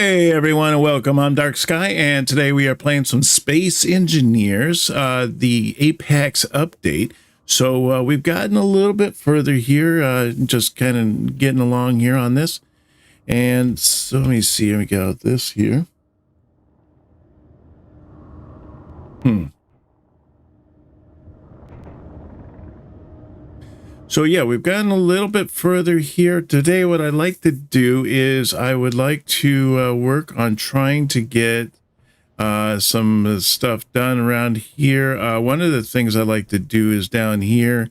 Hey everyone and welcome. I'm Dark Sky and today we are playing some Space Engineers, the Apex update. So we've gotten a little bit further here, just kind of getting along here on this. And so let me see, we got this here. So yeah, we've gotten a little bit further here. Today what I'd like to do is I would like to work on trying to get some stuff done around here. One of the things I like to do is down here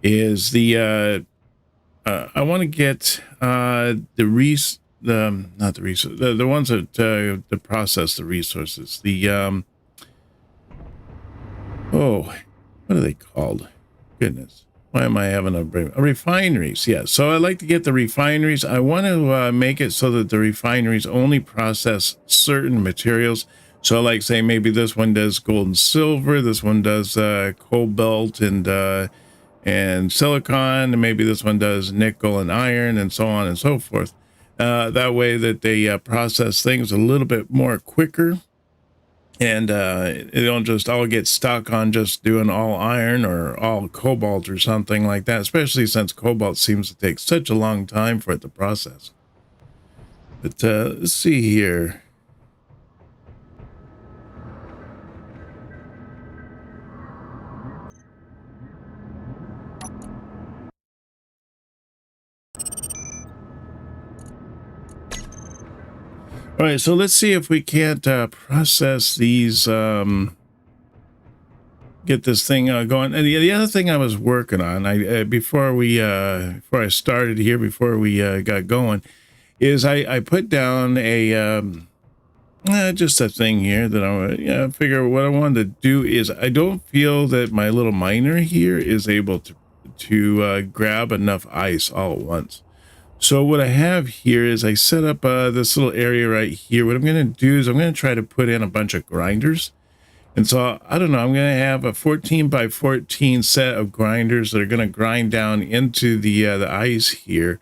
is I want to get the ones that to process the resources. Oh, what are they called? Goodness. Why am I having a refineries? Yeah, so I like to get the refineries. I want to make it so that the refineries only process certain materials. So like say maybe this one does gold and silver, this one does cobalt and silicon, and maybe this one does nickel and iron and so on and so forth. That way that they process things a little bit more quicker. And it don't just all get stuck on just doing all iron or all cobalt or something like that, especially since cobalt seems to take such a long time for it to process. But let's see here. All right, so let's see if we can't process these, get this thing going. And the other thing I was working on, before I started here, before we got going, is I put down a just a thing here that I figure what I wanted to do is I don't feel that my little miner here is able to grab enough ice all at once. So what I have here is I set up this little area right here. What I'm going to do is I'm going to try to put in a bunch of grinders. And so, I don't know, I'm going to have a 14 by 14 set of grinders that are going to grind down into the ice here.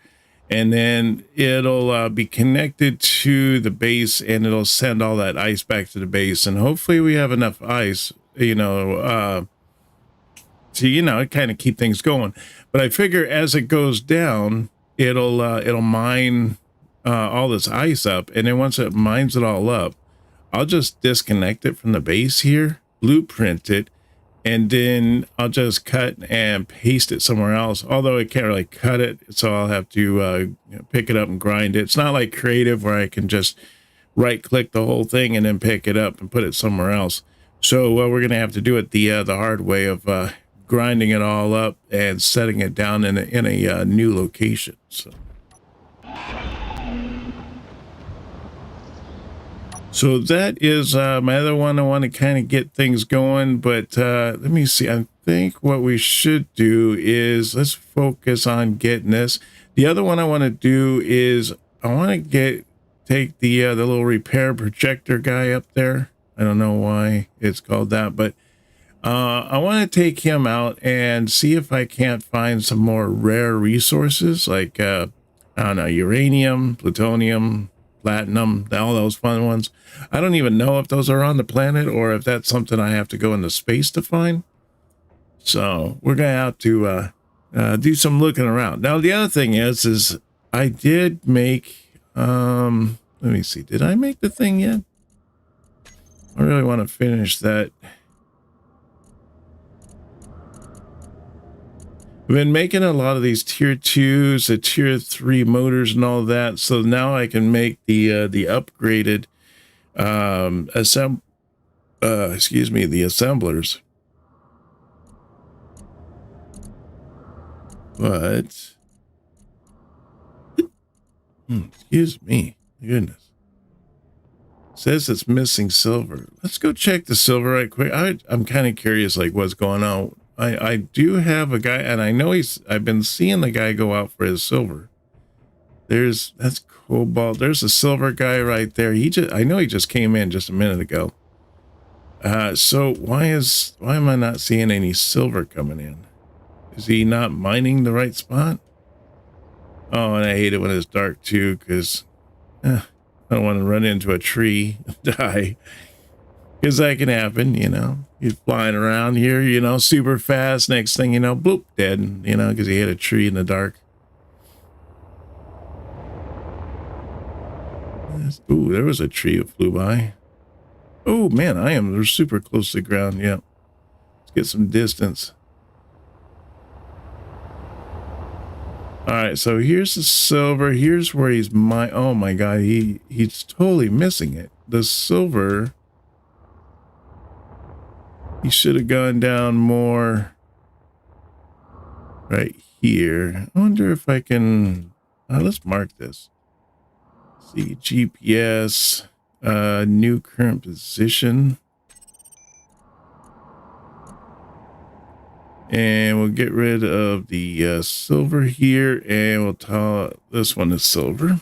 And then it'll be connected to the base and it'll send all that ice back to the base. And hopefully we have enough ice, to, kind of keep things going. But I figure as it goes down, it'll mine all this ice up, and then once it mines it all up, I'll just disconnect it from the base here, blueprint it, and then I'll just cut and paste it somewhere else. Although I can't really cut it, so I'll have to pick it up and grind it. It's not like creative where I can just right click the whole thing and then pick it up and put it somewhere else. So we're gonna have to do it the hard way of grinding it all up and setting it down in a new location. So that is my other one. I want to kind of get things going, but let me see. I think what we should do is let's focus on getting this. The other one I want to do is I want to take the little repair projector guy up there. I don't know why it's called that, but I want to take him out and see if I can't find some more rare resources like, I don't know, uranium, plutonium, platinum, all those fun ones. I don't even know if those are on the planet or if that's something I have to go into space to find. So we're going to have to do some looking around. Now, the other thing is I did make, let me see, did I make the thing yet? I really want to finish that. I've been making a lot of these tier 2s, the tier 3 motors and all that. So now I can make the upgraded the assemblers. But excuse me, goodness. It says it's missing silver. Let's go check the silver right quick. I'm kind of curious, like what's going on. I do have a guy, and I know I've been seeing the guy go out for his silver. That's cobalt. There's a silver guy right there. I know he just came in just a minute ago. So why am I not seeing any silver coming in? Is he not mining the right spot? Oh, and I hate it when it's dark too, because I don't want to run into a tree, die, because that can happen, you know. He's flying around here, you know, super fast. Next thing you know, bloop, dead, you know, because he hit a tree in the dark. Ooh, there was a tree that flew by. Oh, man, they're super close to the ground. Yeah. Let's get some distance. All right, so here's the silver. Here's where he's oh my God, he's totally missing it. The silver, he should have gone down more right here. I wonder if I can, let's mark this. See, GPS, new current position. And we'll get rid of the silver here, and we'll tell this one is silver.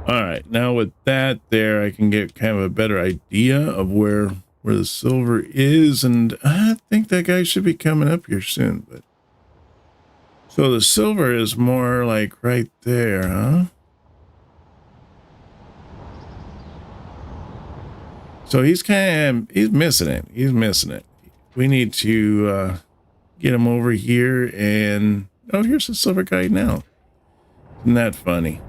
All right, now with that there, I can get kind of a better idea of where the silver is, and I think that guy should be coming up here soon. But so the silver is more like right there, huh? So he's missing it. He's missing it. We need to get him over here, and oh, here's the silver guy now. Isn't that funny?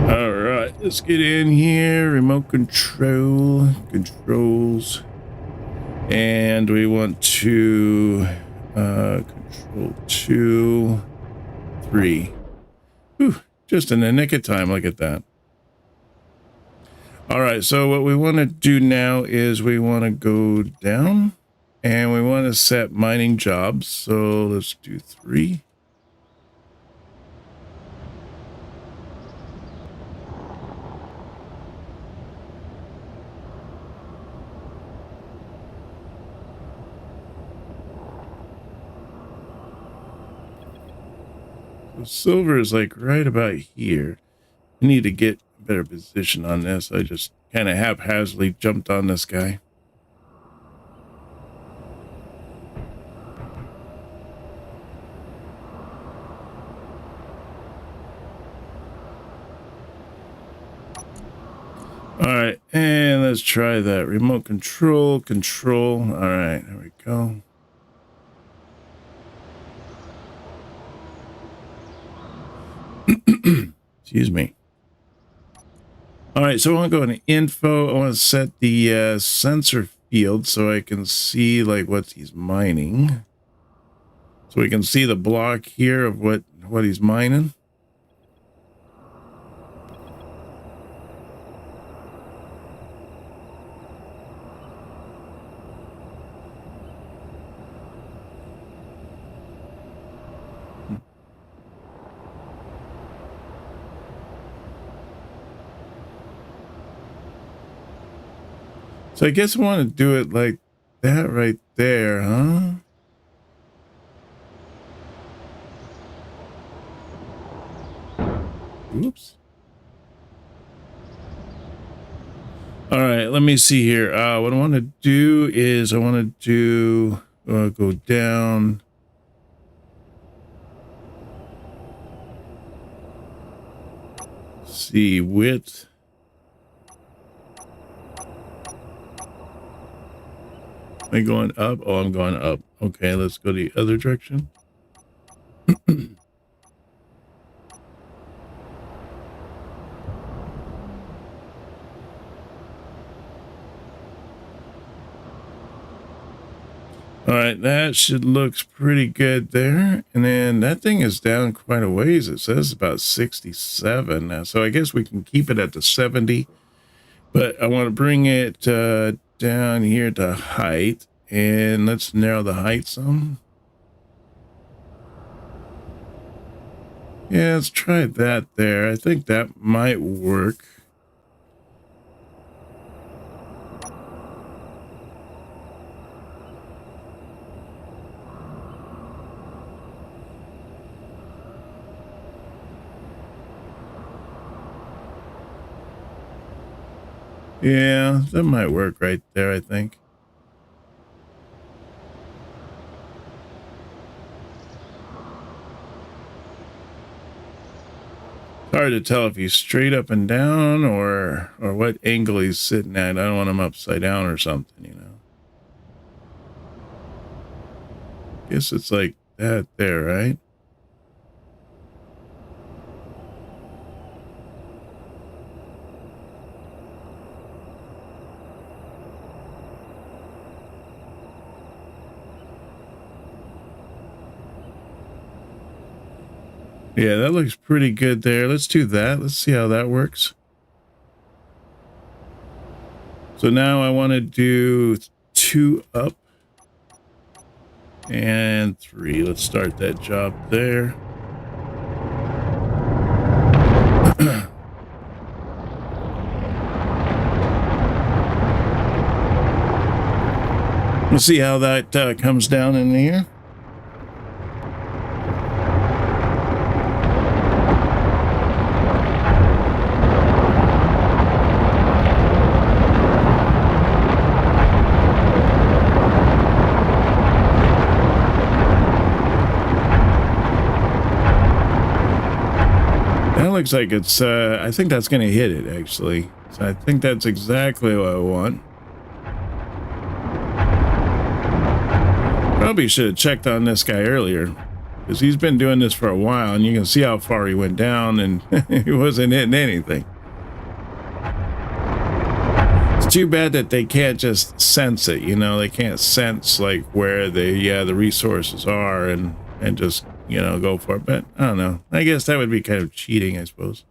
All right, let's get in here. Remote controls, and we want to control 2, 3. Whew, just in the nick of time. Look at that. All right, so what we want to do now is we want to go down, and we want to set mining jobs. So let's do 3. So silver is like right about here. We need to get a better position on this. I just kind of haphazardly jumped on this guy. All right, and let's try that. Remote control. All right, there we go. Excuse me. All right, so I want to go into info. I want to set the sensor field so I can see like what he's mining. So we can see the block here of what he's mining. So I guess I want to do it like that right there, huh? Oops. All right, let me see here. What I want to do is I want to go down. See width. Am I going up? Oh, I'm going up. Okay, let's go the other direction. All right, that should look pretty good there. And then that thing is down quite a ways. It says about 67 now. So I guess we can keep it at the 70. But I want to bring it down here to height. And let's narrow the height some. Yeah, let's try that there. I think that might work. Yeah, that might work right there, I think. It's hard to tell if he's straight up and down or what angle he's sitting at. I don't want him upside down or something, you know. Guess it's like that there, right? Yeah, that looks pretty good there. Let's do that. Let's see how that works. So now I want to do 2 up and 3. Let's start that job there. We'll see how that comes down in here. That looks like it's, I think that's going to hit it, actually. So I think that's exactly what I want. Probably should have checked on this guy earlier, because he's been doing this for a while, and you can see how far he went down, and he wasn't hitting anything. It's too bad that they can't just sense it, you know. They can't sense like where the resources are and just, you know, go for it. But I don't know. I guess that would be kind of cheating, I suppose.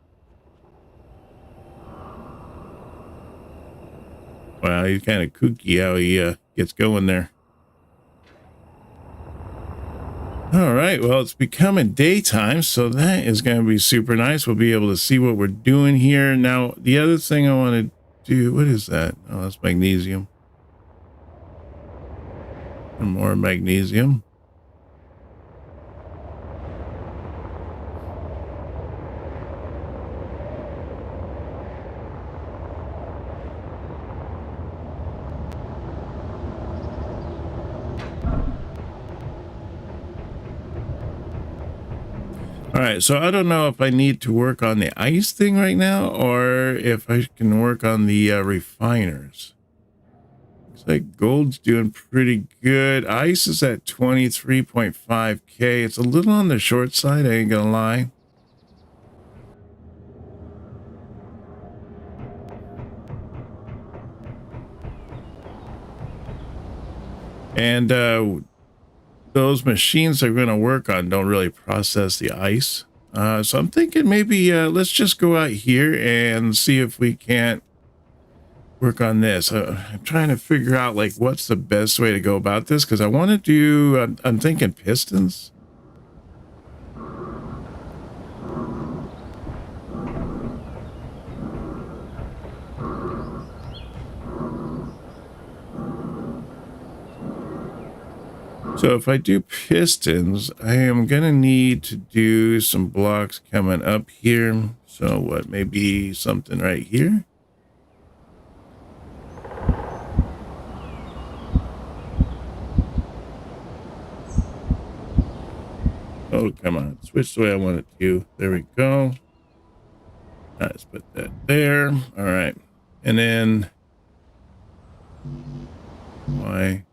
Wow, he's kind of kooky how he gets going there. All right, well, it's becoming daytime, so that is going to be super nice. We'll be able to see what we're doing here. Now, the other thing I want to do, what is that? Oh, that's magnesium. And more magnesium. All right, so I don't know if I need to work on the ice thing right now or if I can work on the refiners. Looks like gold's doing pretty good. Ice is at 23.5K. It's a little on the short side, I ain't gonna lie. And those machines they're going to work on don't really process the ice. So I'm thinking maybe let's just go out here and see if we can't work on this. I'm trying to figure out like what's the best way to go about this, because I want to do, I'm thinking pistons. So if I do pistons, I am going to need to do some blocks coming up here. So what, maybe something right here? Oh, come on. Switch the way I want it to. There we go. Let's put that there. All right. And then why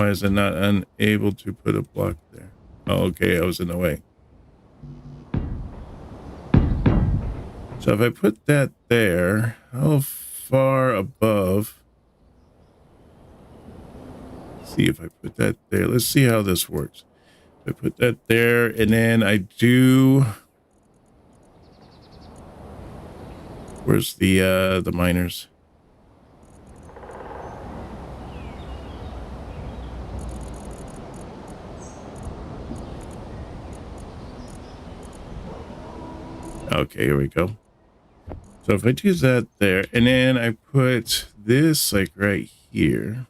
is it not unable to put a block there? Oh, okay. I was in the way. So if I put that there, how far above? Let's see if I put that there. Let's see how this works. I put that there, and then I do. Where's the miners? Okay, here we go. So if I do that there, and then I put this like right here.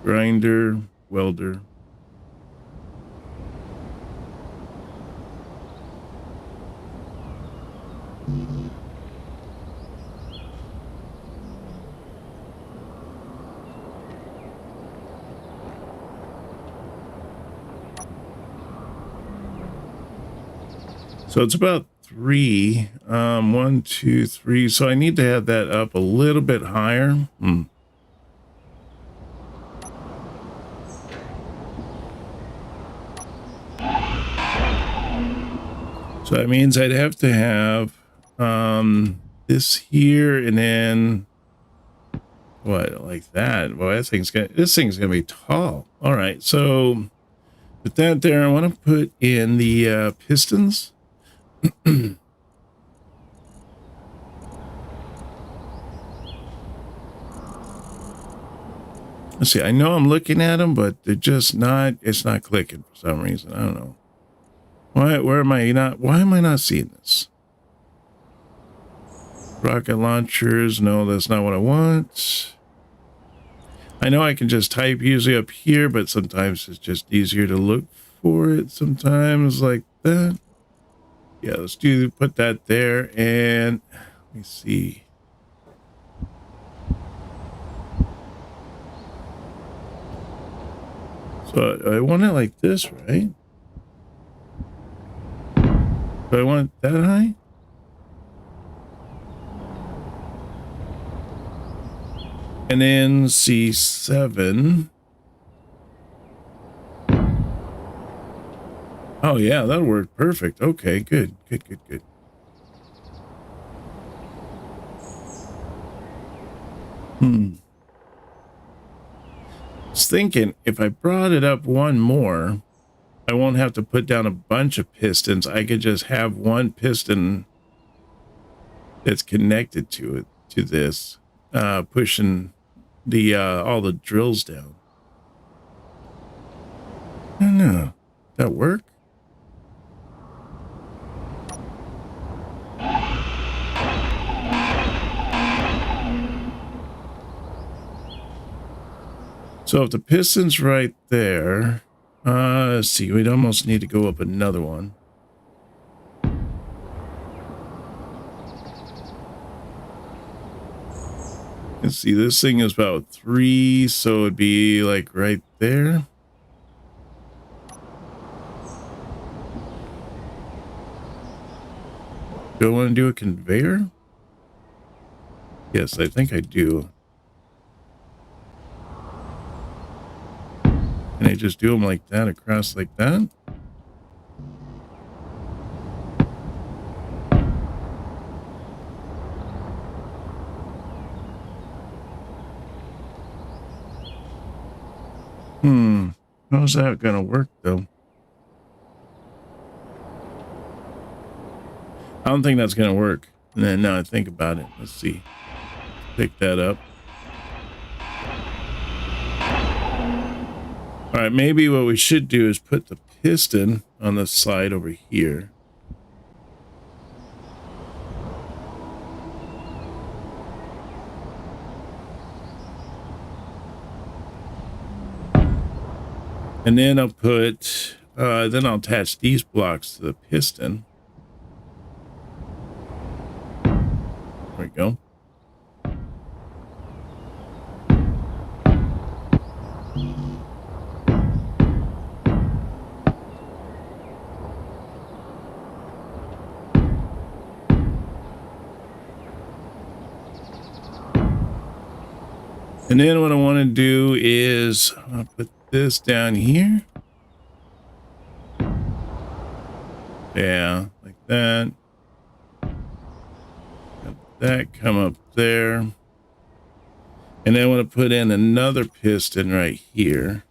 Grinder, welder. So it's about 3. 1, 2, 3. So I need to have that up a little bit higher. So that means I'd have to have this here, and then what, like that. Well, this thing's gonna be tall. All right, so put that there. I want to put in the pistons. Let's see. I know I'm looking at them, but they're just not. It's not clicking for some reason. I don't know. Where am I not? Why am I not seeing this? Rocket launchers. No, that's not what I want. I know I can just type usually up here, but sometimes it's just easier to look for it. Sometimes like that. Yeah, let's put that there, and let me see. So I want it like this, right? Do I want that high? And then C7. Oh yeah, that worked perfect. Okay, good. I was thinking if I brought it up one more, I won't have to put down a bunch of pistons. I could just have one piston that's connected to this, pushing the all the drills down. I don't know. That work? So if the piston's right there, let's see, we'd almost need to go up another one. Let's see, this thing is about 3, so it'd be like right there. Do I want to do a conveyor? Yes, I think I do. Can I just do them like that, across like that? How's that gonna work though? I don't think that's gonna work. And then now I think about it. Let's see. Pick that up. All right, maybe what we should do is put the piston on the side over here. And then I'll put, then I'll attach these blocks to the piston. There we go. And then what I want to do is I'll put this down here. Yeah, like that. Have that come up there. And then I want to put in another piston right here.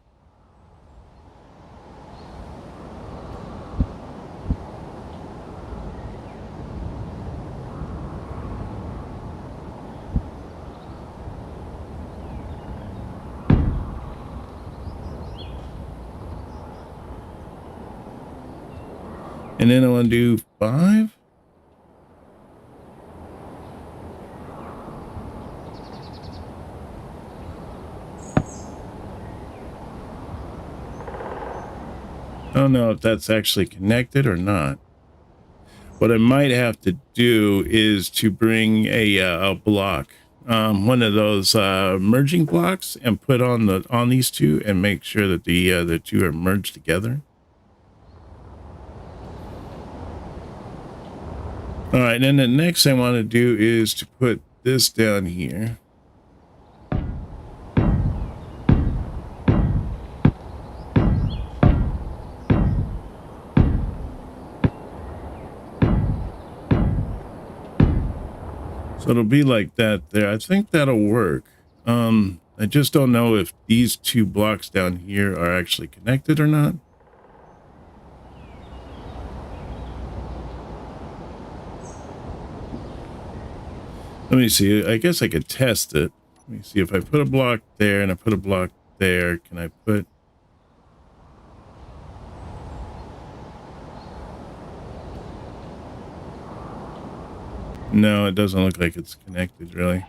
And then I want to do 5. I don't know if that's actually connected or not. What I might have to do is to bring a block, one of those merging blocks, and put on these two and make sure that the two are merged together. All right, and then the next thing I want to do is to put this down here. So it'll be like that there. I think that'll work. I just don't know if these two blocks down here are actually connected or not. Let me see. I guess I could test it. Let me see if I put a block there and I put a block there. Can I put... No, it doesn't look like it's connected, really.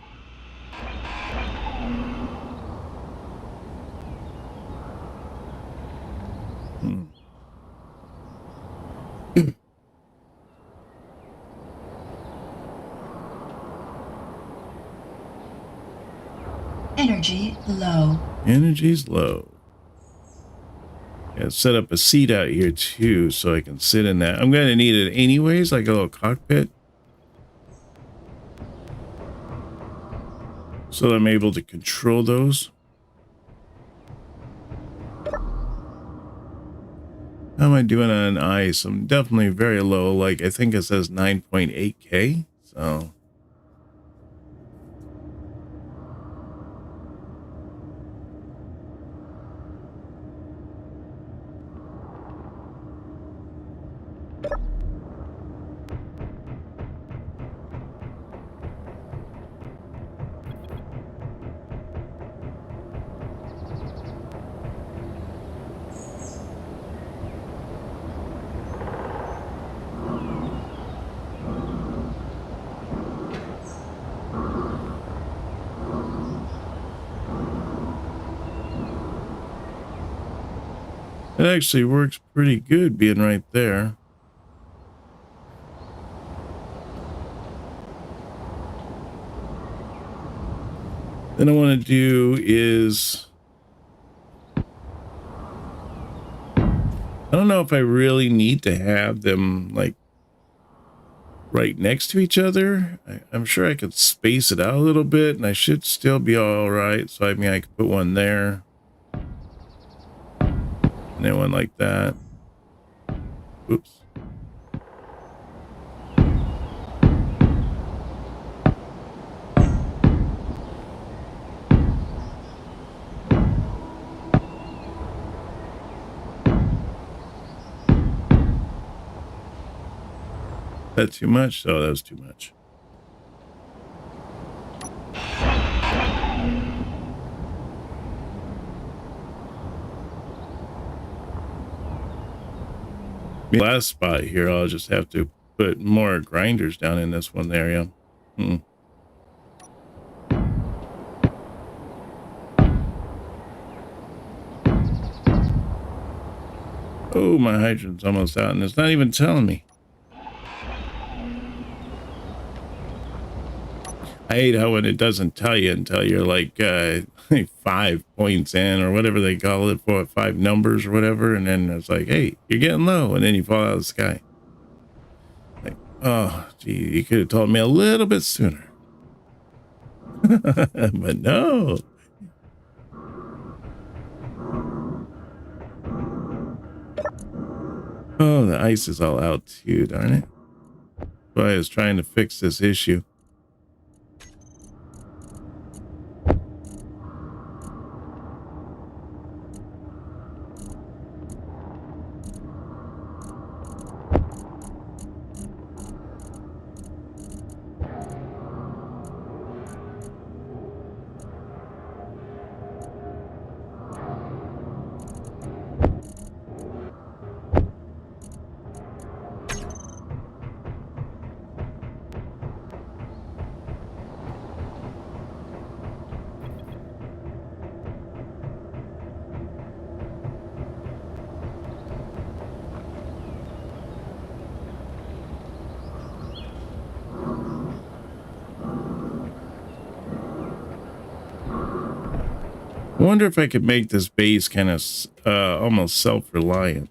Energy low. Energy's low. Yeah, set up a seat out here too, so I can sit in that. I'm going to need it anyways, like a little cockpit. So I'm able to control those. How am I doing on ice? I'm definitely very low. Like, I think it says 9.8K. So... It actually works pretty good being right there. Then I want to do is... I don't know if I really need to have them like right next to each other. I'm sure I could space it out a little bit and I should still be all right. So I mean, I could put one there. And then one like that. Oops. That too much? Oh, that was too much. Last spot here, I'll just have to put more grinders down in this one area. Oh, my hydrant's almost out and it's not even telling me. I hate how when it doesn't tell you until you're like 5 points in or whatever they call it, for 5 numbers or whatever, and then it's like, hey, you're getting low, and then you fall out of the sky. Like, oh, gee, you could have told me a little bit sooner. But no. Oh, the ice is all out too, darn it. So I was trying to fix this issue. I wonder if I could make this base kind of almost self-reliant.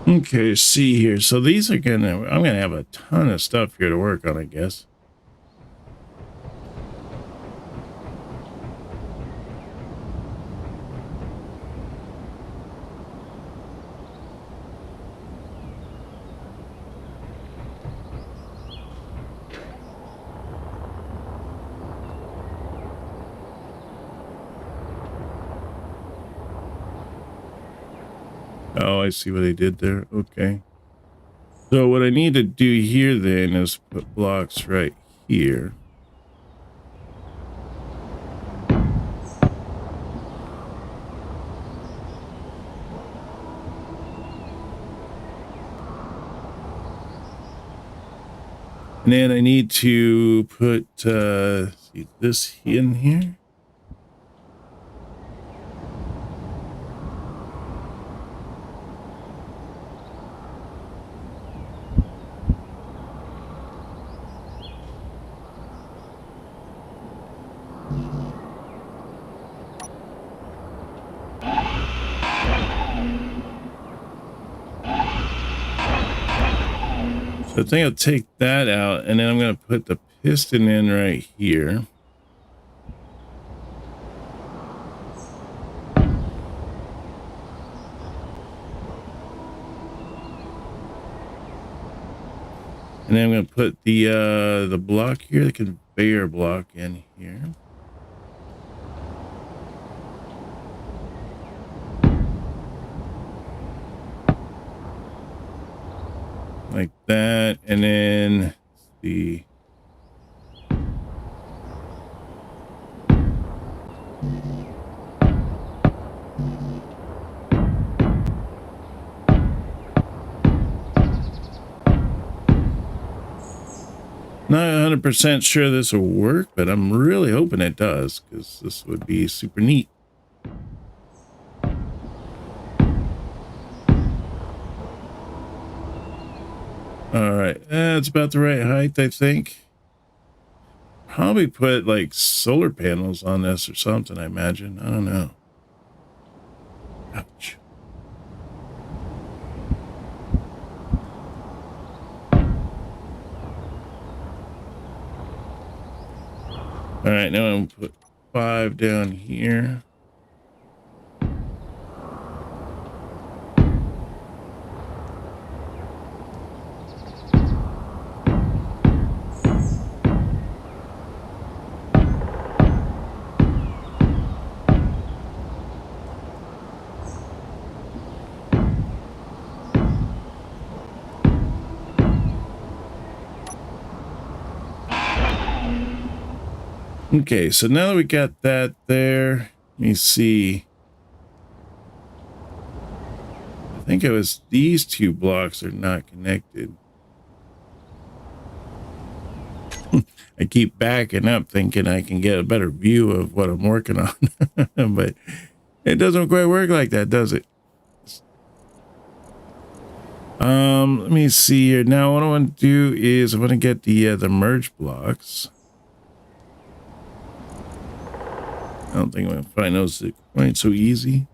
Okay, see here. So these are I'm gonna have a ton of stuff here to work on, I guess. Oh, I see what they did there. Okay. So what I need to do here then is put blocks right here. And then I need to put see this in here. So I think I'll take that out, and then I'm going to put the piston in right here. And then I'm going to put the block here, the conveyor block in here. Like that, and then the not 100% sure this will work, but I'm really hoping it does, because this would be super neat. All right, that's about the right height, I think. Probably put like solar panels on this or something, I imagine. I don't know. Ouch. All right, now I'm gonna put 5 down here. Okay, so now that we got that there, let me see. I think it was these 2 blocks are not connected. I keep backing up thinking I can get a better view of what I'm working on, but it doesn't quite work like that, does it? Let me see here. Now what I want to do is I want to get the merge blocks. I don't think I'm going to find those quite so easy.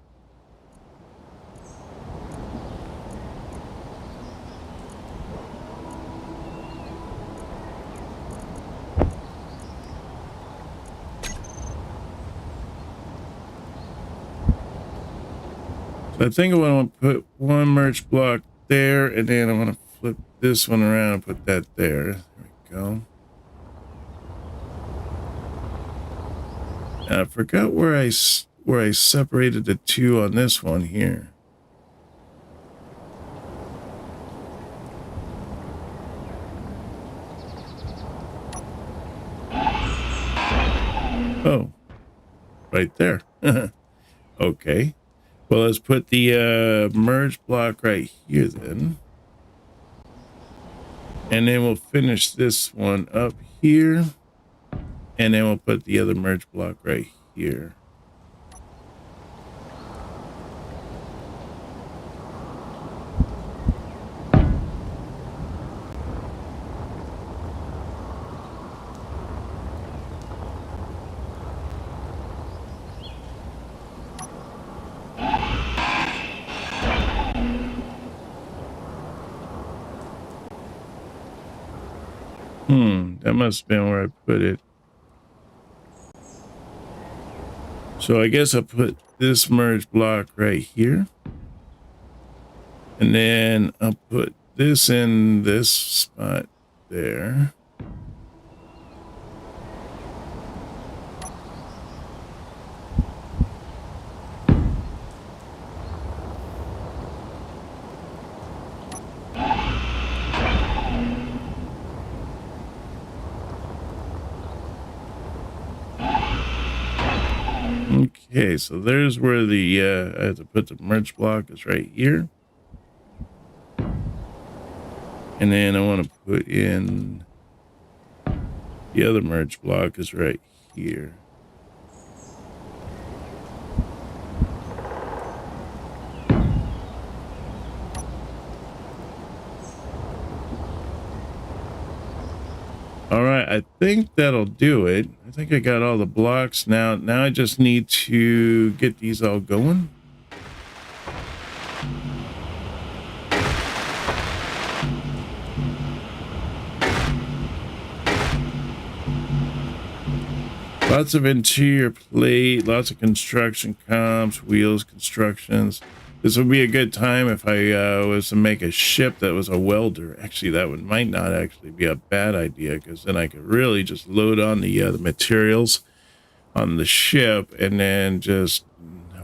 I think I want to put one merge block there, and then I want to flip this one around and put that there. There we go. Now, I forgot where I separated the two on this one here. Oh, right there. Okay. Well, let's put the merge block right here then. And then we'll finish this one up here. And then we'll put the other merge block right here. That must have been where I put it. So I guess I'll put this merge block right here. And then I'll put this in this spot there. Okay, so there's where the I have to put the merge block is right here. And then I want to put in the other merge block is right here. All right, I think that'll do it. I think I got all the blocks now. Now I just need to get these all going. Lots of interior plate, lots of construction comps, wheels, constructions. This would be a good time if I was to make a ship that was a welder. Actually, that might not actually be a bad idea, because then I could really just load on the materials on the ship and then just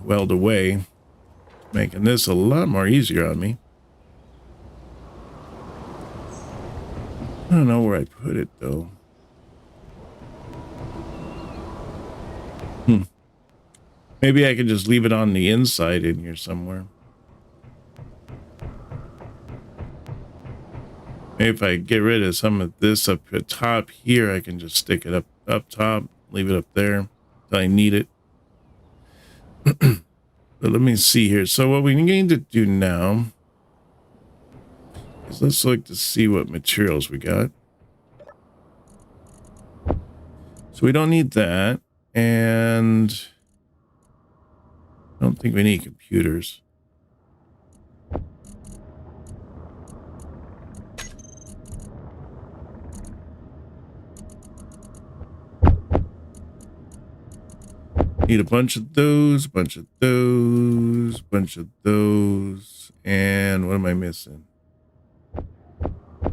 weld away, making this a lot more easier on me. I don't know where I put it though. Maybe I can just leave it on the inside in here somewhere. Maybe if I get rid of some of this up at top here, I can just stick it up top, leave it up there until I need it. But let me see here. So what we need to do now is let's look to see what materials we got. So we don't need that, and I don't think we need computers. Need a bunch of those, bunch of those, bunch of those, and what am I missing?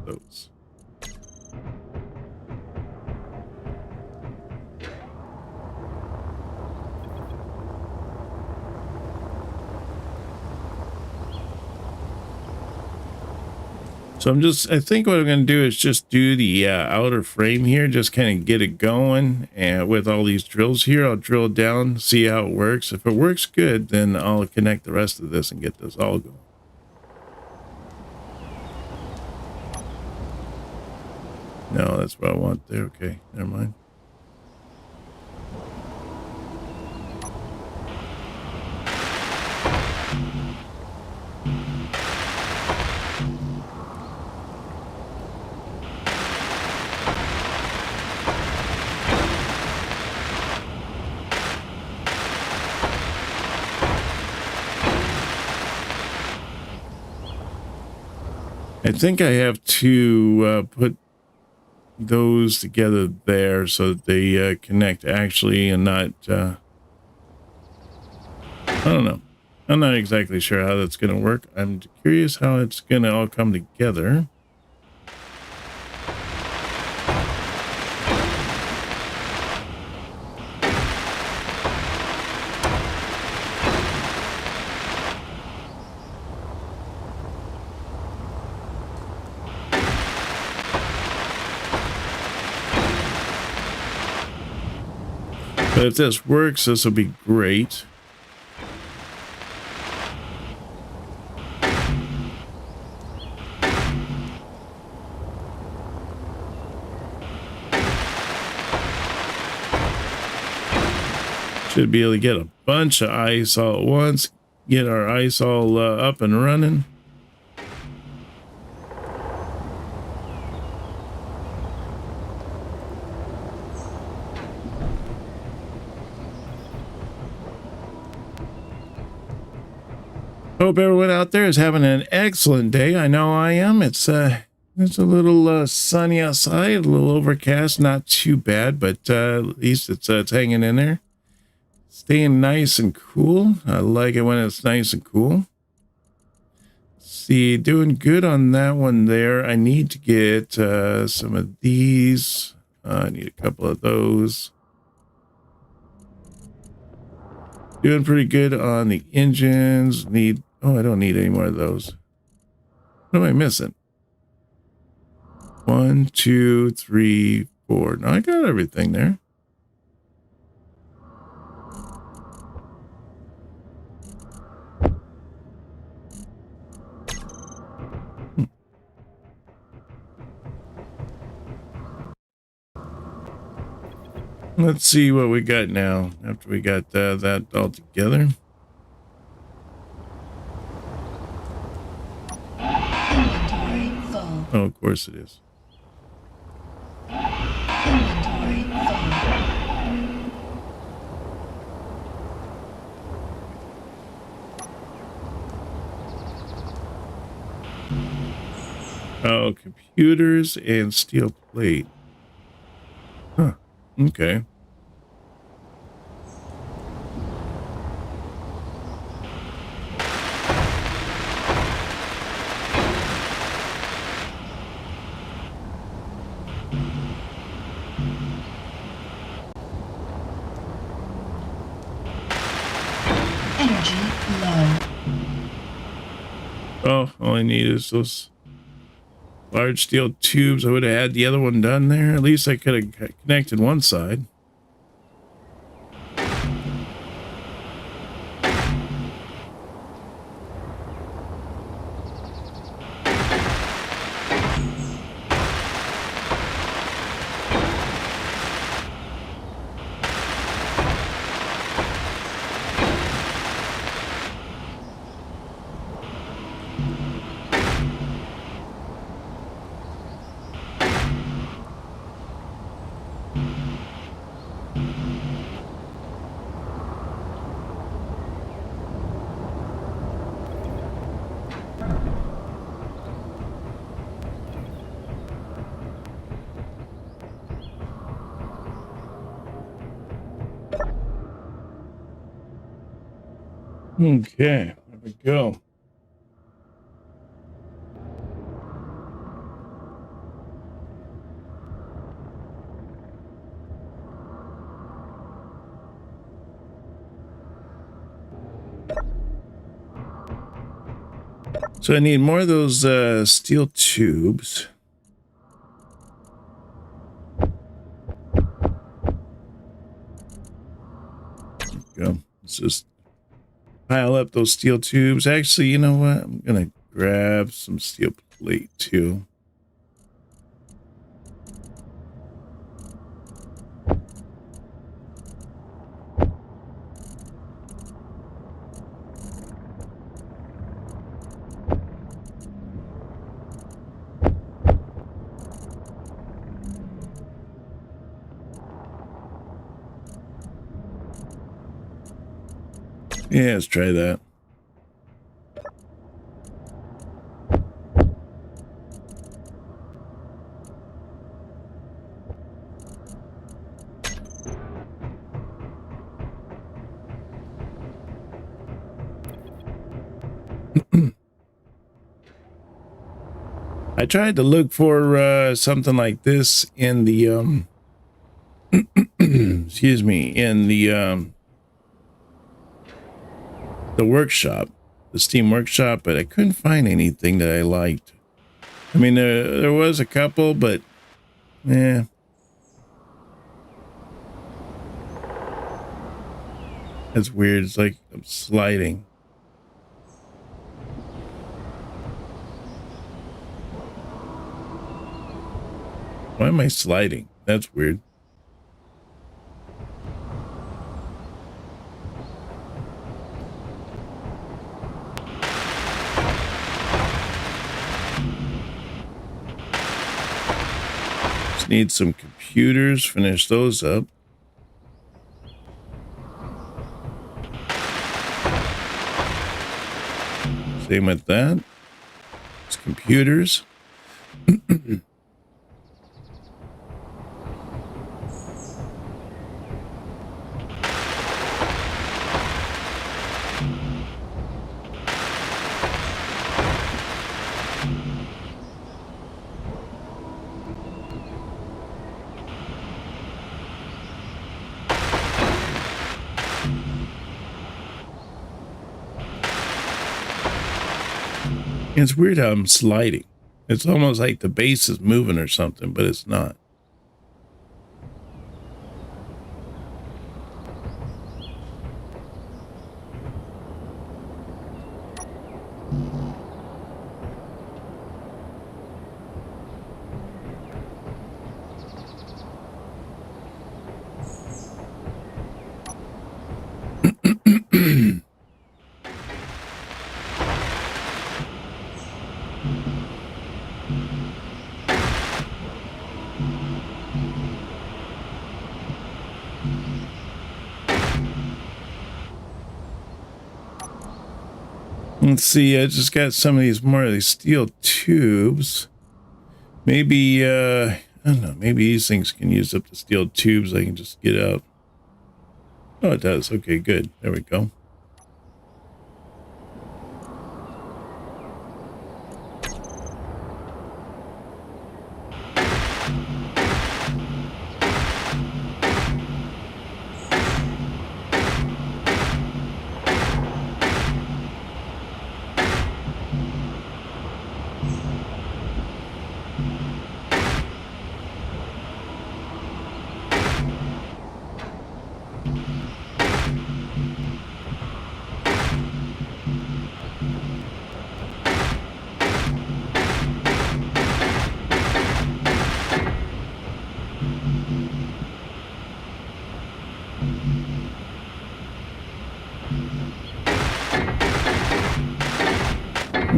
Those. So I think what I'm going to do is just do the outer frame here, just kind of get it going. And with all these drills here, I'll drill down, see how it works. If it works good, then I'll connect the rest of this and get this all going. No, that's what I want there. Okay, never mind. I think I have to put those together there so that they connect actually and not I don't know. I'm not exactly sure how that's going to work. I'm curious how it's going to all come together. But if this works, this will be great. Should be able to get a bunch of ice all at once, get our ice all up and running. Hope everyone out there is having an excellent day. I know I am. It's a little sunny outside, a little overcast, not too bad, but at least it's hanging in there. Staying nice and cool. I like it when it's nice and cool. See, doing good on that one there. I need to get some of these. I need a couple of those. Doing pretty good on the engines. Oh, I don't need any more of those. What am I missing? 1, 2, 3, 4. No, I got everything there. Let's see what we got now after we got that all together. Inventory full. Oh, of course it is. Inventory full. Oh, computers and steel plate. Huh. Okay. Energy low. Oh, all I need is those large steel tubes. I would have had the other one done there. At least I could have connected one side. Okay, there we go. So I need more of those steel tubes. There we go. Let's just pile up those steel tubes. Actually, you know what? I'm gonna grab some steel plate too. Yeah, let's try that. I tried to look for something like this in the excuse me, in the workshop, the Steam workshop, but I couldn't find anything that I liked. I mean, there was a couple, but yeah. That's weird. It's like I'm sliding. Why am I sliding? That's weird. Just need some computers, finish those up. Same with that. It's computers. It's weird how I'm sliding. It's almost like the base is moving or something, but it's not. Let's see, I just got some of these more of these steel tubes. Maybe, I don't know, maybe these things can use up the steel tubes. I can just get out. Oh, it does. Okay, good. There we go.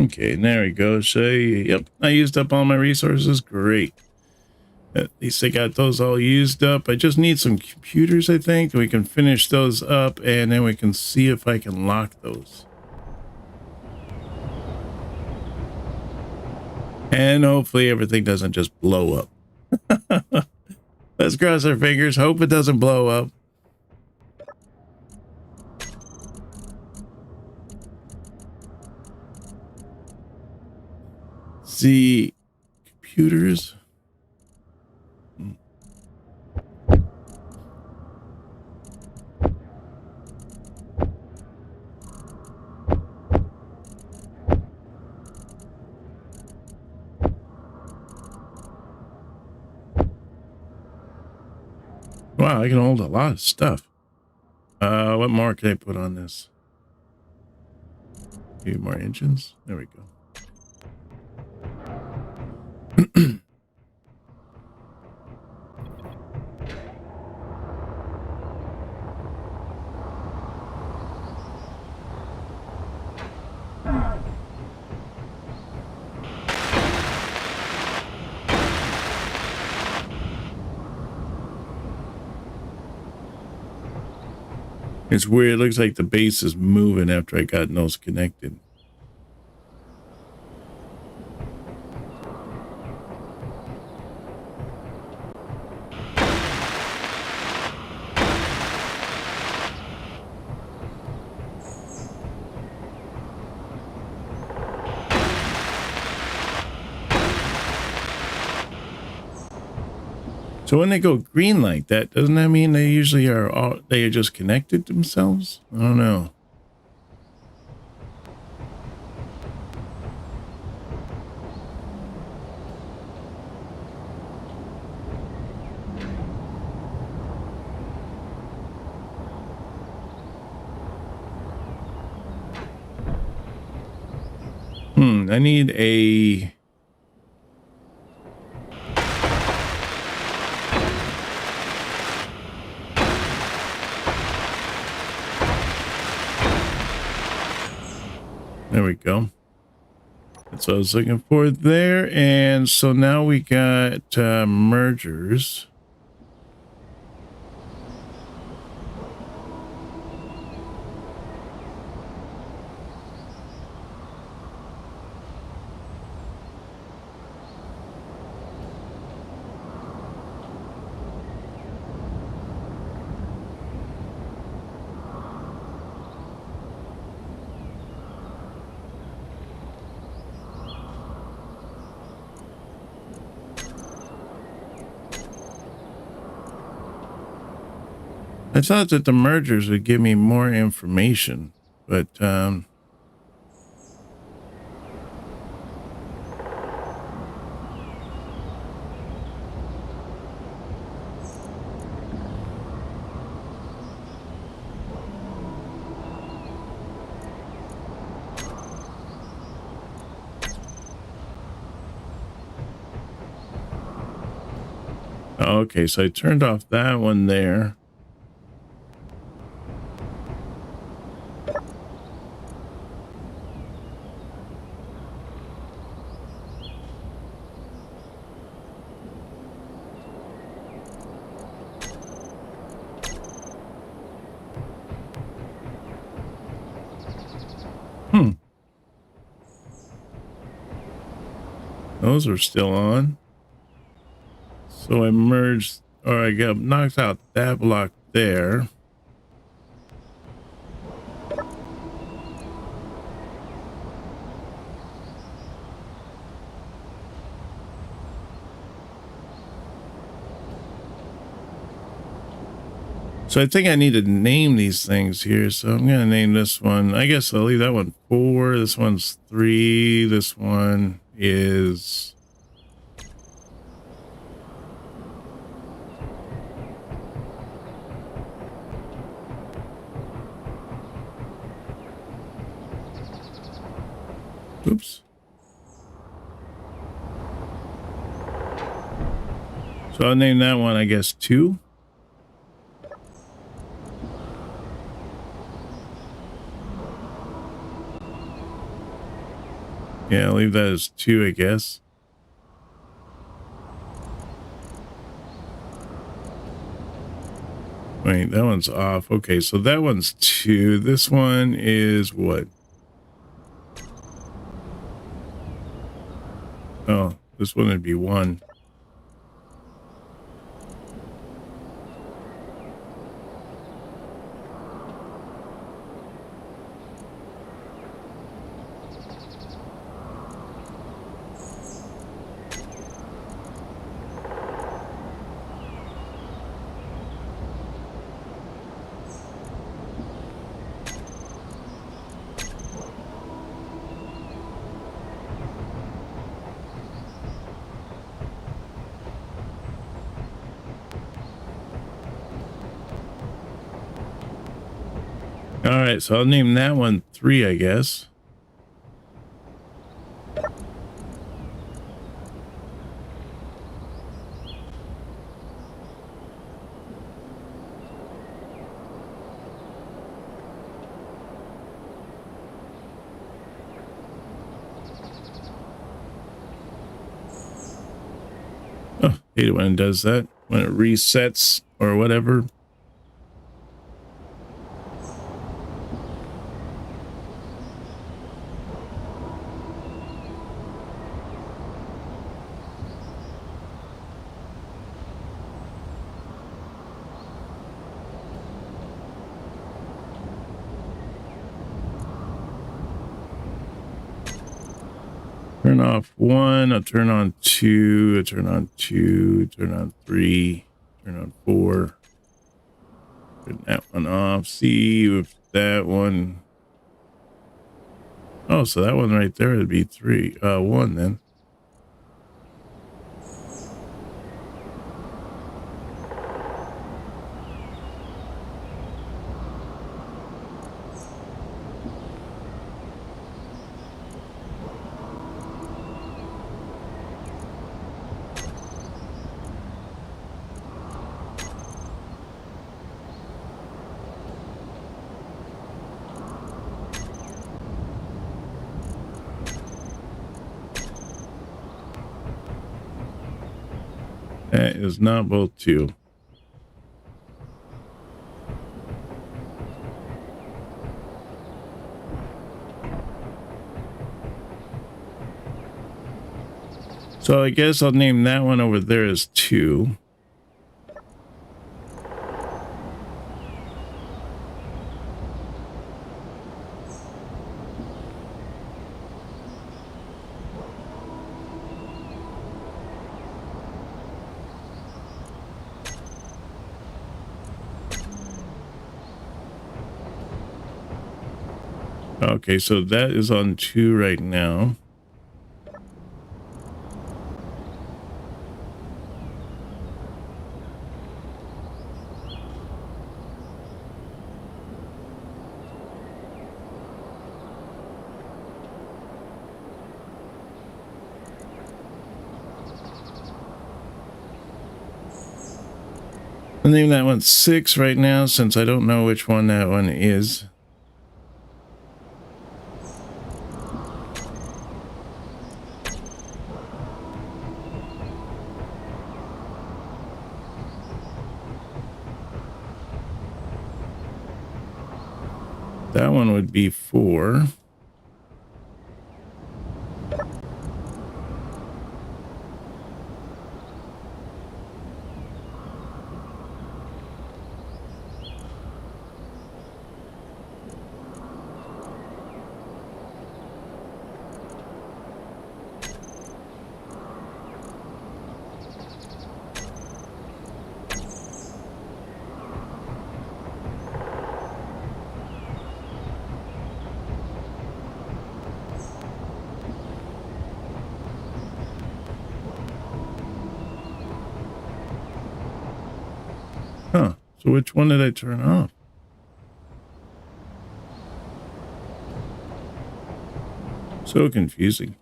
Okay, there we go. Yep, I used up all my resources. Great. At least I got those all used up. I just need some computers, I think. We can finish those up, and then we can see if I can lock those. And hopefully everything doesn't just blow up. Let's cross our fingers. Hope it doesn't blow up. See, computers. Wow, I can hold a lot of stuff. What more can I put on this? A few more engines. There we go. It's weird. It looks like the base is moving after I got those connected. So when they go green like that, doesn't that mean they usually they are just connected themselves? I don't know. I need a... There we go. That's what I was looking for there. And so now we got mergers. I thought that the mergers would give me more information, but okay, so I turned off that one there. Those are still on. So I merged, or I got knocked out that block there. So I think I need to name these things here. So I'm going to name this one. I guess I'll leave that one 4. This one's 3. This one is... Oops. So I'll name that one, I guess, 2. Yeah, I'll leave that as 2, I guess. Wait, that one's off. Okay, so that one's 2. This one is what? Oh, this one would be 1. All right, so I'll name that one 3, I guess. Oh, hate it when it does that, when it resets or whatever. Turn off 1, I'll turn on 2, I'll turn on 2, turn on 3, turn on 4. Turn that one off. See if that one. Oh, so that one right there would be 1 then. That is not both 2. So I guess I'll name that one over there as 2. Okay, so that is on 2 right now. I'll name that one 6 right now since I don't know which one that one is. That one would be 4. Huh. So which one did I turn off? So confusing.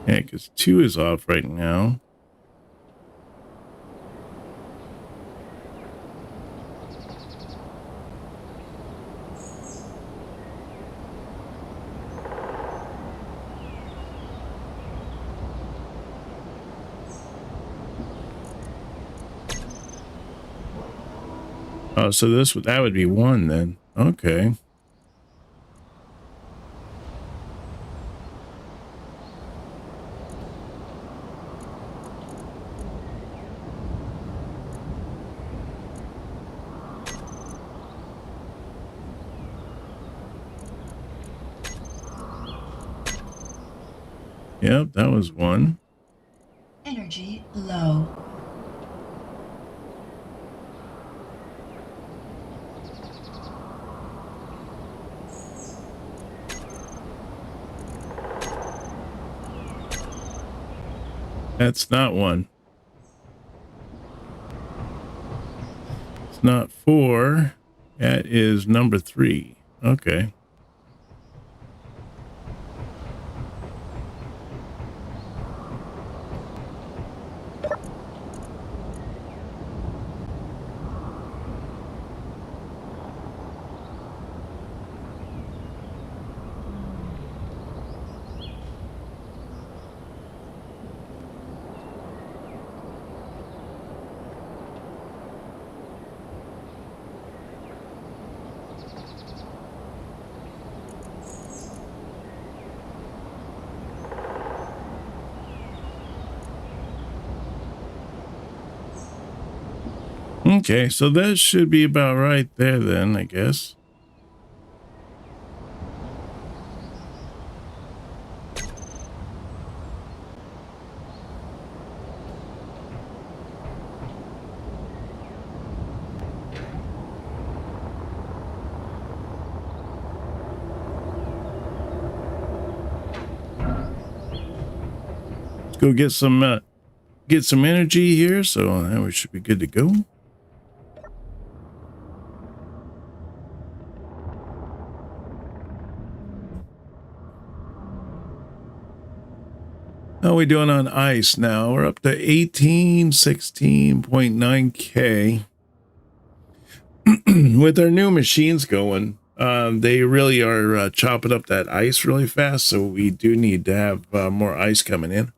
Yeah, because 2 is off right now. Oh, so that would be 1 then. Okay. Yep, that was 1. Energy low. That's not 1. It's not 4. That is number 3. Okay. Okay, so that should be about right there then, I guess. Let's go get some energy here, so now we should be good to go. How are we doing on ice now? We're up to 16.9K. With our new machines going, they really are chopping up that ice really fast, so we do need to have more ice coming in.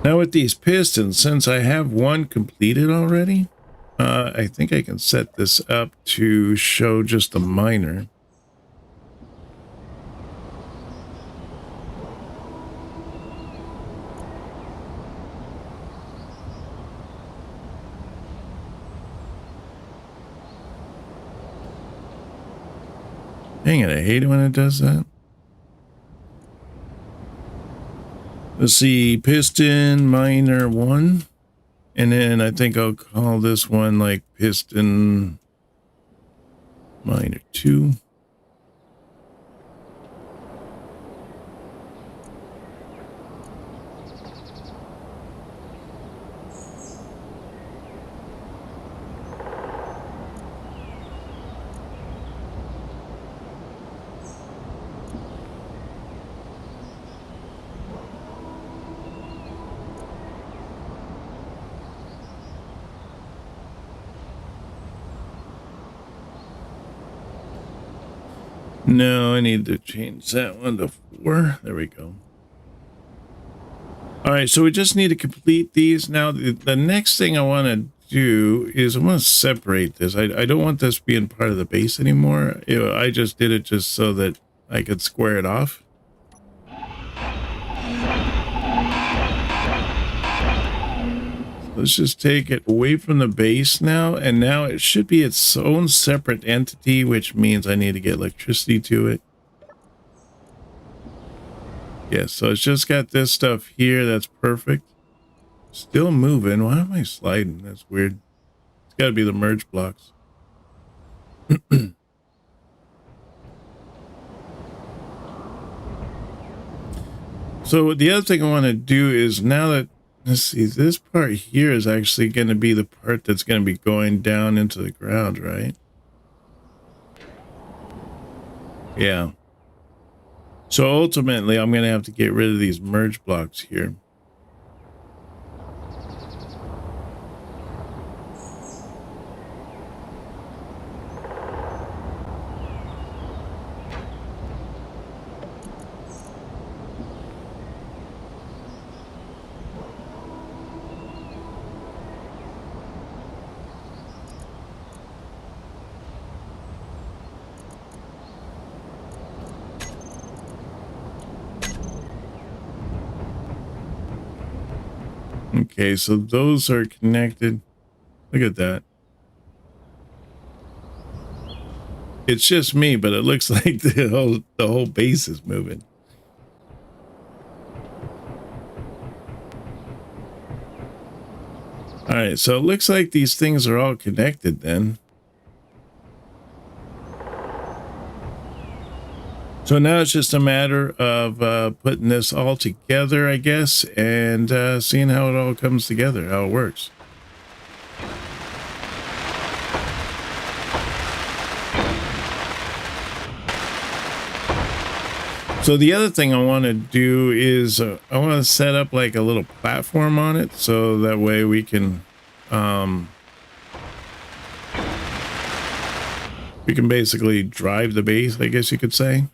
Now with these pistons, since I have one completed already, I think I can set this up to show just the miner. Dang it, I hate it when it does that. Let's see, piston miner 1. And then I think I'll call this one like piston miner 2. No, I need to change that one to 4. There we go. All right, so we just need to complete these. Now, the next thing I want to do is I want to separate this. I don't want this being part of the base anymore. I just did it just so that I could square it off. Let's just take it away from the base now, and now it should be its own separate entity, which means I need to get electricity to it. Yeah, so it's just got this stuff here. That's perfect. Still moving. Why am I sliding? That's weird. It's got to be the merge blocks. So the other thing I want to do is, now that, let's see, this part here is actually going to be the part that's going to be going down into the ground, right? Yeah. So ultimately, I'm going to have to get rid of these merge blocks here. Okay, so those are connected. Look at that. It's just me, but it looks like the whole base is moving. All right, so it looks like these things are all connected then. So now it's just a matter of putting this all together, I guess, and seeing how it all comes together, how it works. So the other thing I want to do is I want to set up like a little platform on it, so that way we can We can basically drive the base, I guess you could say.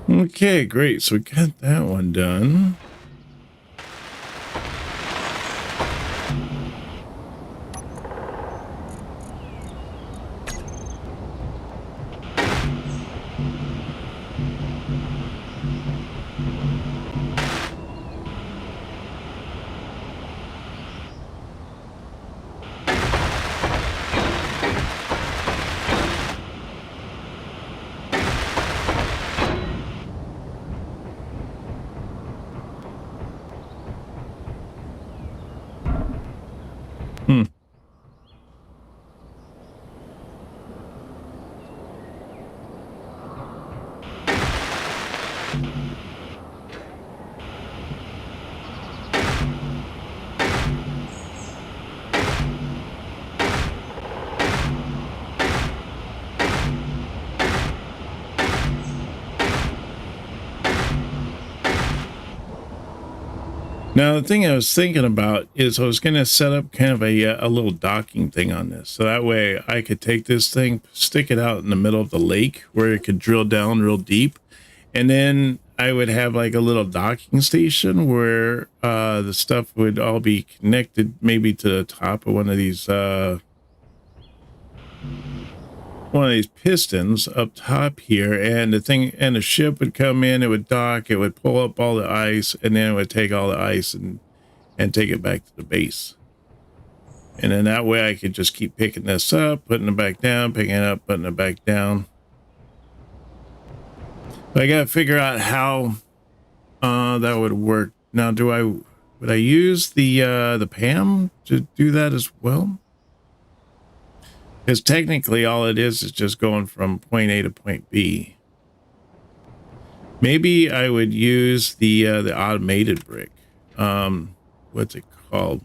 Okay, great. So we got that one done. Hmm. Now, the thing I was thinking about is I was going to set up kind of a little docking thing on this. So that way I could take this thing, stick it out in the middle of the lake where it could drill down real deep. And then I would have like a little docking station where the stuff would all be connected maybe to the top of one of these pistons up top here, and the ship would come in, it would dock, it would pull up all the ice, and then it would take all the ice and take it back to the base. And then that way I could just keep picking this up, putting it back down, picking it up, putting it back down. But I gotta figure out how that would work. Now, would I use the PAM to do that as well? Because technically all it is just going from point A to point B. Maybe I would use the automated brick. What's it called?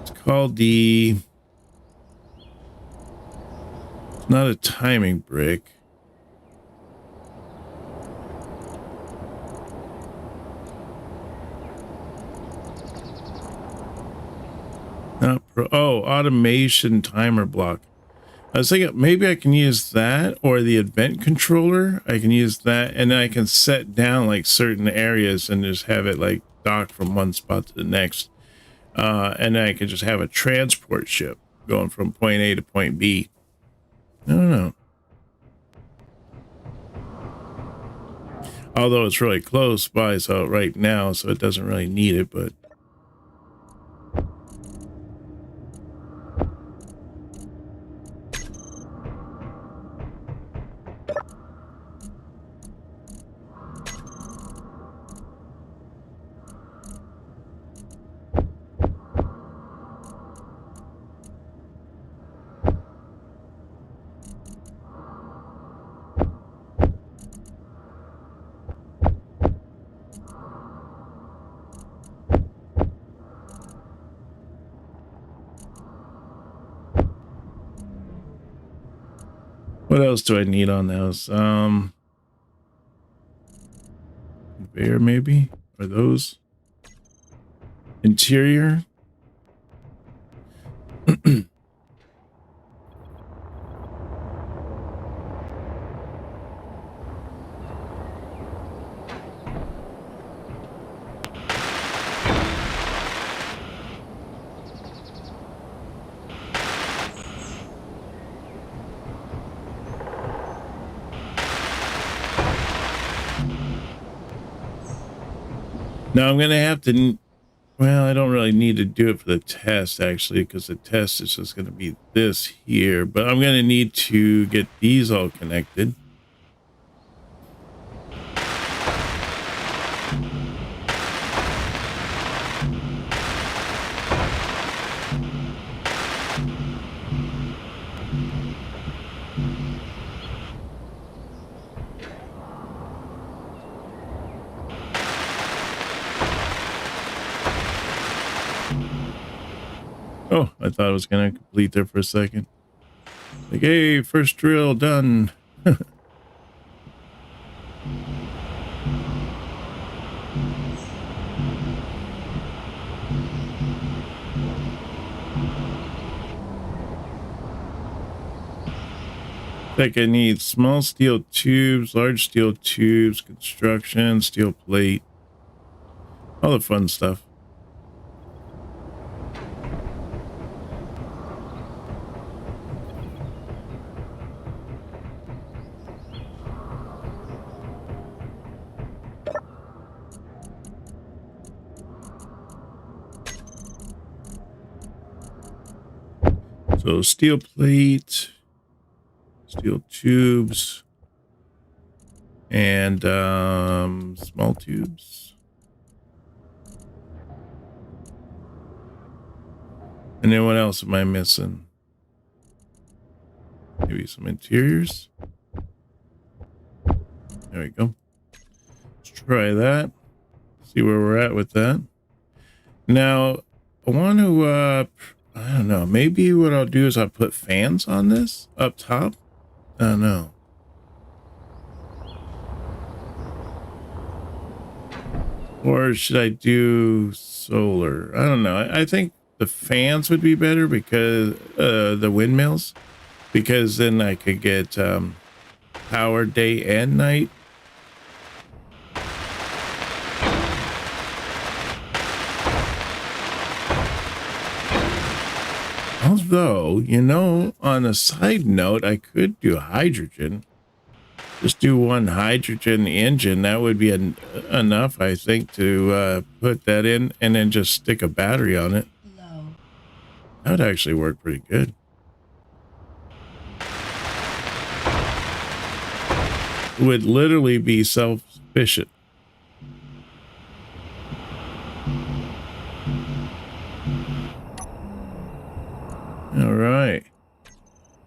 It's called it's not a timing brick. Automation timer block. I was thinking maybe I can use that, or the event controller. I can use that, and then I can set down like certain areas and just have it like dock from one spot to the next. And then I could just have a transport ship going from point A to point B. I don't know. Although it's really close by, so right now, so it doesn't really need it, but what else do I need on those? Conveyor maybe? Are those? Interior? Now I'm going to have to Well, I don't really need to do it for the test, actually, because the test is just going to be this here. But I'm going to need to get these all connected. Oh, I thought I was going to complete there for a second. Like, hey, first drill done. Like I need small steel tubes, large steel tubes, construction, steel plate, all the fun stuff. So steel plate, steel tubes, and small tubes. And then what else am I missing? Maybe some interiors. There we go. Let's try that. See where we're at with that. Now, I want to, I don't know, maybe what I'll do is I'll put fans on this up top. I don't know. Or should I do solar? I don't know. I think the fans would be better because the windmills, because then I could get power day and night. Although, you know, on a side note, I could do hydrogen. Just do one hydrogen engine. That would be enough, I think, to put that in and then just stick a battery on it. Low. That would actually work pretty good. It would literally be self-sufficient. All right.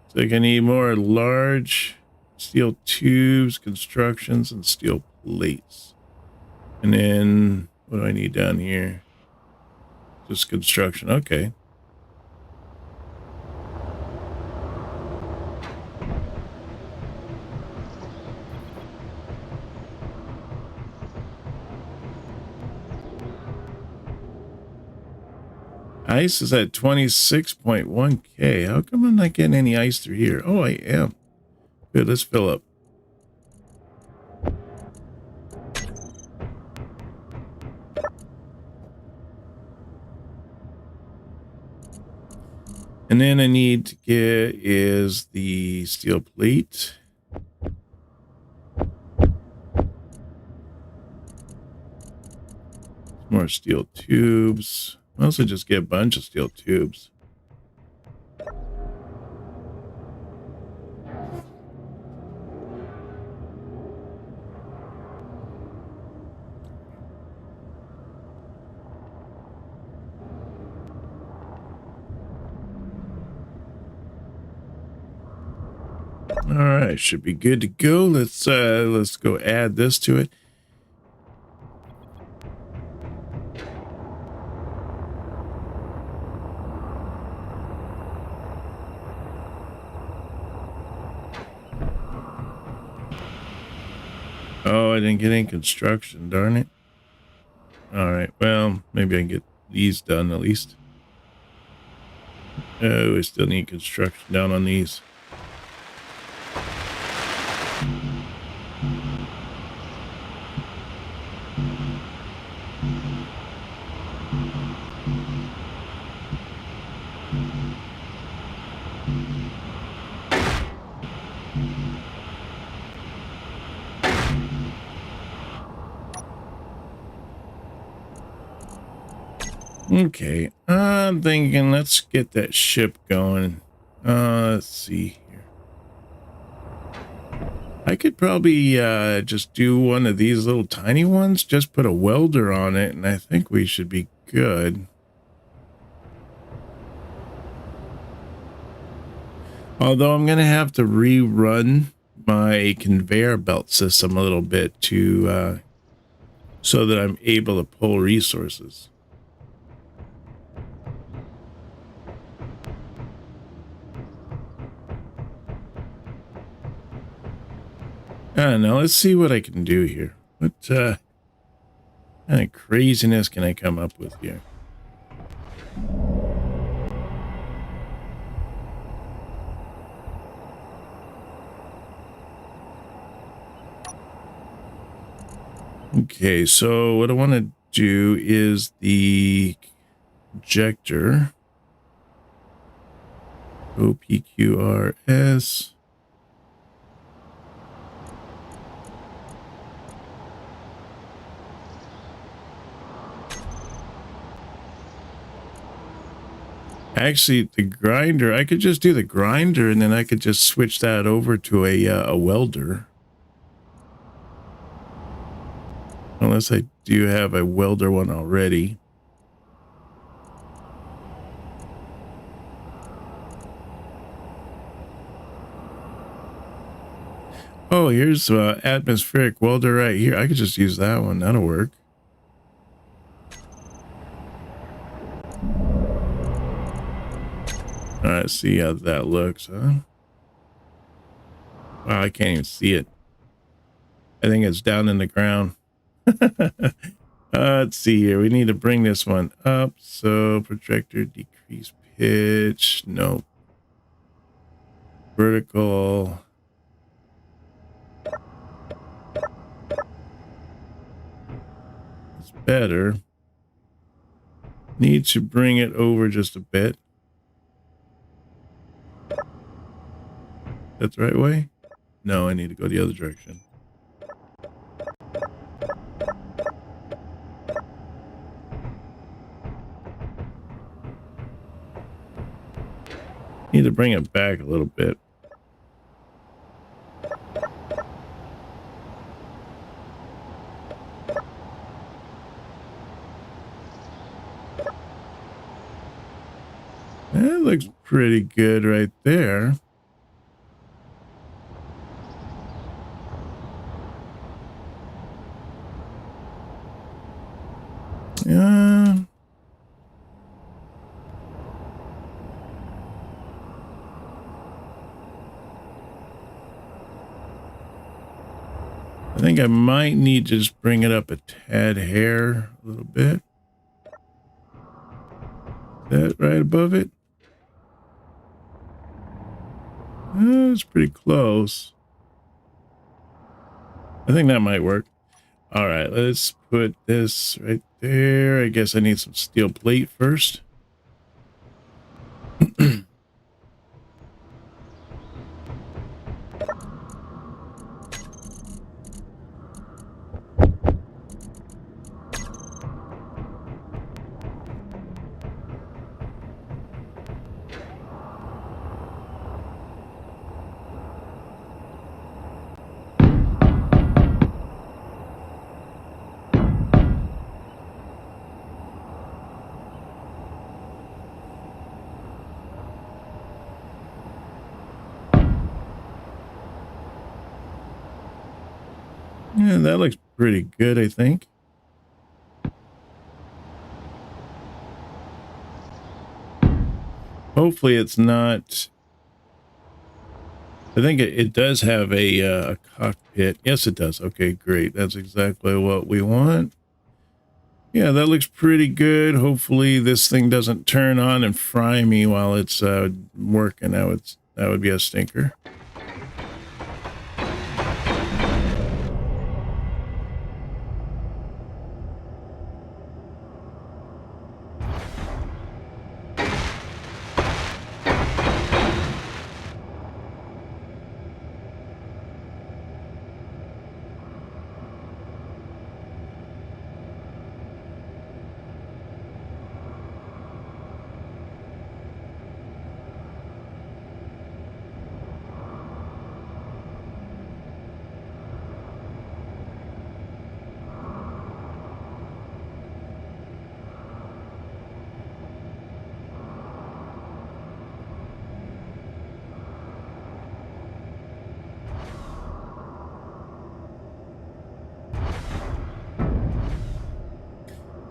So I need more large steel tubes, constructions, and steel plates. And then what do I need down here? Just construction. Okay. Ice is at 26.1K. How come I'm not getting any ice through here? Oh, I am. Good, let's fill up. And then I need to get is the steel plate. More steel tubes. I also just get a bunch of steel tubes. All right, should be good to go. Let's go add this to it. Oh, I didn't get any construction, darn it. All right, well, maybe I can get these done at least. Oh, I still need construction down on these. Okay, I'm thinking let's get that ship going. Let's see here. I could probably just do one of these little tiny ones, just put a welder on it, and I think we should be good. Although I'm going to have to rerun my conveyor belt system a little bit to so that I'm able to pull resources. I don't know. Let's see what I can do here. What kind of craziness can I come up with here? Okay, so what I want to do is the projector. OPQRS. Actually, the grinder, I could just do the grinder and then I could just switch that over to a welder. Unless I do have a welder one already. Oh, here's atmospheric welder right here. I could just use that one. That'll work. All right, see how that looks, huh? Wow, I can't even see it. I think it's down in the ground. Let's see here. We need to bring this one up. So projector, decrease pitch. No. Vertical. It's better. Need to bring it over just a bit. That's the right way? No, I need to go the other direction. Need to bring it back a little bit. That looks pretty good right there. Yeah. I think I might need to just bring it up a tad hair a little bit. Is that right above it? It's pretty close. I think that might work. All right, let's put this right there. I guess I need some steel plate first. Yeah, that looks pretty good, I think. Hopefully it's not... I think it does have a cockpit. Yes, it does. Okay, great. That's exactly what we want. Yeah, that looks pretty good. Hopefully this thing doesn't turn on and fry me while it's working. That would be a stinker.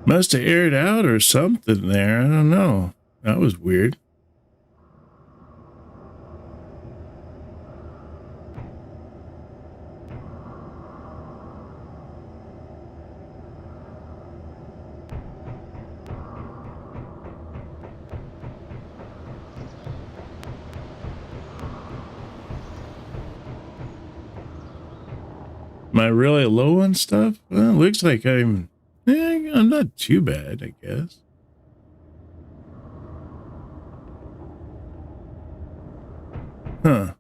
Must have aired out or something there. I don't know. That was weird. Am I really low on stuff? Well, it looks like I'm not too bad, I guess. Huh.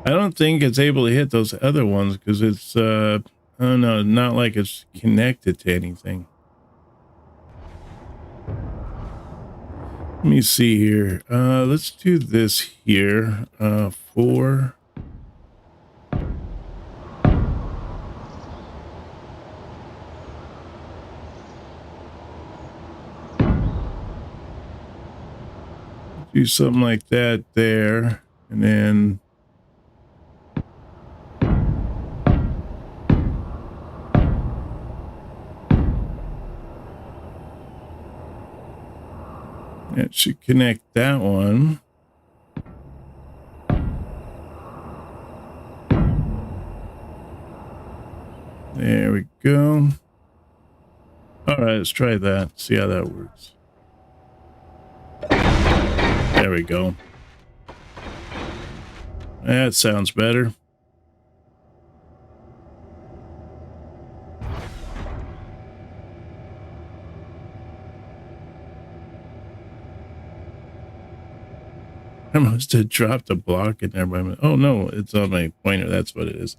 I don't think it's able to hit those other ones because it's, I don't know, not like it's connected to anything. Let me see here. Let's do this here. 4. Do something like that there. And then that should connect that one. There we go. All right, let's try that. See how that works. There we go. That sounds better. I must have dropped a block in there by my, oh no, it's on my pointer. That's what it is.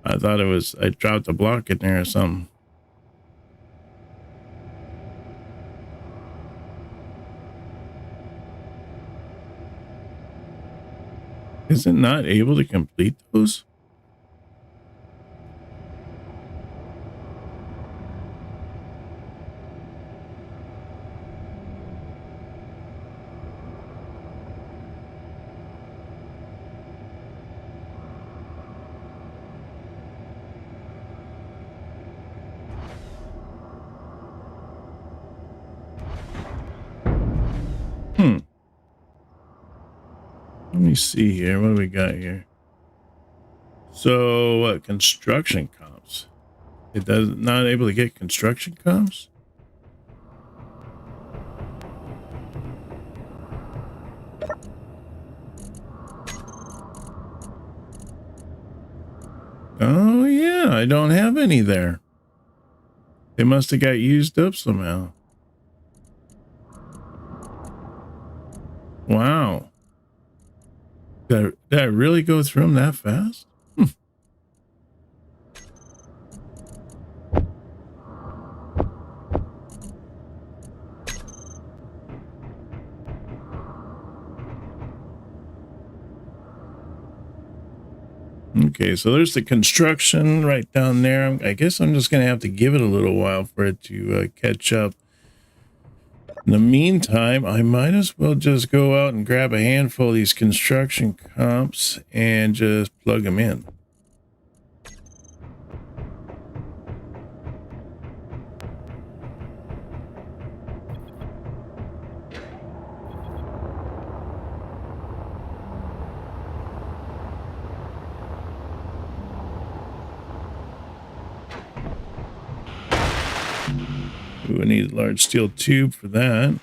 I thought it was, I dropped a block in there or something. Is it not able to complete those? Let me see here. What do we got here? So what? Construction comps. It does not able to get construction comps? Oh yeah, I don't have any there. They must have got used up somehow. Wow. Did I really go through them that fast? Okay, so there's the construction right down there. I guess I'm just going to have to give it a little while for it to catch up. In the meantime, I might as well just go out and grab a handful of these construction comps and just plug them in. Ooh, I need a large steel tube for that.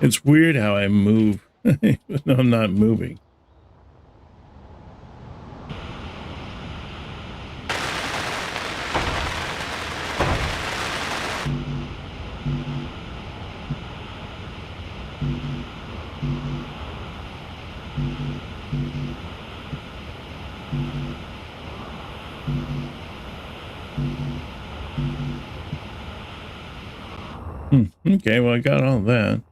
It's weird how I move. Even though I'm not moving. Okay, well, I got all that.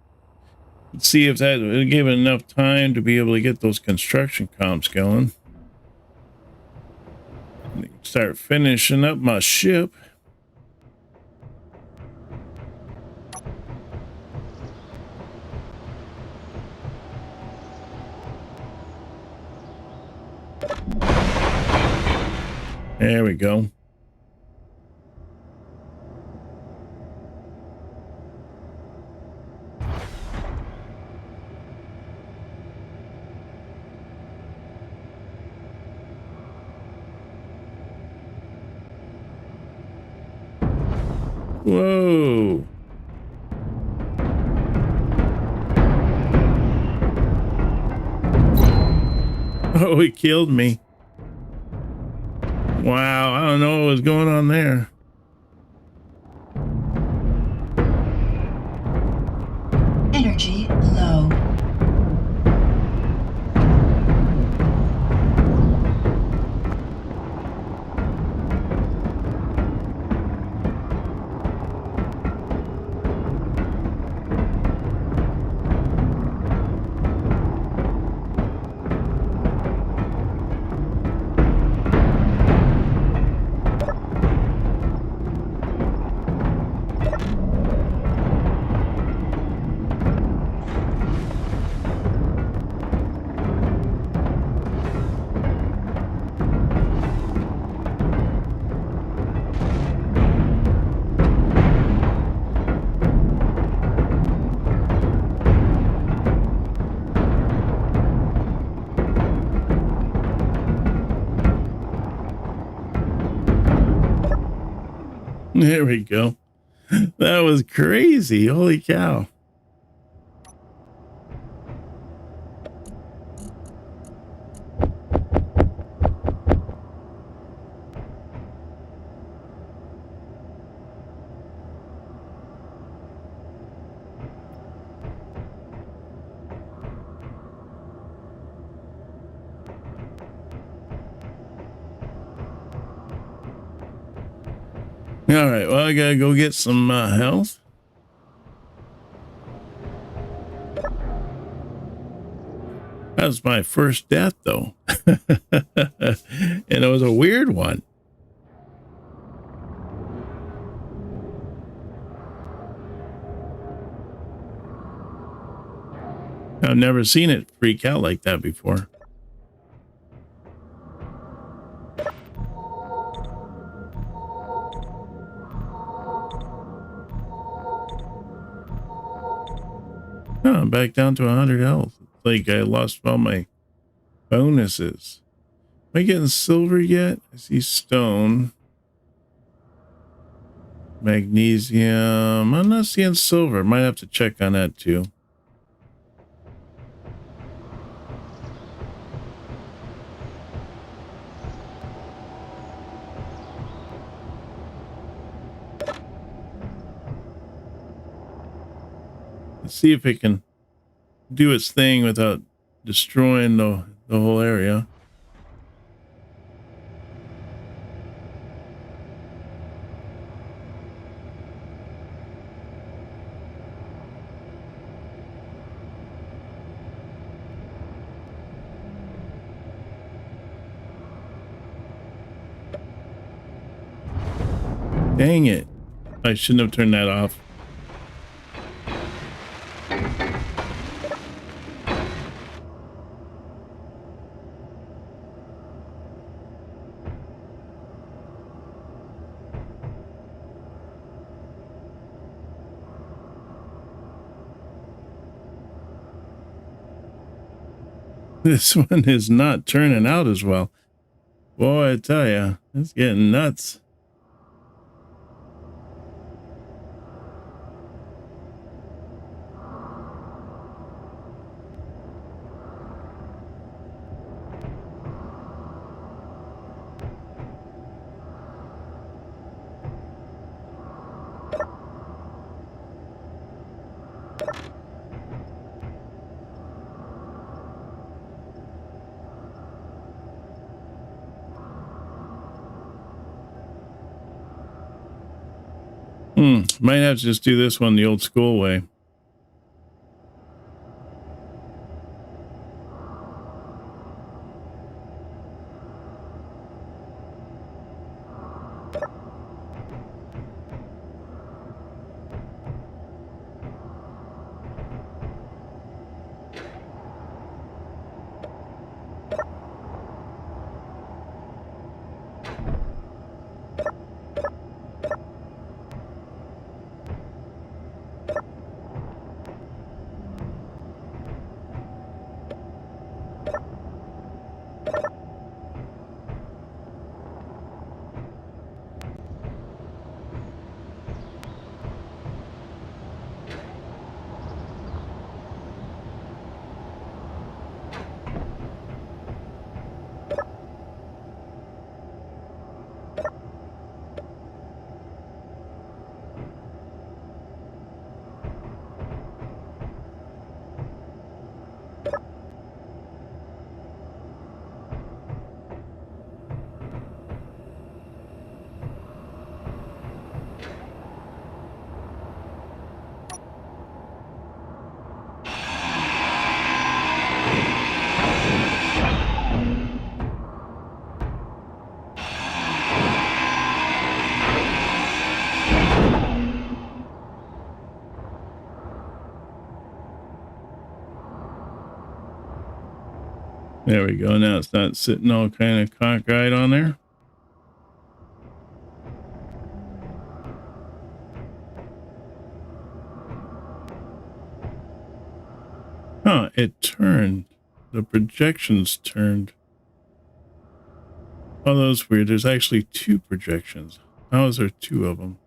Let's see if that will give it enough time to be able to get those construction comps going. Start finishing up my ship. There we go. Whoa. Oh, he killed me. Wow, I don't know what was going on there. Energy low. There we go. That was crazy. Holy cow. All right, well, I gotta go get some health. That was my first death, though. And it was a weird one. I've never seen it freak out like that before. Oh, I'm back down to 100 health. It's like I lost all my bonuses. Am I getting silver yet? I see stone. Magnesium. I'm not seeing silver. Might have to check on that too. Let's see if it can do its thing without destroying the whole area. Dang it. I shouldn't have turned that off. This one is not turning out as well. Boy, I tell you, it's getting nuts. Might have to just do this one the old school way. There we go. Now it's not sitting all kind of cockeyed on there. Huh, it turned. The projections turned. Oh, that was weird. There's actually two projections. How is there two of them?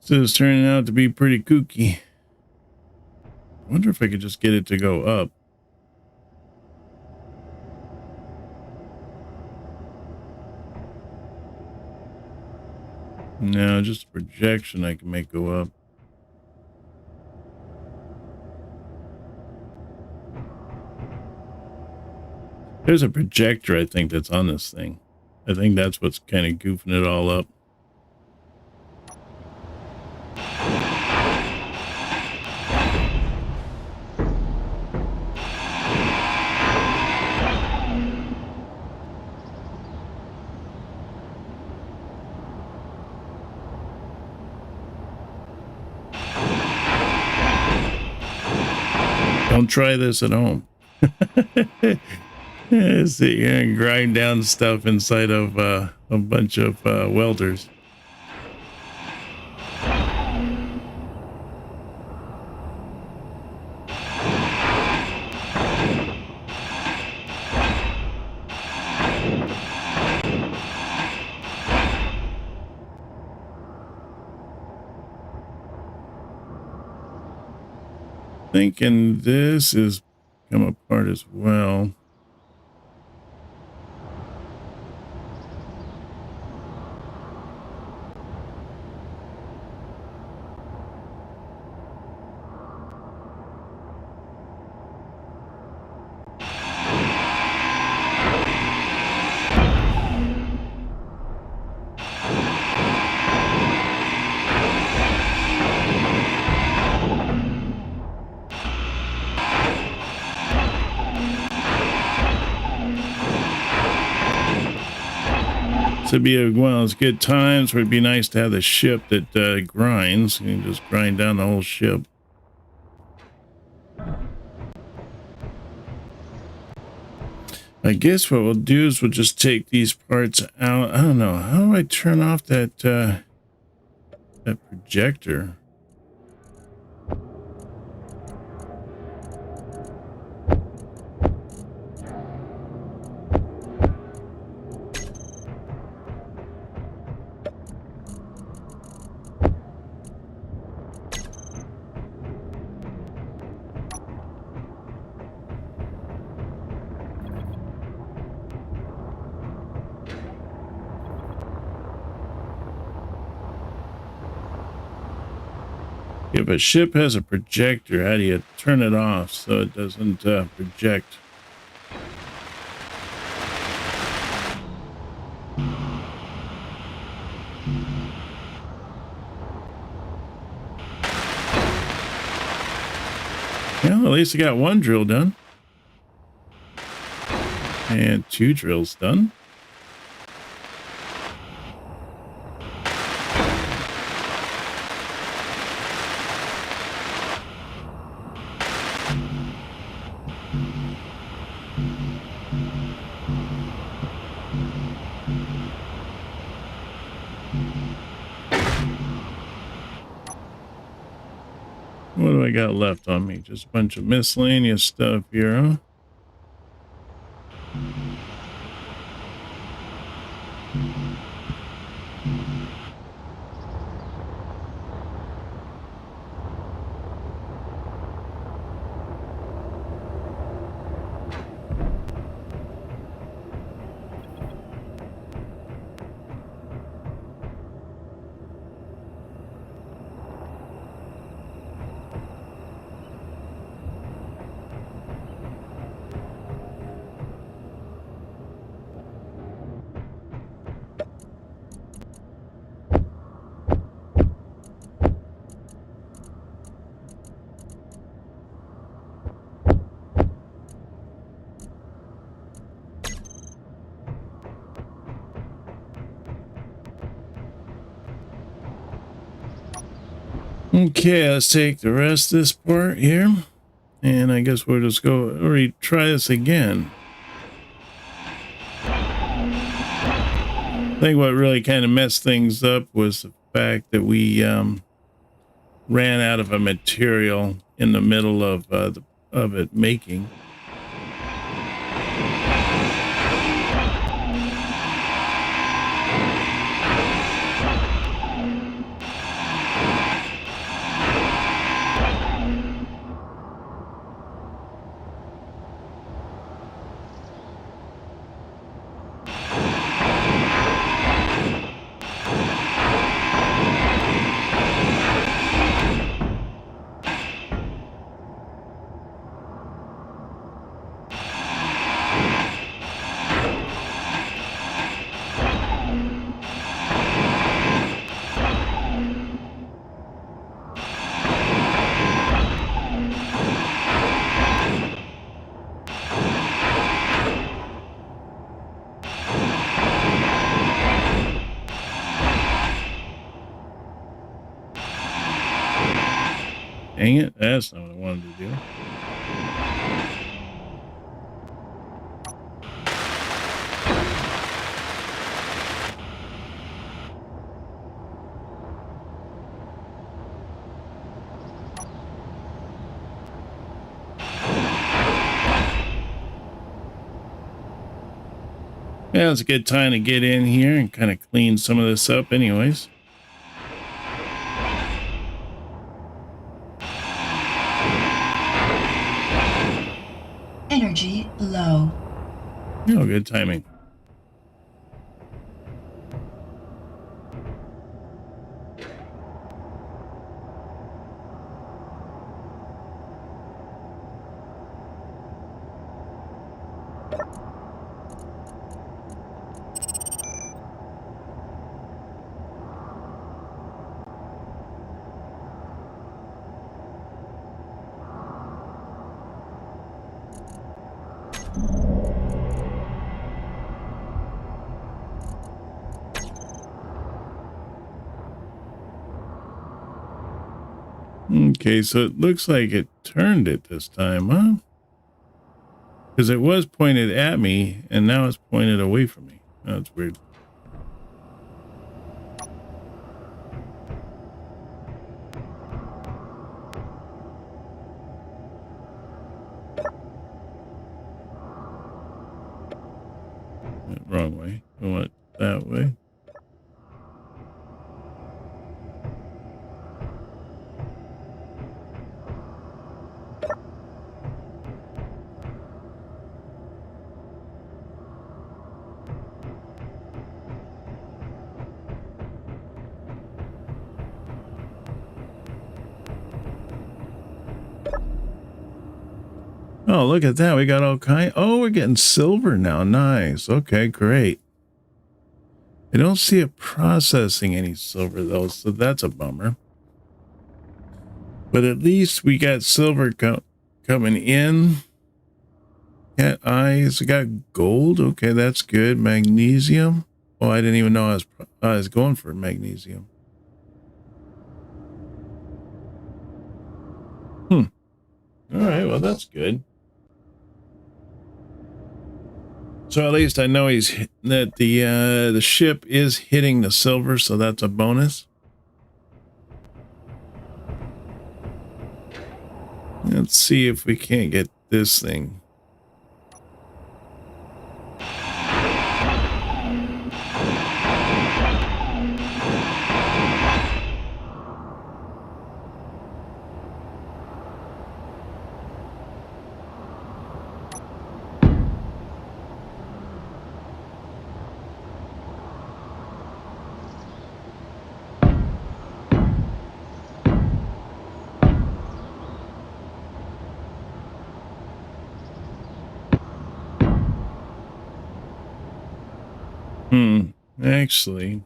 This is turning out to be pretty kooky. I wonder if I could just get it to go up. No, just a projection I can make go up. There's a projector, I think, that's on this thing. I think that's what's kind of goofing it all up. Don't try this at home. Sit here and grind down stuff inside of a bunch of welders. Thinking this is come apart as well. To be one of those good times where it'd be nice to have the ship that grinds. You can just grind down the whole ship. I guess what we'll do is we'll just take these parts out. I don't know. How do I turn off that that projector? If a ship has a projector, how do you turn it off so it doesn't project? Well, at least I got one drill done. And 2 drills done. What do I got left on me? Just a bunch of miscellaneous stuff here, huh? Okay, let's take the rest of this part here. And I guess we'll just go retry this again. I think what really kind of messed things up was the fact that we ran out of a material in the middle of it making. Dang it, that's not what I wanted to do. Yeah, it's a good time to get in here and kind of clean some of this up anyways. Energy low. Oh, good timing. Okay, so it looks like it turned it this time, huh? Because it was pointed at me, and now it's pointed away from me. Oh, that's weird. Wrong way. I want it that way. Oh, look at that. We got all kind. Oh, we're getting silver now. Nice. Okay, great. I don't see it processing any silver though, so that's a bummer. But at least we got silver coming in. Cat eyes. We got gold. Okay, that's good. Magnesium. Oh, I didn't even know I was going for magnesium. All right, well, that's good. So at least I know that the ship is hitting the silver, so that's a bonus. Let's see if we can't get this thing. Actually,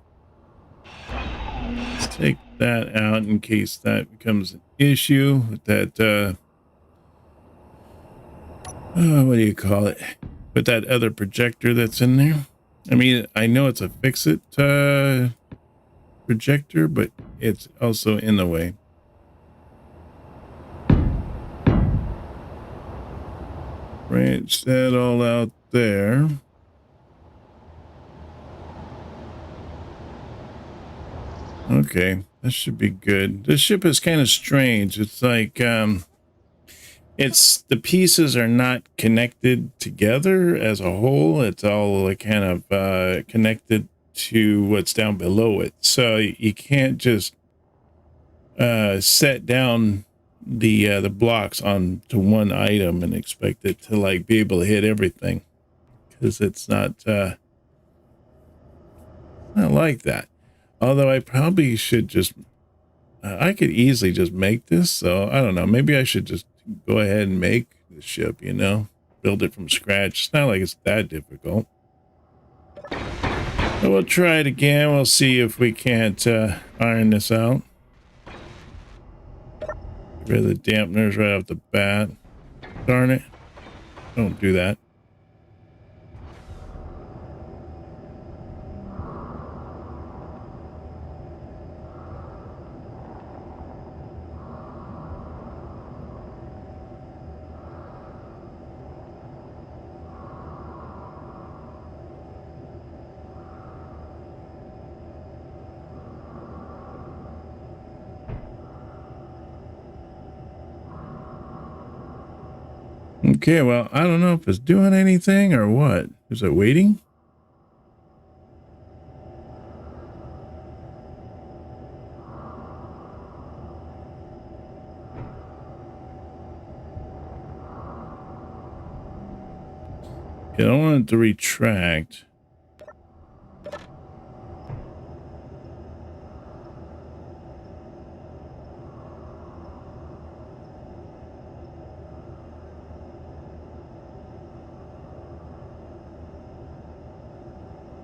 let's take that out in case that becomes an issue with that, what do you call it? With that other projector that's in there. I mean, I know it's a fix-it projector, but it's also in the way. Branch that all out there. Okay, that should be good. This ship is kind of strange. It's like it's the pieces are not connected together as a whole. It's all like kind of connected to what's down below it. So you can't just set down the blocks onto one item and expect it to like be able to hit everything, because it's not like that. Although I probably should just, I could easily just make this. So I don't know. Maybe I should just go ahead and make the ship, you know, build it from scratch. It's not like it's that difficult. So we'll try it again. We'll see if we can't iron this out. Get rid of the dampeners right off the bat. Darn it. Don't do that. Okay, well, I don't know if it's doing anything or what. Is it waiting? Yeah, I don't want it to retract.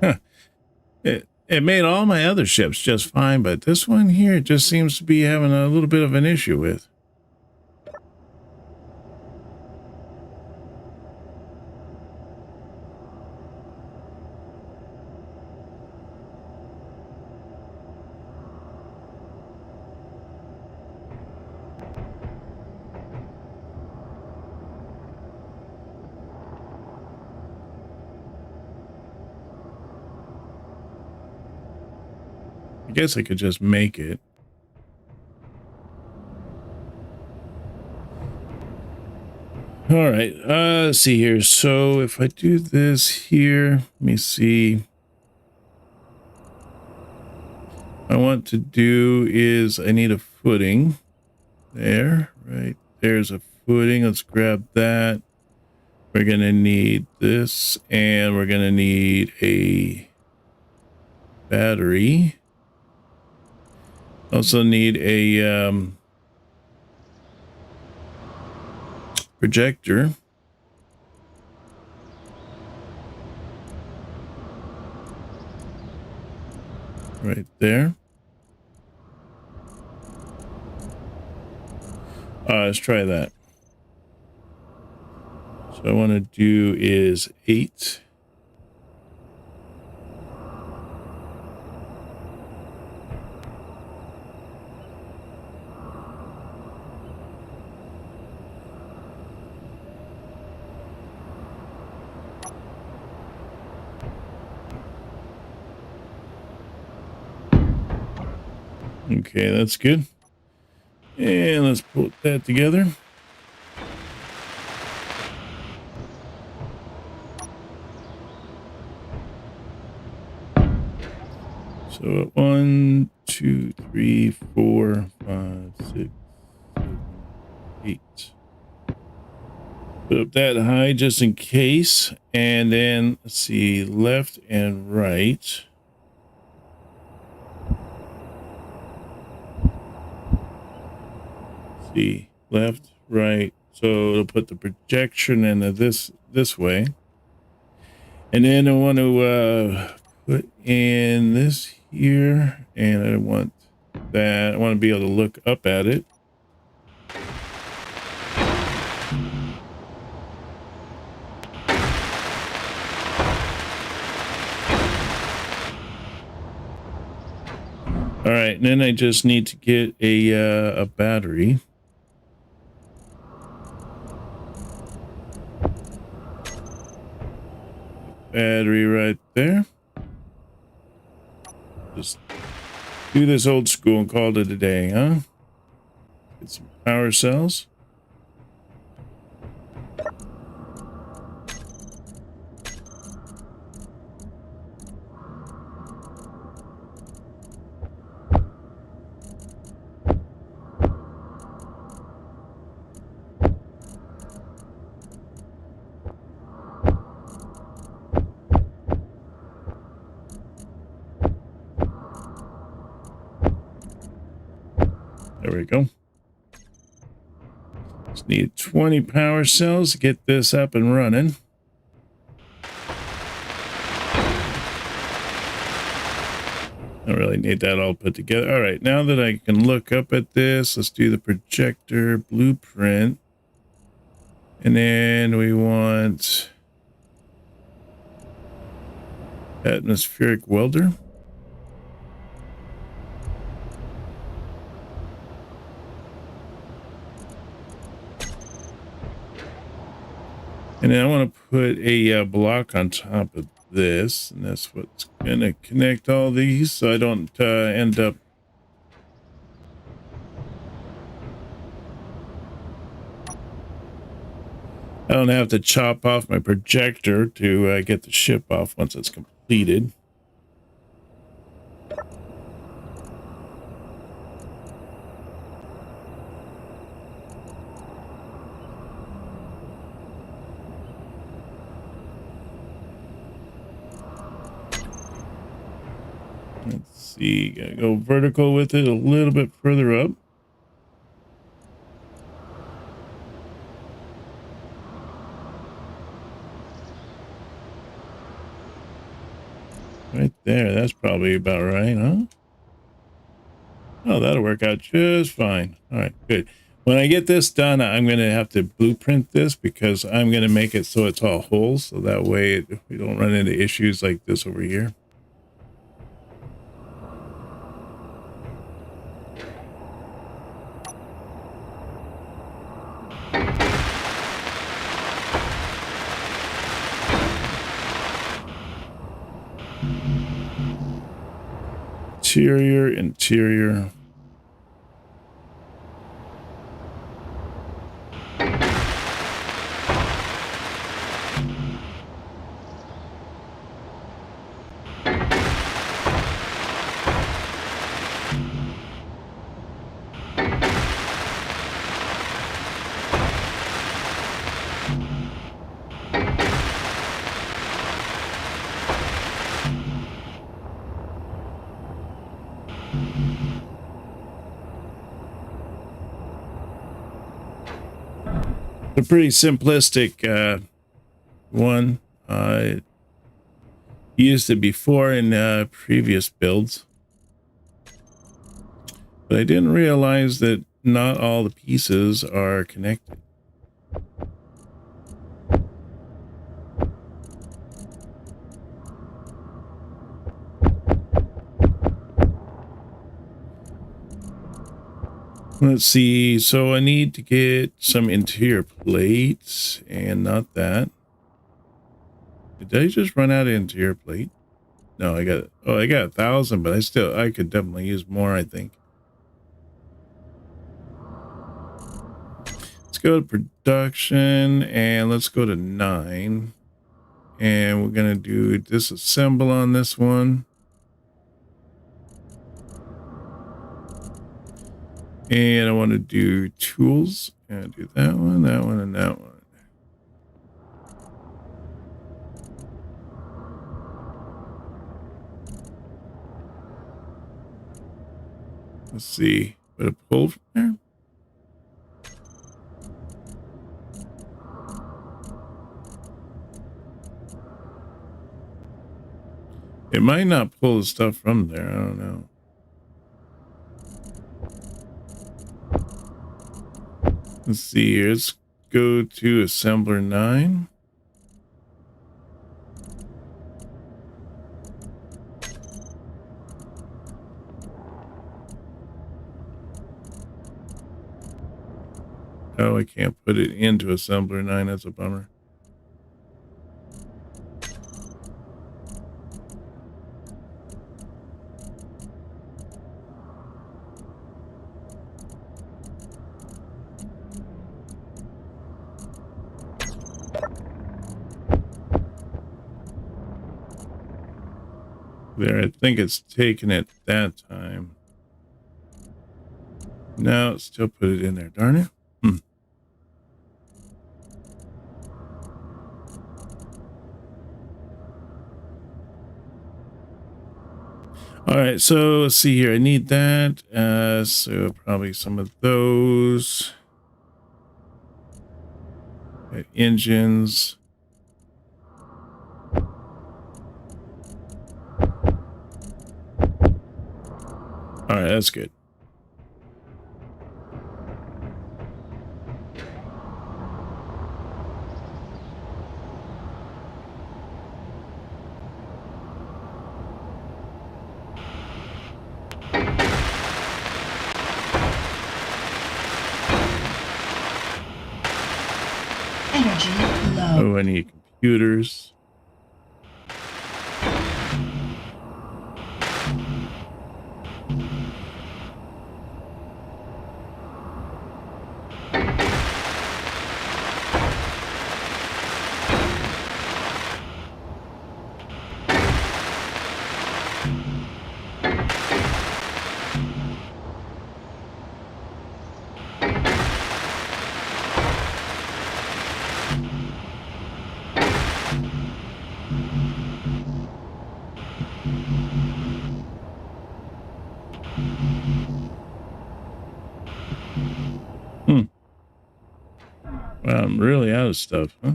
Huh. It made all my other ships just fine, but this one here just seems to be having a little bit of an issue with. I guess I could just make it. All right, let's see here. So if I do this here, let me see. What I want to do is I need a footing there, right? There's a footing. Let's grab that. We're going to need this, and we're going to need a battery. Also need a projector. there. Let's try that. So I want to do is 8. Okay, that's good. And let's put that together. So 1, 2, 3, 4, 5, 6, 7, 8. Put up that high just in case. And then let's see, left and right. See, left, right. So it'll put the projection into this way. And then I want to put in this here, and I want that. I want to be able to look up at it. All right, and then I just need to get a battery. Battery right there. Just do this old school and call it a day, huh? Get some power cells. There we go. Just need 20 power cells to get this up and running. I really need that all put together. All right, now that I can look up at this, let's do the projector blueprint. And then we want atmospheric welder. And then I want to put a block on top of this, and that's what's going to connect all these so I don't end up I don't have to chop off my projector to get the ship off once it's completed. Let's see, gotta go vertical with it a little bit further up. Right there, that's probably about right, huh? Oh, that'll work out just fine. All right, good. When I get this done, I'm going to have to blueprint this because I'm going to make it so it's all holes. So that way we don't run into issues like this over here. Interior. A pretty simplistic one. Used it before in previous builds. But I didn't realize that not all the pieces are connected. Let's see. So I need to get some interior plates and not that. Did I just run out of interior plate? No, I got 1,000, but I could definitely use more, I think. Let's go to production and let's go to 9. And we're going to do disassemble on this one. And I want to do tools and do that one, and that one. Let's see. Put a pull from there. It might not pull the stuff from there. I don't know. Let's see here. Let's go to assembler 9. Oh, I can't put it into assembler 9. That's a bummer. There, I think it's taken it that time. No, still put it in there. Darn it. All right, so let's see here. I need that. So probably some of those. Engines. All right, that's good. Energy low. Oh, I need computers. Wow, I'm really out of stuff, huh?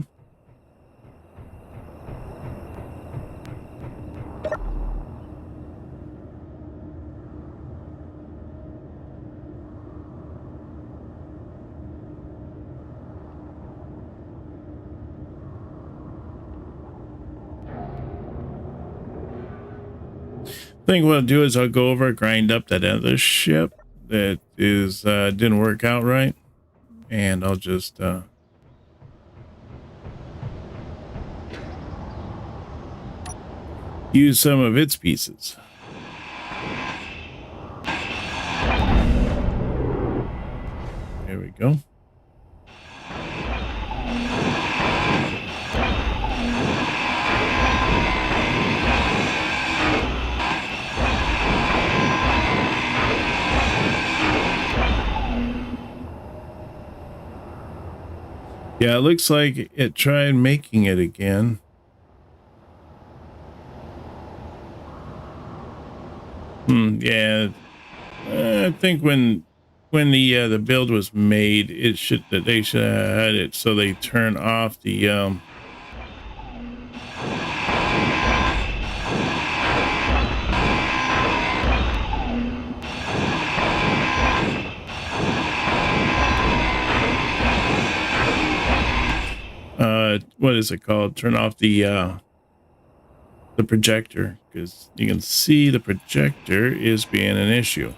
I think what I'll do is I'll go over, grind up that other ship that is didn't work out right, and I'll just use some of its pieces. There we go. Yeah, it looks like it tried making it again. Yeah. I think when the build was made, they should have had it so they turn off the what is it called? Turn off the projector, because you can see the projector is being an issue.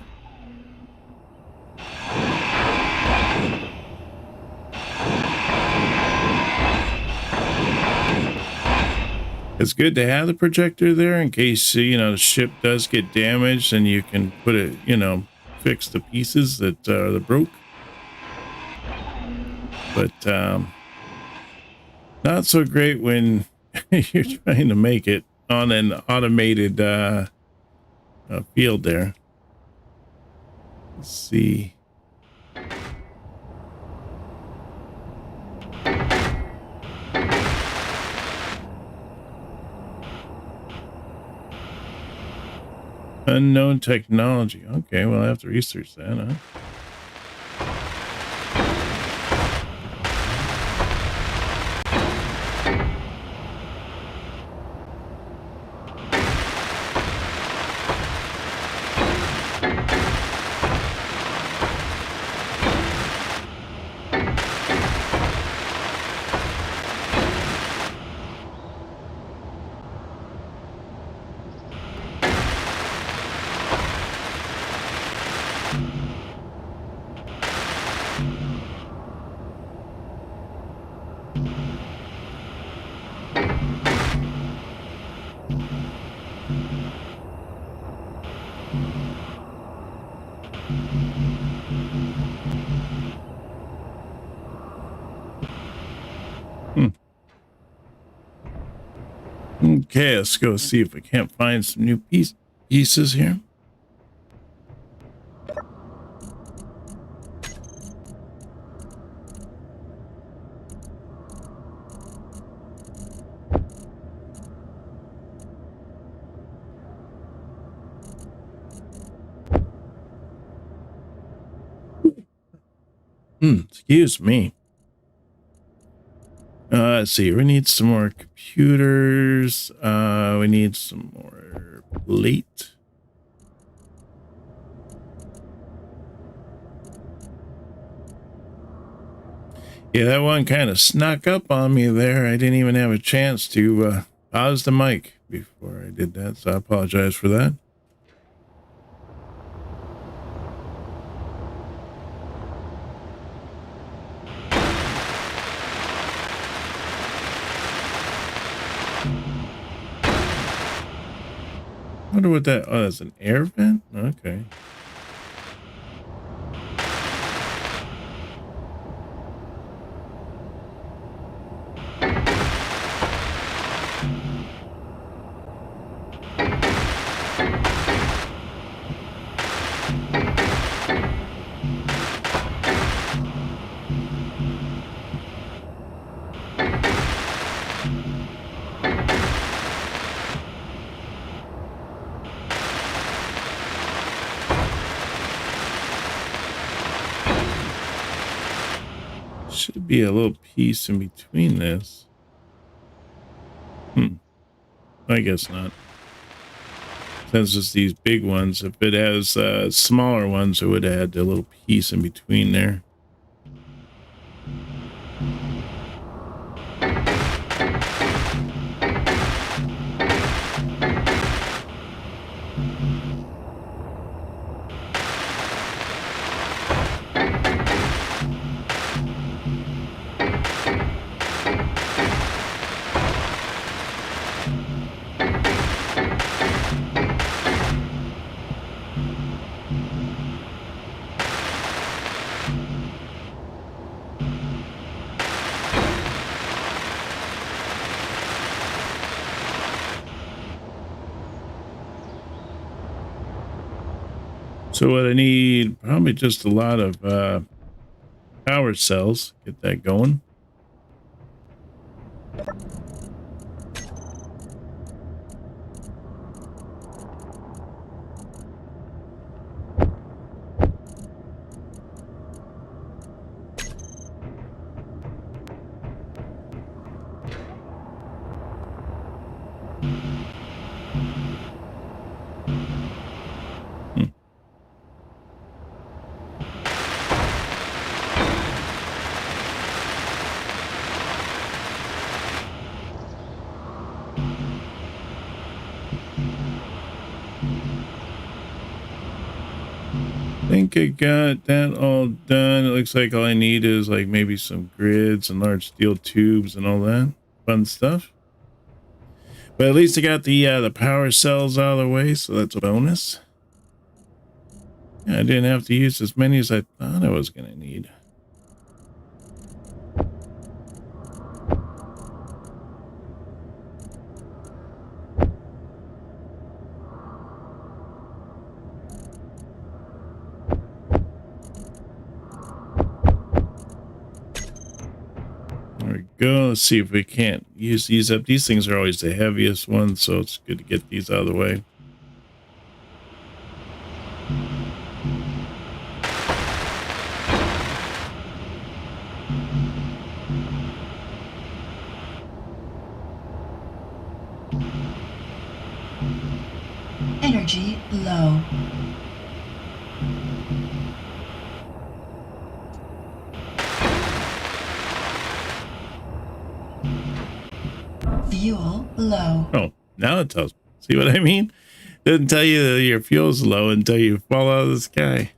It's good to have the projector there in case, the ship does get damaged and you can put it, fix the pieces that broke. But not so great when you're trying to make it on an automated field there. Let's see. Unknown technology. Okay, well, I have to research that, huh? Okay, let's go see if we can't find some new pieces here. Excuse me. Let's see. We need some more computers. We need some more plate. Yeah, that one kind of snuck up on me there. I didn't even have a chance to pause the mic before I did that, so I apologize for that. I wonder what that... Oh, that's an air vent? Okay. Should be a little piece in between this. I guess not. Since it's these big ones, if it has smaller ones, it would add a little piece in between there. So what I need, probably just a lot of power cells. Get that going. I think I got that all done. It looks like all I need is like maybe some grids and large steel tubes and all that fun stuff. But at least I got the power cells out of the way, so that's a bonus. Yeah, I didn't have to use as many as I thought I was going to need. There we go. Let's see if we can't use these up. These things are always the heaviest ones, so it's good to get these out of the way. Energy low. Fuel low. Oh, now it tells me. See what I mean? Doesn't tell you that your fuel's low until you fall out of the sky.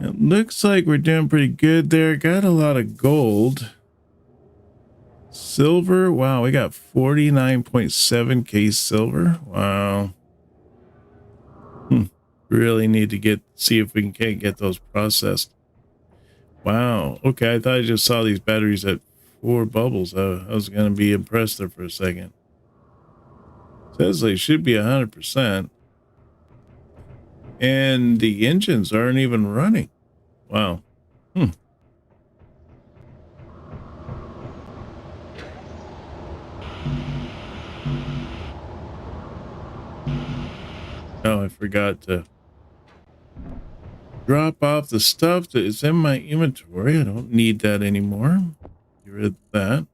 It looks like we're doing pretty good there. Got a lot of gold. Silver. Wow, we got 49.7k silver. Wow. Really need to see if we can't get those processed. Wow. Okay, I thought I just saw these batteries at 4 bubbles. I was going to be impressed there for a second. Says they should be 100%. And the engines aren't even running. Wow. Oh, I forgot to drop off the stuff that is in my inventory. I don't need that anymore. Get rid of that.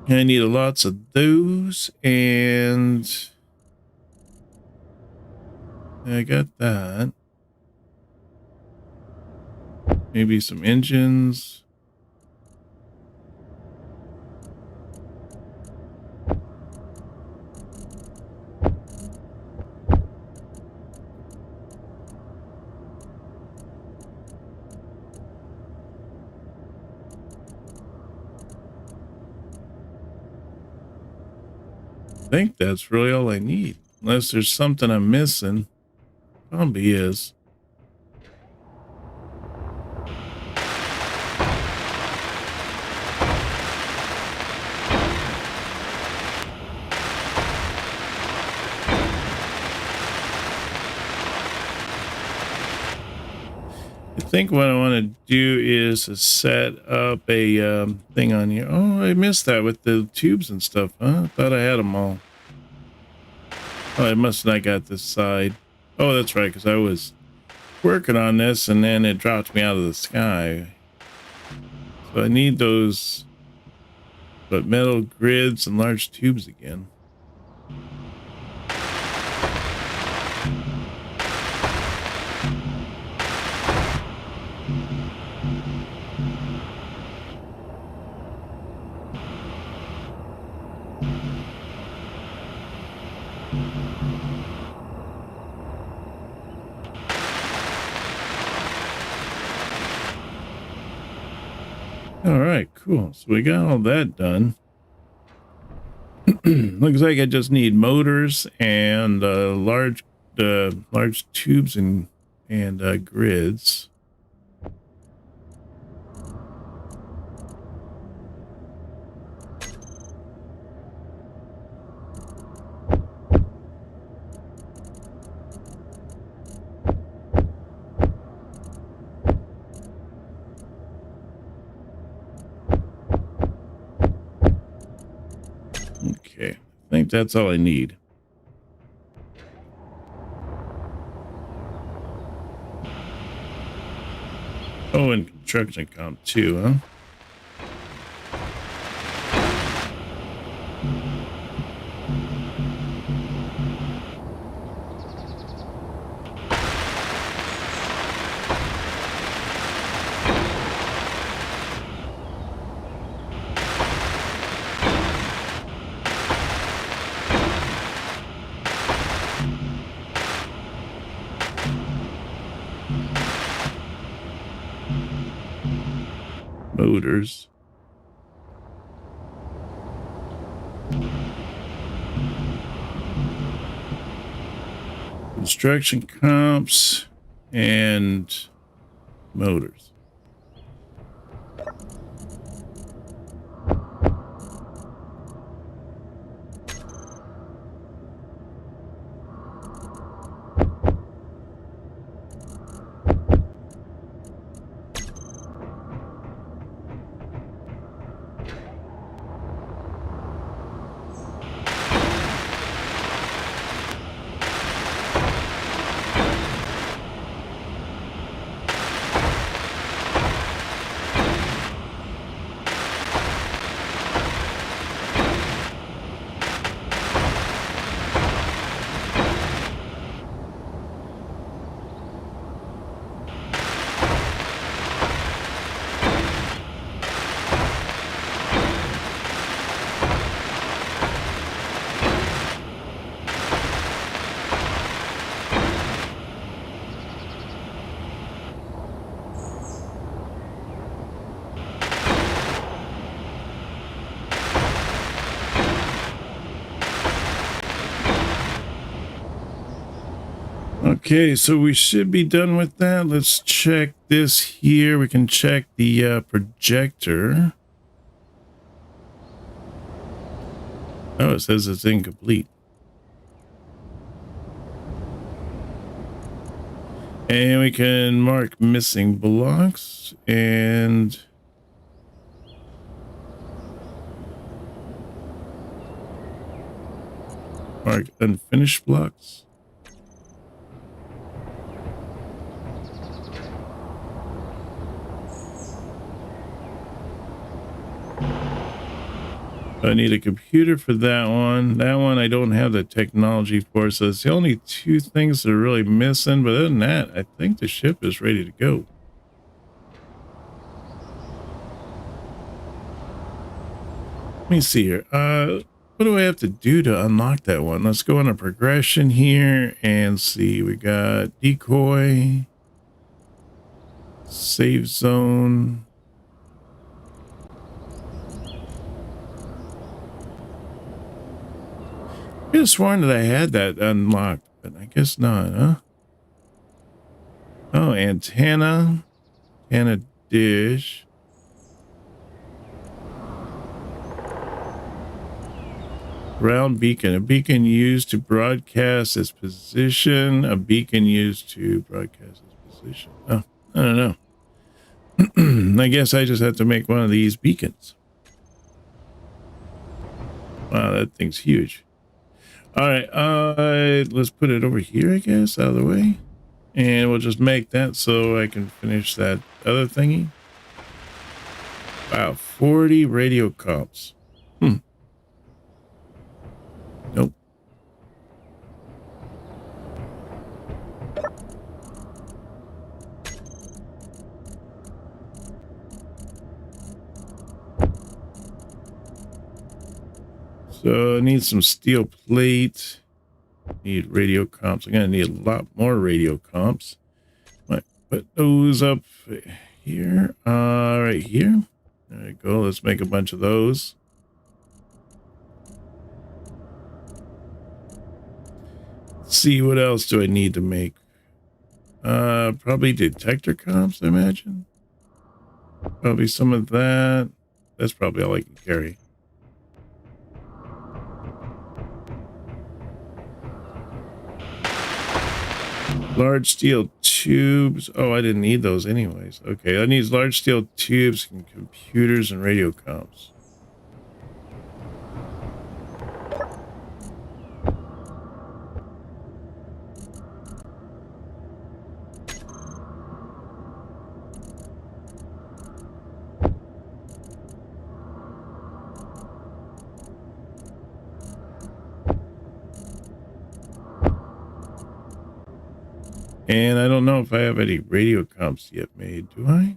I need lots of those, and I got that. Maybe some engines. I think that's really all I need. Unless there's something I'm missing. Probably is. I think what I want to do is to set up a thing on here. Oh, I missed that with the tubes and stuff. Huh? I thought I had them all. Oh, I must not got this side. Oh, that's right, because I was working on this and then it dropped me out of the sky. So I need those, but metal grids and large tubes again. All right, cool. So we got all that done. Looks like I just need motors and large tubes and grids. Okay, I think that's all I need. Oh, and construction comp too, huh? Motors. Construction comps and motors. Okay, so we should be done with that. Let's check this here. We can check the projector. Oh, it says it's incomplete. And we can mark missing blocks and mark unfinished blocks. I need a computer for that one. That one I don't have the technology for, so it's the only two things that are really missing. But other than that, I think the ship is ready to go. Let me see here. What do I have to do to unlock that one? Let's go on a progression here and see. We got decoy, save zone. I could have sworn that I had that unlocked, but I guess not, huh? Oh, antenna dish. Ground beacon, a beacon used to broadcast its position, a beacon used to broadcast its position. Oh, I don't know. I guess I just have to make one of these beacons. Wow, that thing's huge. All right, let's put it over here, I guess, out of the way. And we'll just make that so I can finish that other thingy. Wow, 40 radio comps. Nope. So I need some steel plate. Need radio comps. I'm gonna need a lot more radio comps. Might put those up here. Right here. There we go. Let's make a bunch of those. Let's see, what else do I need to make? Probably detector comps, I imagine. Probably some of that. That's probably all I can carry. Large steel tubes. Oh, I didn't need those anyways. Okay, I need large steel tubes and computers and radio comps. And I don't know if I have any radio comps yet made. Do I?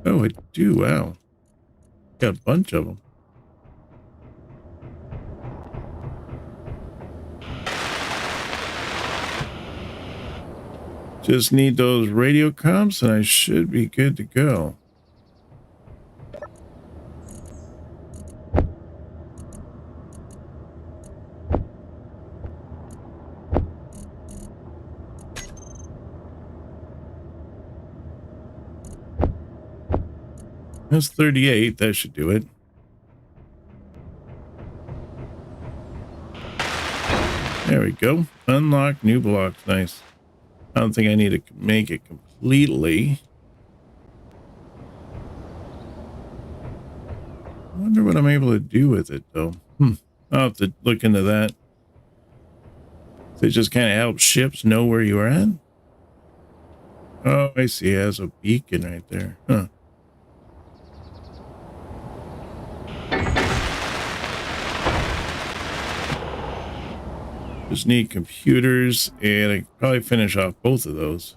Oh, I do. Wow. Got a bunch of them. Just need those radio comps and I should be good to go. That's 38. That should do it. There we go. Unlock new blocks. Nice. I don't think I need to make it completely. I wonder what I'm able to do with it, though. I'll have to look into that. So it just kind of helps ships know where you are at? Oh, I see. It has a beacon right there. Huh. Just need computers, and I could probably finish off both of those.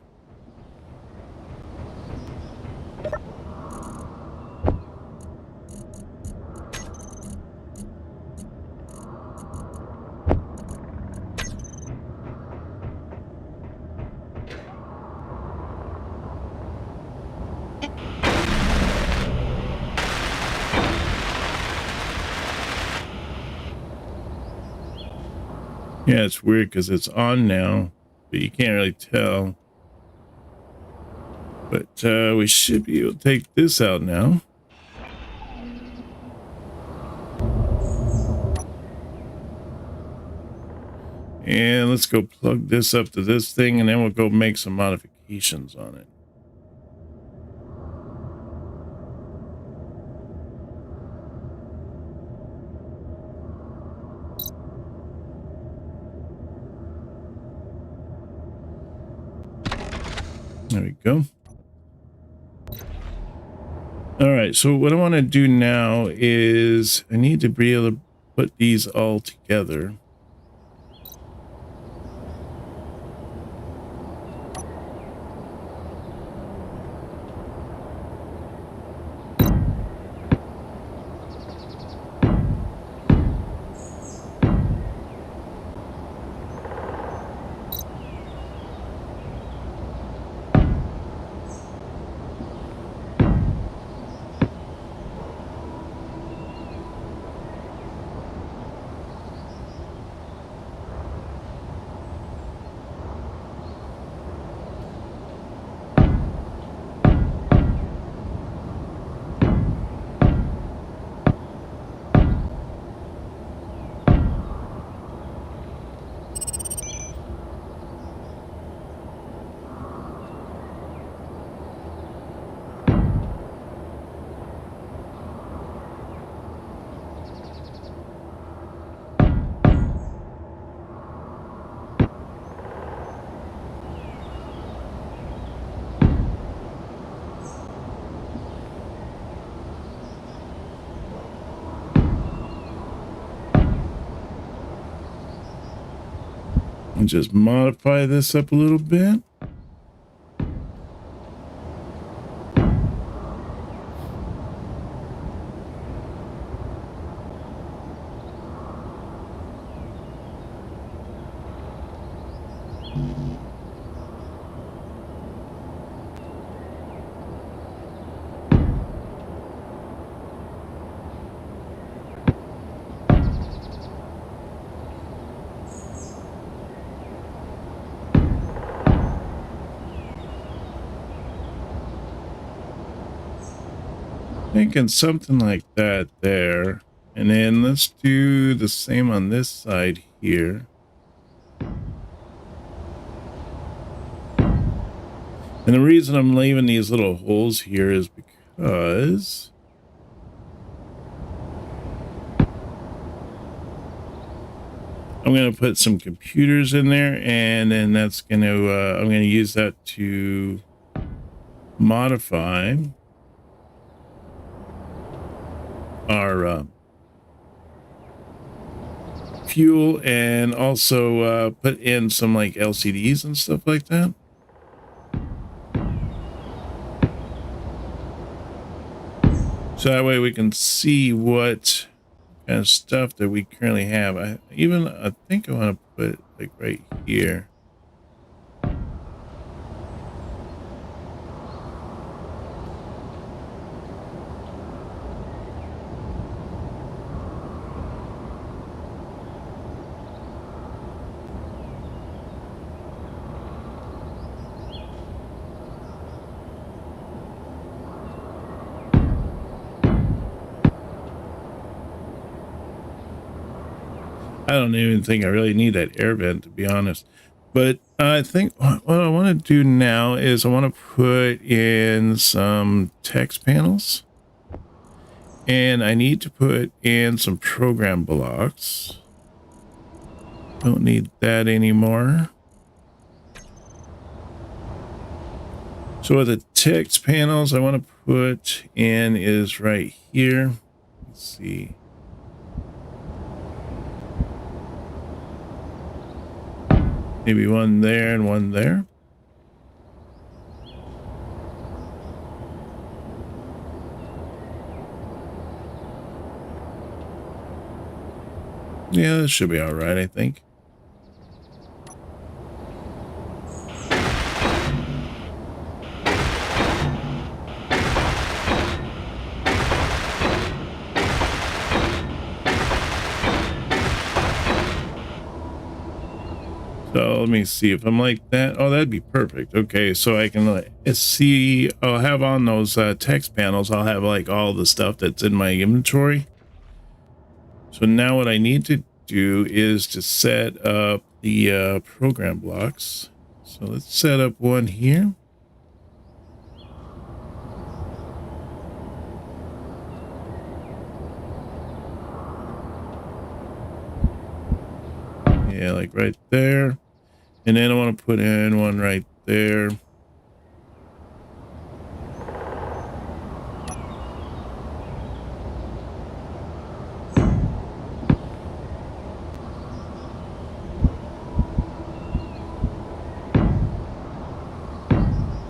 Yeah, it's weird because it's on now, but you can't really tell. But we should be able to take this out now. And let's go plug this up to this thing, and then we'll go make some modifications on it. There we go. All right, so what I want to do now is I need to be able to put these all together. And just modify this up a little bit. Thinking something like that there. And then let's do the same on this side here. And the reason I'm leaving these little holes here is because I'm going to put some computers in there, and then that's going to, I'm going to use that to modify our fuel and also put in some like LCDs and stuff like that. So that way we can see what kind of stuff that we currently have. I think I want to put it like right here. I don't even think I really need that air vent, to be honest. But I think what I want to do now is I want to put in some text panels. And I need to put in some program blocks. Don't need that anymore. So what the text panels I want to put in is right here. Let's see. Maybe one there and one there. Yeah, this should be all right, I think. So let me see if I'm like that. Oh, that'd be perfect. Okay, so I can see, I'll have on those text panels, I'll have like all the stuff that's in my inventory. So now what I need to do is to set up the program blocks. So let's set up one here. Yeah, like right there. And then I want to put in one right there.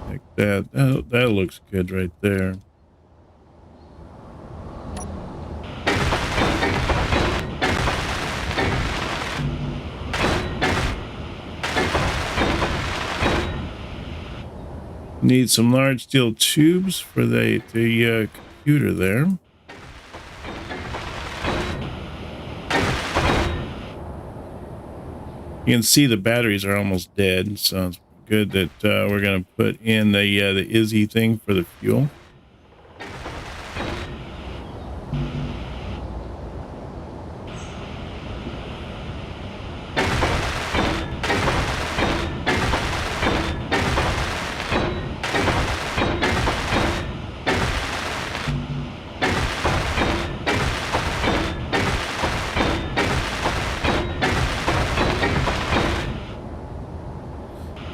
Like that. That looks good right there. Need some large steel tubes for the computer there. You can see the batteries are almost dead, so it's good that we're going to put in the Izzy thing for the fuel.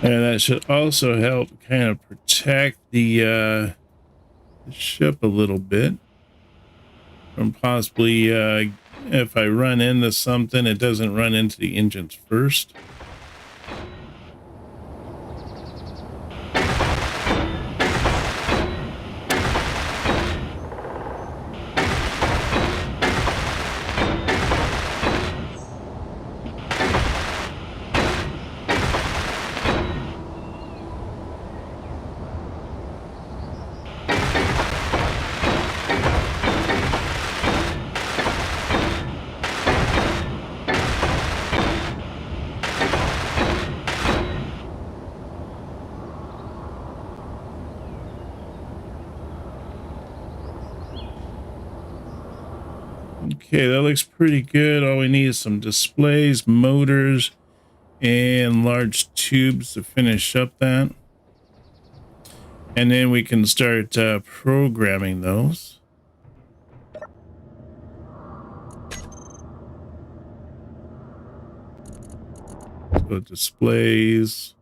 And that should also help kind of protect the ship a little bit from possibly, if I run into something, it doesn't run into the engines first. Okay, that looks pretty good. All we need is some displays, motors, and large tubes to finish up that. And then we can start programming those. So displays,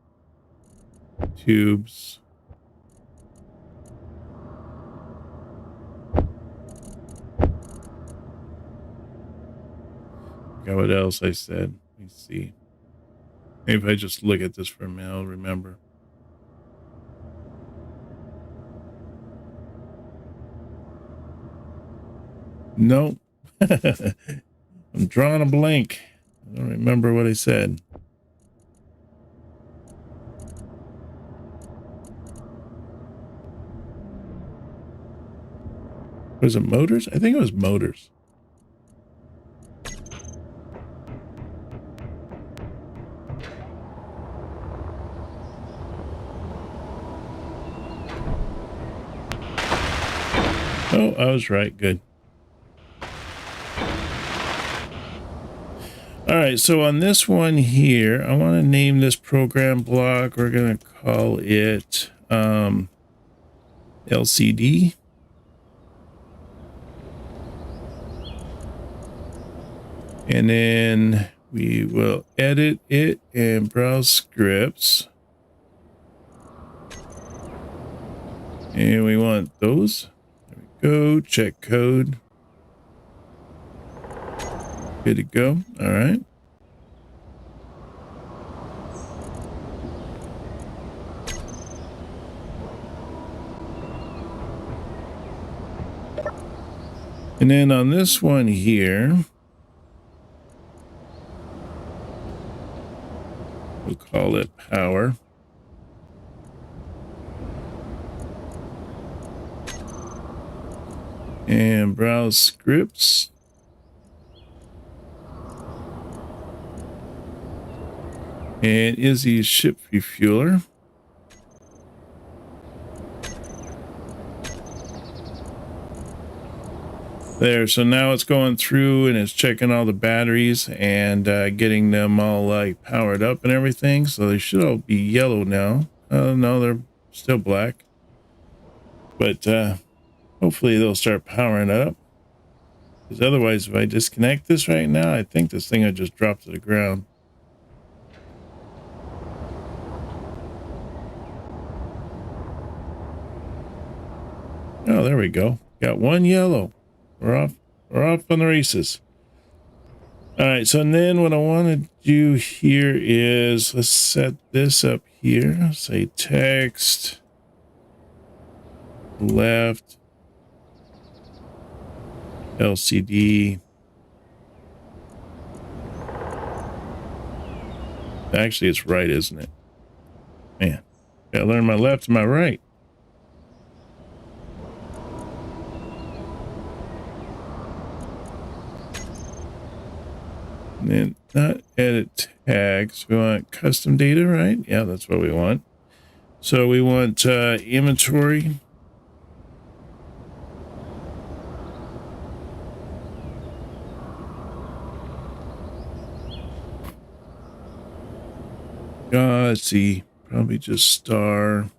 tubes. forgot what else I said. Let me see. Maybe if I just look at this for a minute, I'll remember. Nope. I'm drawing a blank. I don't remember what I said. Was it motors? I think it was motors. Oh, I was right. Good. All right, so on this one here, I want to name this program block. We're going to call it LCD. And then we will edit it and browse scripts. And we want those. There we go. Check code. Good to go. All right. And then on this one here, we'll call it power. And browse scripts. And Izzy's ship refueler. There, so now it's going through and it's checking all the batteries and getting them all like powered up and everything. So they should all be yellow now. No, they're still black. But hopefully they'll start powering up. Because otherwise, if I disconnect this right now, I think this thing will just drop to the ground. Oh, there we go. Got one yellow. We're off on the races. All right, so then what I want to do here is let's set this up here. Say text left LCD. Actually, it's right, isn't it? Man, gotta learn my left and my right. And then not edit tags. We want custom data, right? Yeah, that's what we want. So we want inventory. Let's see, probably just star.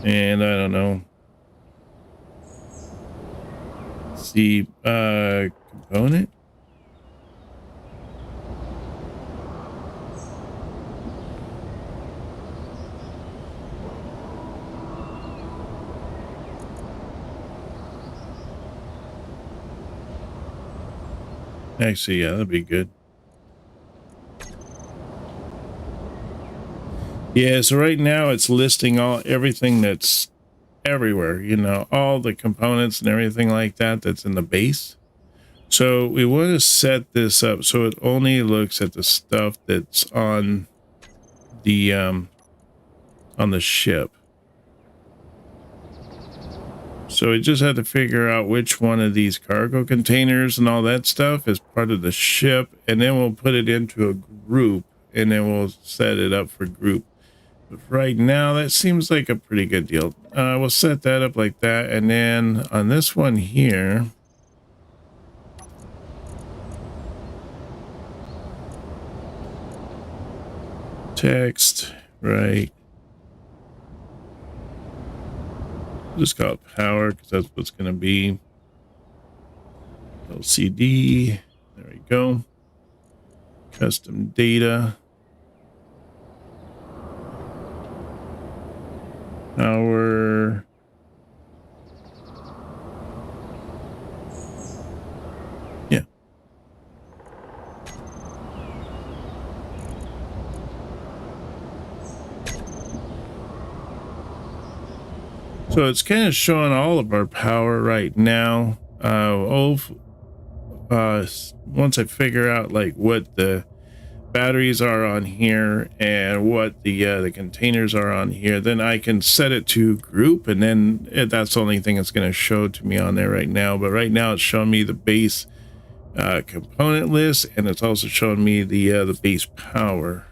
And I don't know. See, component. Actually, yeah, that'd be good. Yeah, so right now it's listing everything that's everywhere, you know, all the components and everything like that that's in the base. So we want to set this up so it only looks at the stuff that's on the ship. So we just had to figure out which one of these cargo containers and all that stuff is part of the ship, and then we'll put it into a group, and then we'll set it up for group. But right now, that seems like a pretty good deal. We'll set that up like that, and then on this one here, text, right? Just call it power because that's what's going to be. LCD. There we go. Custom data. Power. So it's kind of showing all of our power right now. Once I figure out like what the batteries are on here and what the containers are on here, then I can set it to group, and then that's the only thing it's going to show to me on there right now. But right now it's showing me the base component list, and it's also showing me the base power.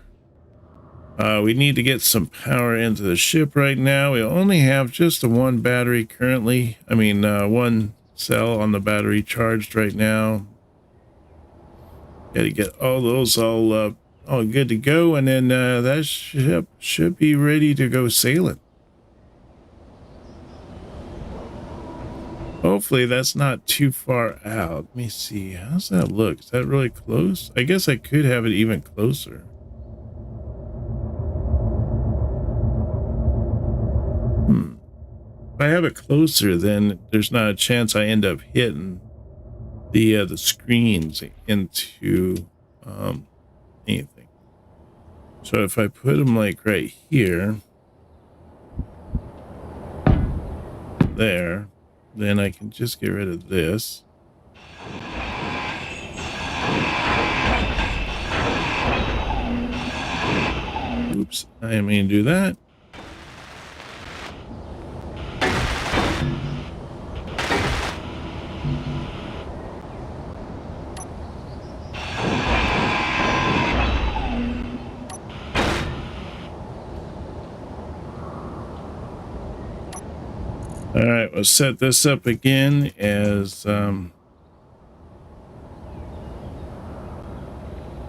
We need to get some power into the ship right now. We only have just the one battery currently. I mean, one cell on the battery charged right now. Got to get all those all good to go, and then that ship should be ready to go sailing. Hopefully that's not too far out. Let me see. How's that look? Is that really close? I guess I could have it even closer. If I have it closer, then there's not a chance I end up hitting the screens into anything. So if I put them like right here, there, then I can just get rid of this. Oops, I didn't mean to do that. All right, we'll set this up again as I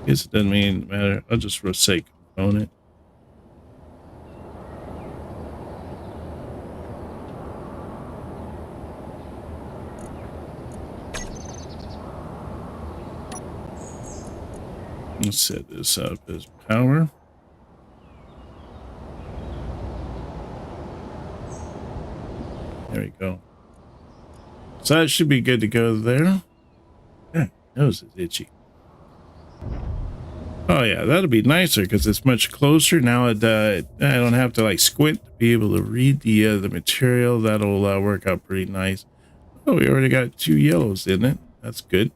guess it doesn't mean matter. I'll just say component. Let's set this up as power. There we go. So that should be good to go there. Yeah, nose is itchy. Oh yeah, that'll be nicer because it's much closer now. I don't have to like squint to be able to read the material. That'll work out pretty nice. Oh, we already got 2 yellows in it. That's good.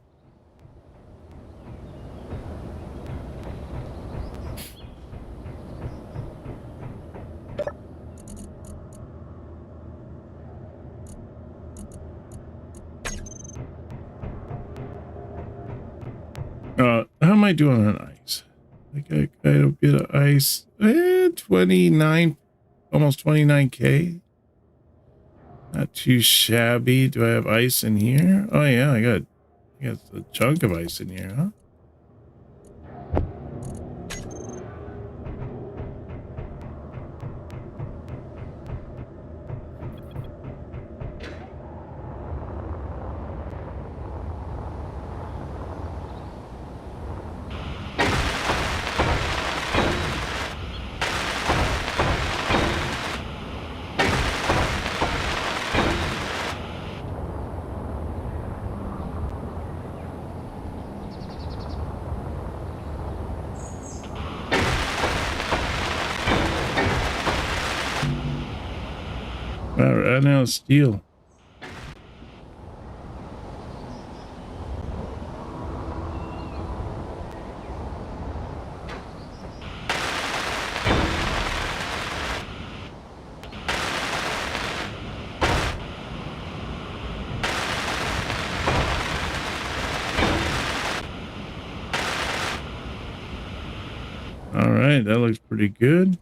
How am I doing on ice? I got quite a bit of ice. 29, almost 29K. Not too shabby. Do I have ice in here? Oh yeah, I got a chunk of ice in here, huh? All right, now steel. All right, that looks pretty good.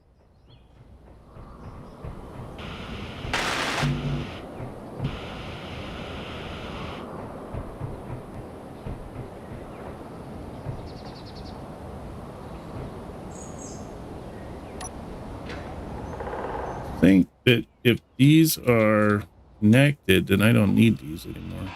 I think that if these are connected, then I don't need these anymore.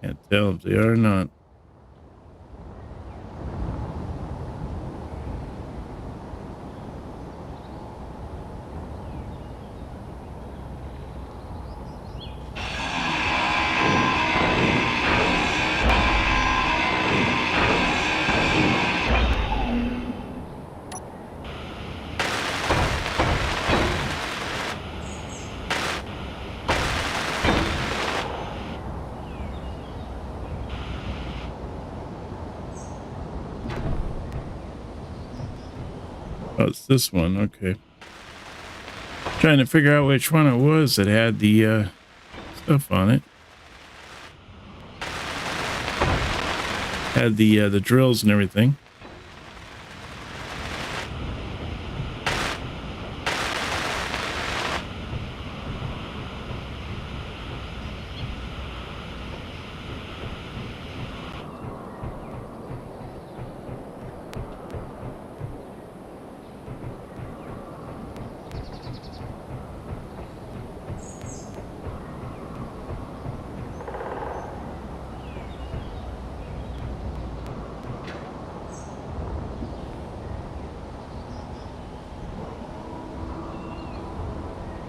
Can't tell if they are or not. it's this one. Okay. Trying to figure out which one it was that had the stuff on it. Had the drills and everything.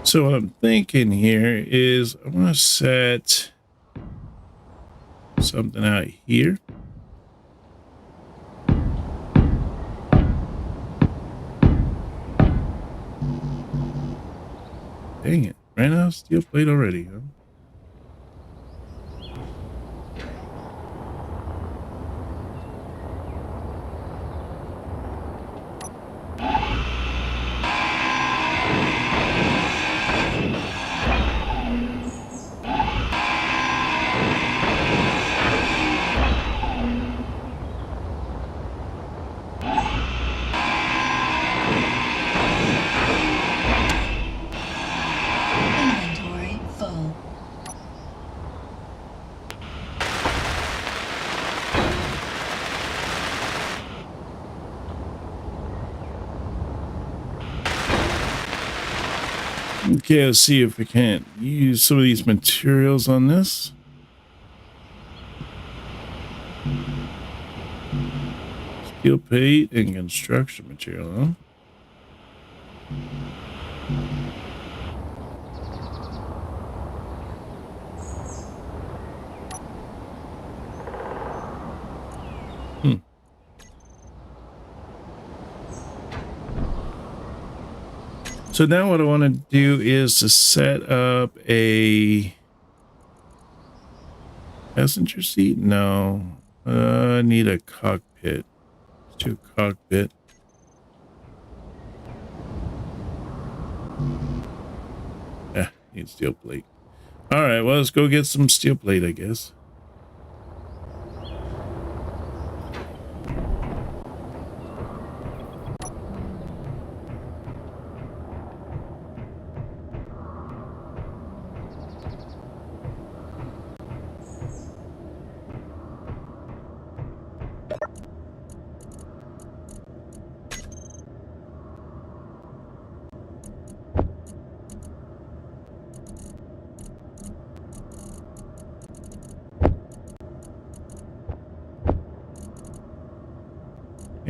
So what I'm thinking here is I want to set something out here. Dang it. Ran out of steel plate already, huh? Inventory full. Okay, let's see if we can't use some of these materials on this. Steel plate and construction material, huh? So now what I want to do is to set up a passenger seat. No, I need a cockpit. Let's do a cockpit. Need steel plate. All right, well, let's go get some steel plate, I guess.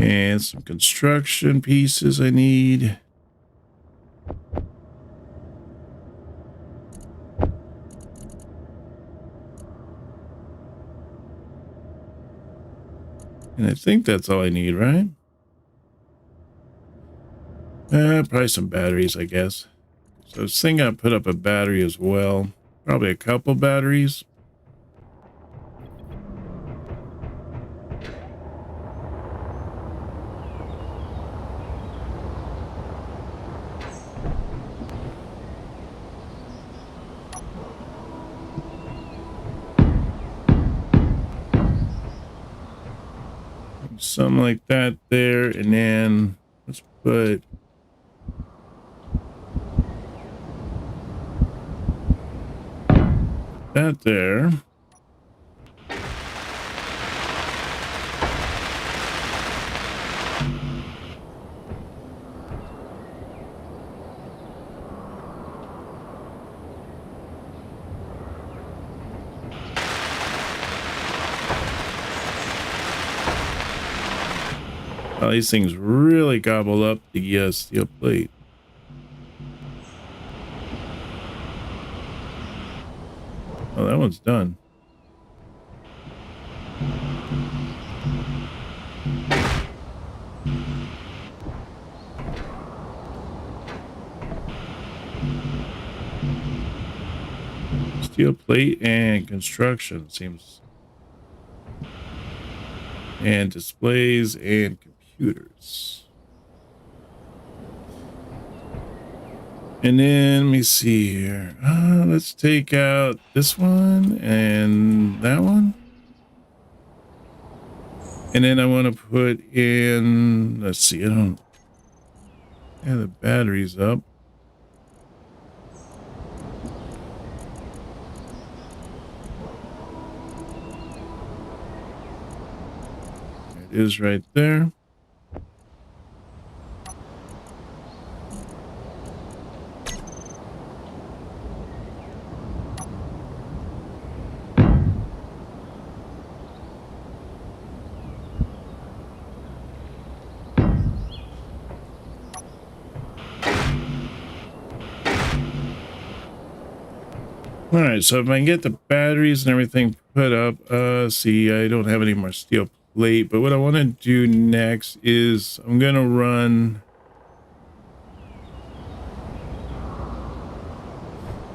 And some construction pieces I need. And I think that's all I need, right? Probably some batteries, I guess. So I was thinking I'd put up a battery as well. Probably a couple batteries. Something like that there, and then let's put that there. Oh, these things really gobble up the steel plate. Oh, that one's done. Steel plate and construction seems, and displays and computers. And then let me see here. Let's take out this one and that one. And then I want to put in, let's see, I don't have the batteries up. It is right there. All right, so if I can get the batteries and everything put up, see, I don't have any more steel plate, but what I want to do next is I'm going to run,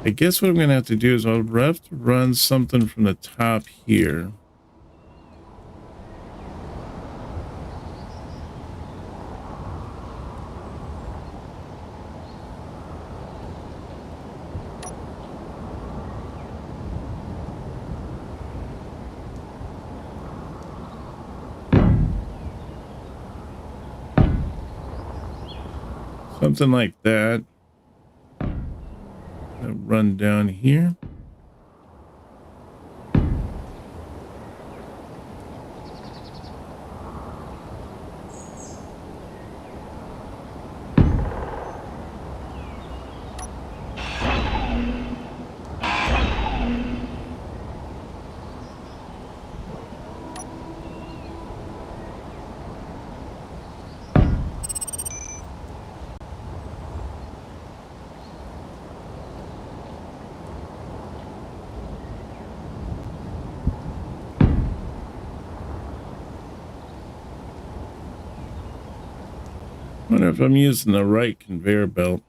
I guess what I'm going to have to do is I'll have to run something from the top here. Something like that. I'll run down here. I wonder if I'm using the right conveyor belt.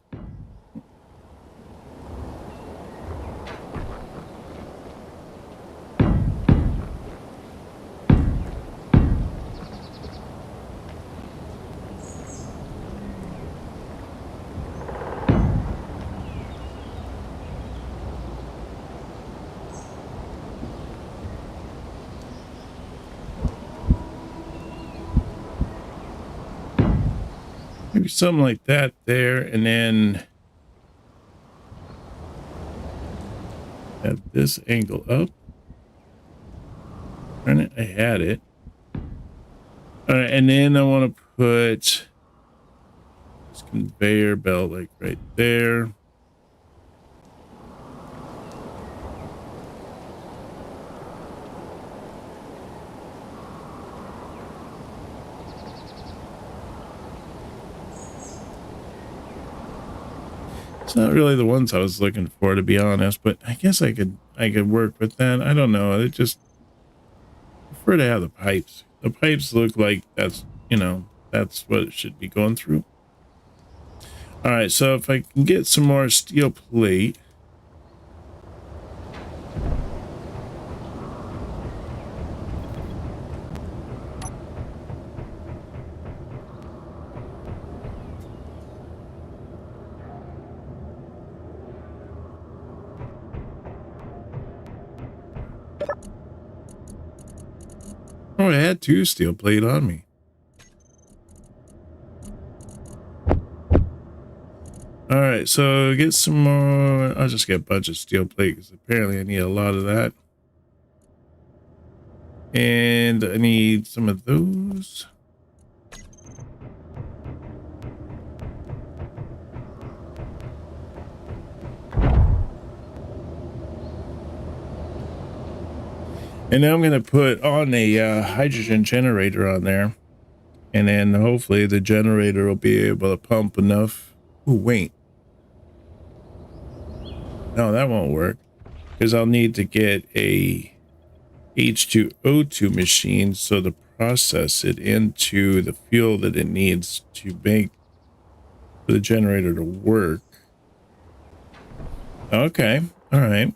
Maybe something like that there, and then have this angle up. Darn it, I had it. All right, and then I want to put this conveyor belt like right there. It's not really the ones I was looking for, to be honest, but I guess I could work with that. I don't know. It just prefer to have the pipes. The pipes look like that's, you know, that's what it should be going through. All right, so if I can get some more steel plate. Oh, I had 2 steel plate on me. All right, so get some more. I'll just get a bunch of steel plate because apparently I need a lot of that. And I need some of those. And now I'm going to put on a hydrogen generator on there. And then hopefully the generator will be able to pump enough. Oh, wait. No, that won't work. Because I'll need to get a H2O2 machine so to process it into the fuel that it needs to make for the generator to work. Okay. All right.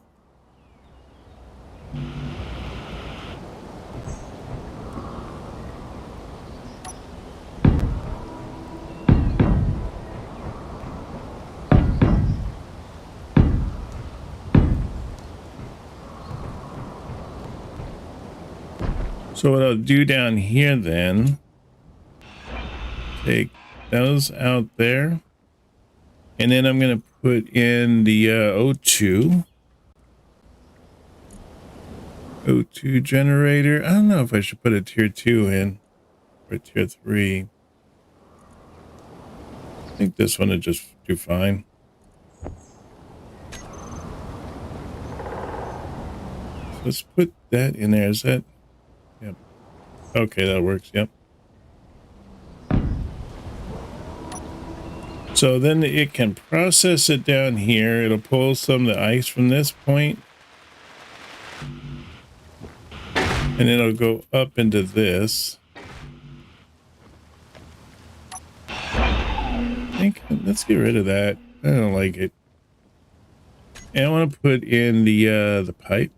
So what I'll do down here then, take those out there, and then I'm going to put in the O2 generator. I don't know if I should put a tier 2 in or tier 3. I think this one would just do fine. So let's put that in there. Is that? Yep. Okay, that works. Yep. So then it can process it down here. It'll pull some of the ice from this point, and it'll go up into this. I think let's get rid of that. I don't like it. And I want to put in the pipe.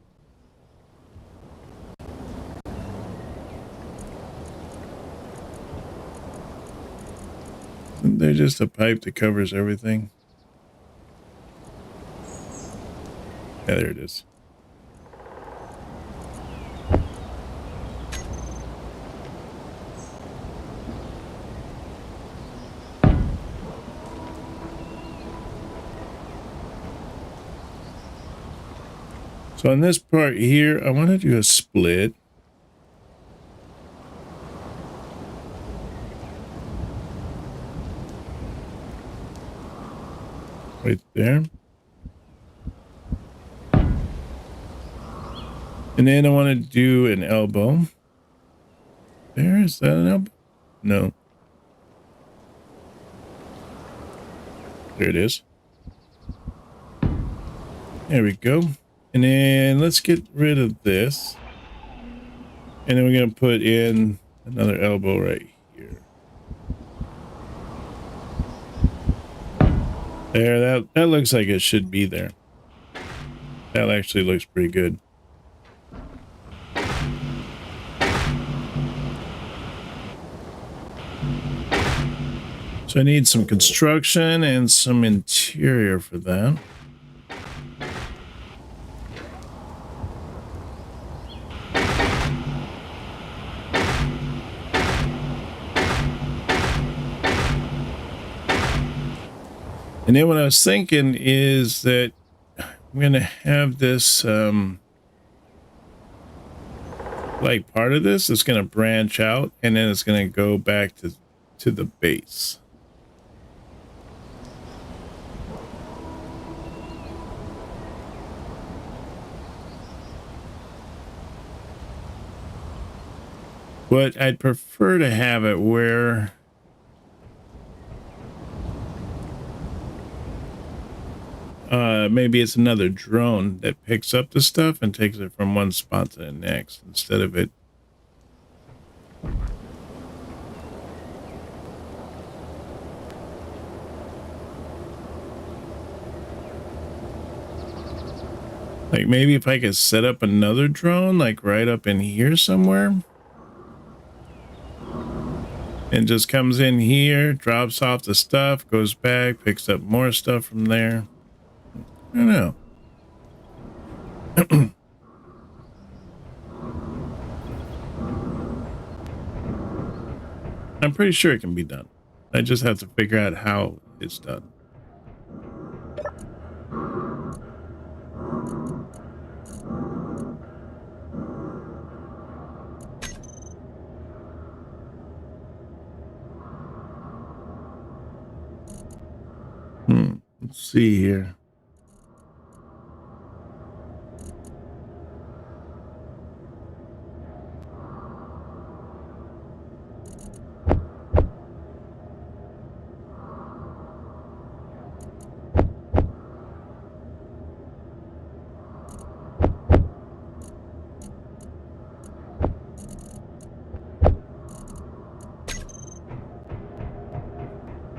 Isn't there just a pipe that covers everything? Yeah, there it is. So on this part here, I want to do a split. Right there. And then I want to do an elbow. There, is that an elbow? No. There it is. There we go. And then let's get rid of this. And then we're going to put in another elbow right here. There, that looks like it should be there. That actually looks pretty good. So I need some construction and some interior for that. And then what I was thinking is that I'm going to have this, like part of this is going to branch out, and then it's going to go back to the base. But I'd prefer to have it where maybe it's another drone that picks up the stuff and takes it from one spot to the next instead of it. Like maybe if I could set up another drone, like right up in here somewhere. And just comes in here, drops off the stuff, goes back, picks up more stuff from there. I don't know. I'm pretty sure it can be done. I just have to figure out how it's done. Let's see here.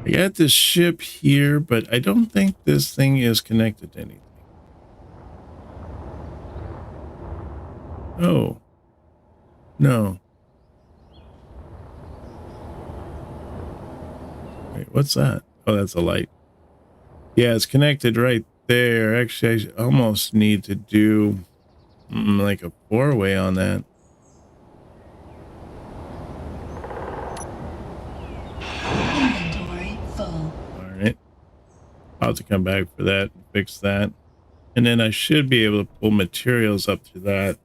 I got this ship here, but I don't think this thing is connected to anything. Oh. No. Wait, what's that? Oh, that's a light. Yeah, it's connected right there. Actually, I almost need to do like a 4-way on that. I'll have to come back for that and fix that. And then I should be able to pull materials up to that.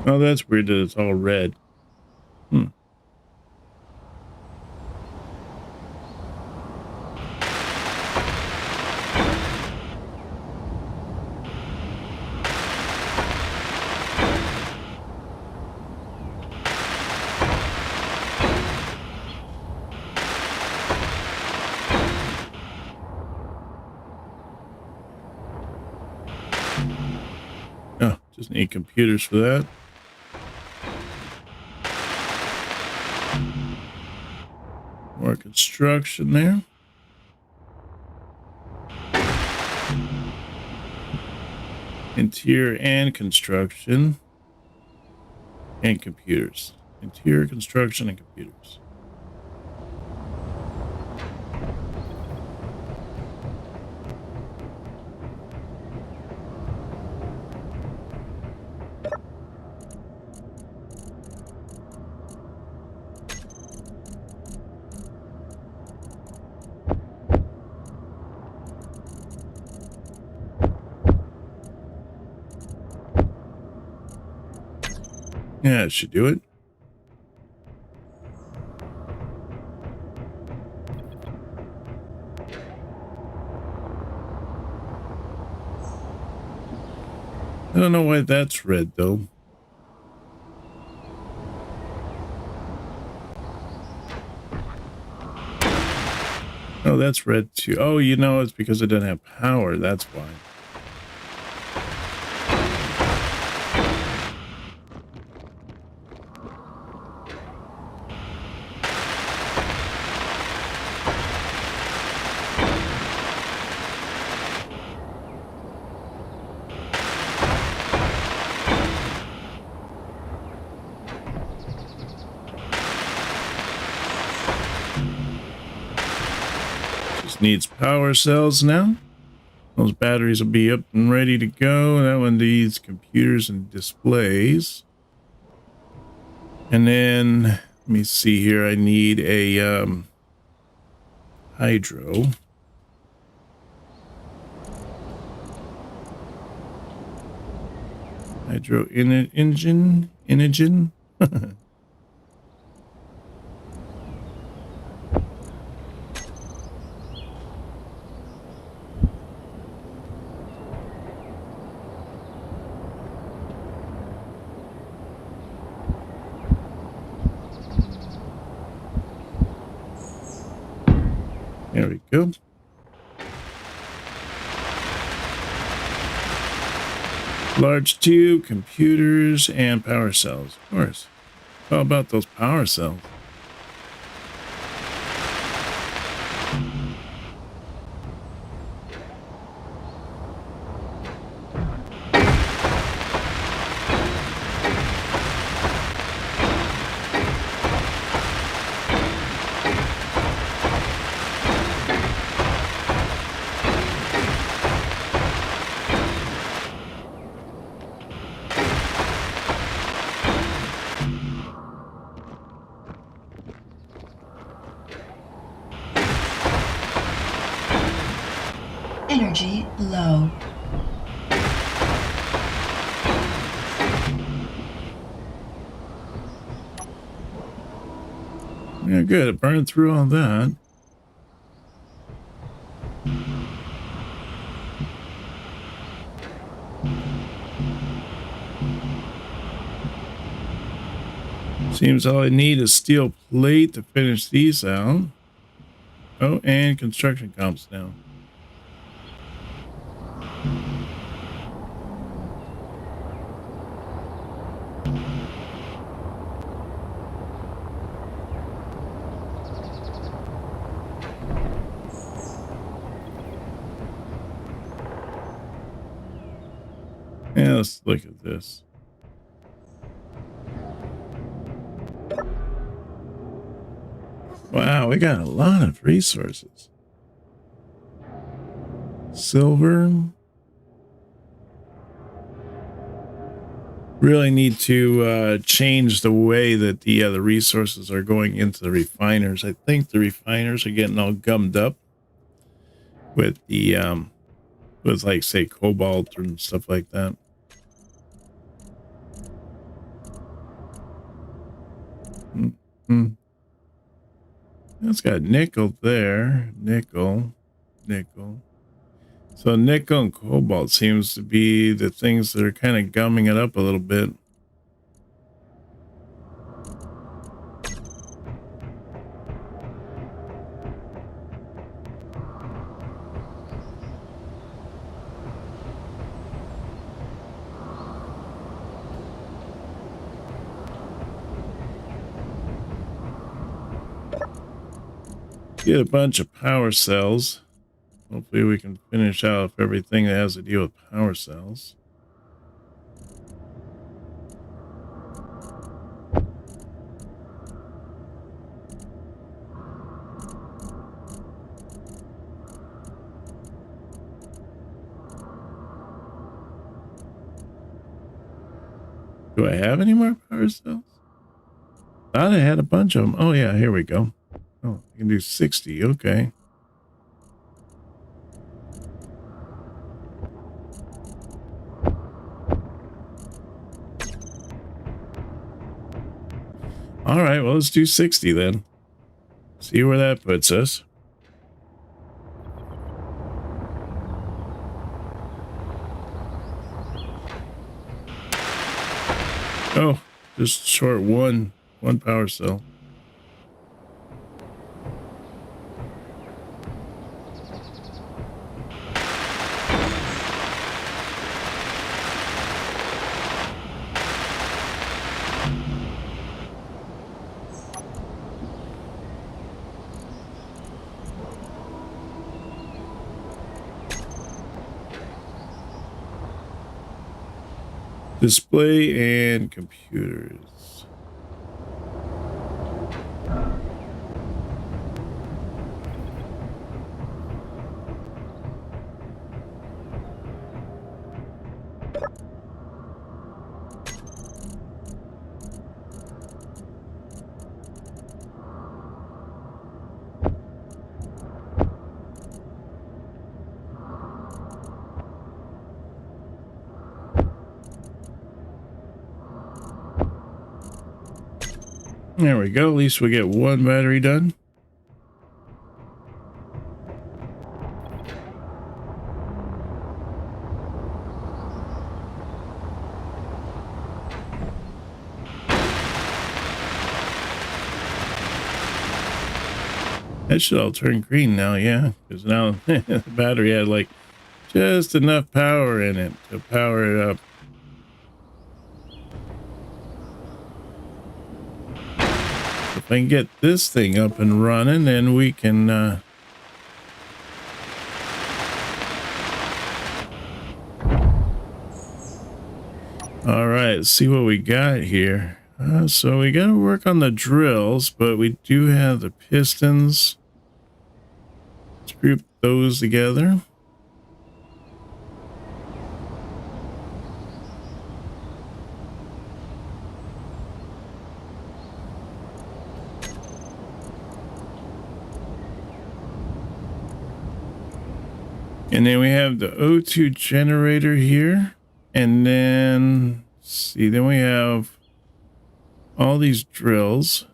Oh, that's weird that it's all red. Hmm. Oh, just need computers for that. More construction there. Interior and construction. And computers. Interior construction and computers. Yeah, it should do it. I don't know why that's red though. Oh, that's red too. Oh, you know, it's because it doesn't have power. That's why. Needs power cells now. Those batteries will be up and ready to go. That one needs computers and displays. And then let me see here. I need a hydro. Hydro engine. There we go. Large tube, computers, and power cells. Of course. How about those power cells? Energy low. Yeah, good. It burned through all that. Seems all I need is steel plate to finish these out. Oh, and construction comps now. Now let's look at this. Wow, we got a lot of resources. Silver. Really need to change the way that the resources are going into the refiners. I think the refiners are getting all gummed up with the with, like, say, cobalt and stuff like that. Mm-hmm. It's got nickel there. Nickel. So nickel and cobalt seems to be the things that are kind of gumming it up a little bit. Get a bunch of power cells. Hopefully we can finish out everything that has to deal with power cells. Do I have any more power cells? Thought I had a bunch of them. Oh yeah, here we go. Oh, I can do 60. Okay. All right, well, let's do 60 then. See where that puts us. Oh, just short one power cell. Display and computers. There we go. At least we get one battery done. That should all turn green now, yeah, because now the battery had like just enough power in it to power it up. If I can get this thing up and running, then we can all right, let's see what we got here. So we got to work on the drills, but we do have the pistons. Let's group those together. And then we have the O2 generator here. And then, let's see, then we have all these drills.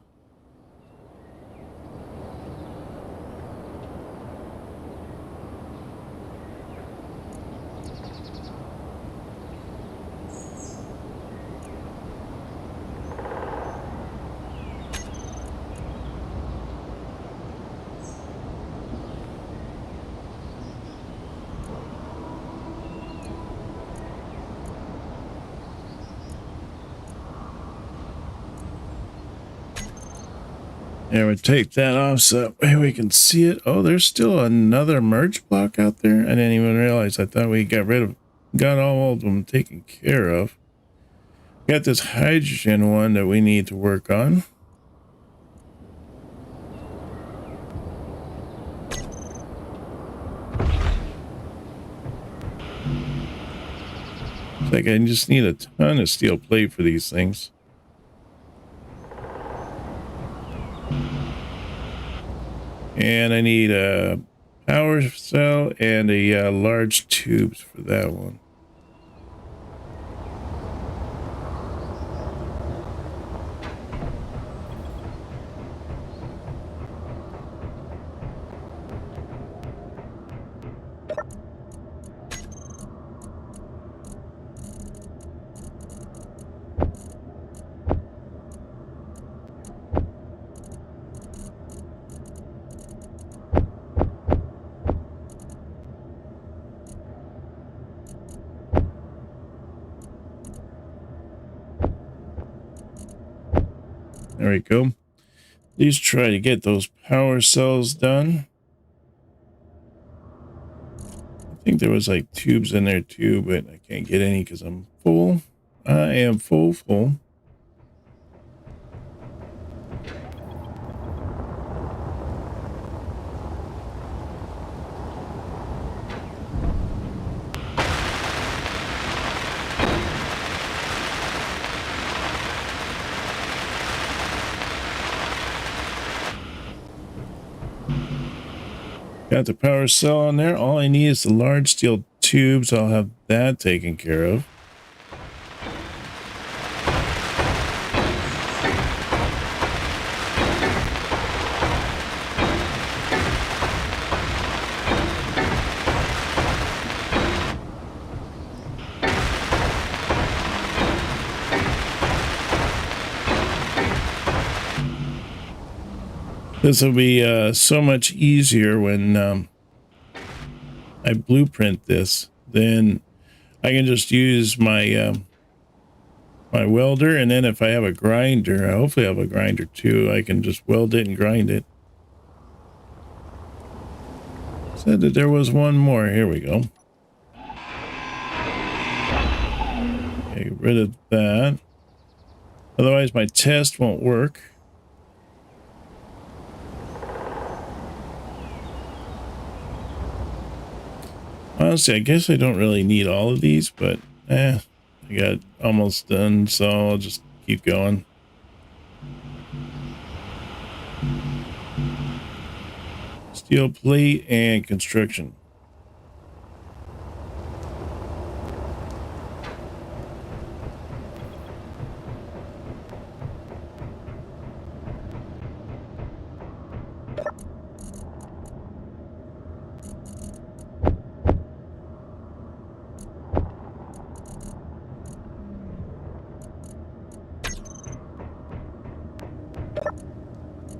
Yeah, we take that off so we can see it. Oh, there's still another merge block out there. I didn't even realize. I thought we got rid of got all of them taken care of. Got this hydrogen one that we need to work on. It's like I just need a ton of steel plate for these things. And I need a power cell and a large tubes for that one. There we go. Please try to get those power cells done. I think there was like tubes in there too, but I can't get any because I'm full. I am full. Got the power cell on there. All I need is the large steel tubes. I'll have that taken care of. This will be so much easier when I blueprint this. Then I can just use my my welder, and then if I have a grinder, I hopefully have a grinder too, I can just weld it and grind it. Said that there was one more. Here we go. Okay, get rid of that. Otherwise my test won't work. Honestly, I guess I don't really need all of these, but I got almost done, so I'll just keep going. Steel plate and construction.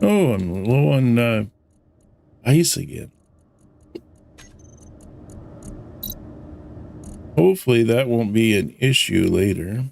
Oh, I'm low on ice again. Hopefully that won't be an issue later.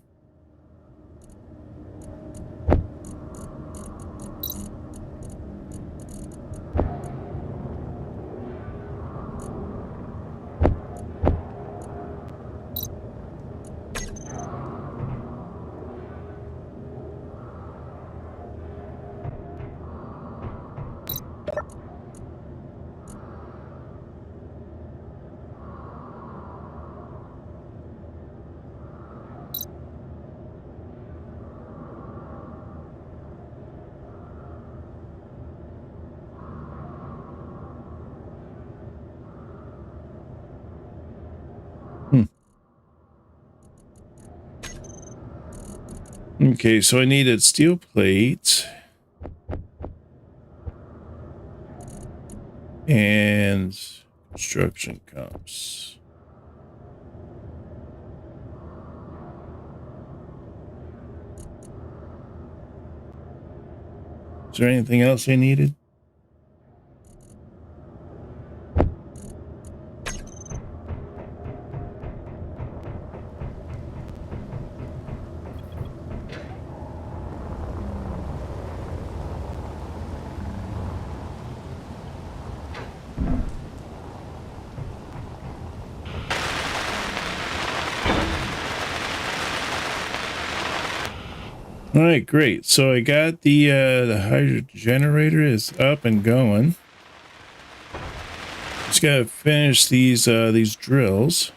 Okay, so I needed steel plate and construction comps. Is there anything else I needed? All right, great. So I got the hydro generator is up and going. Just gotta finish these drills.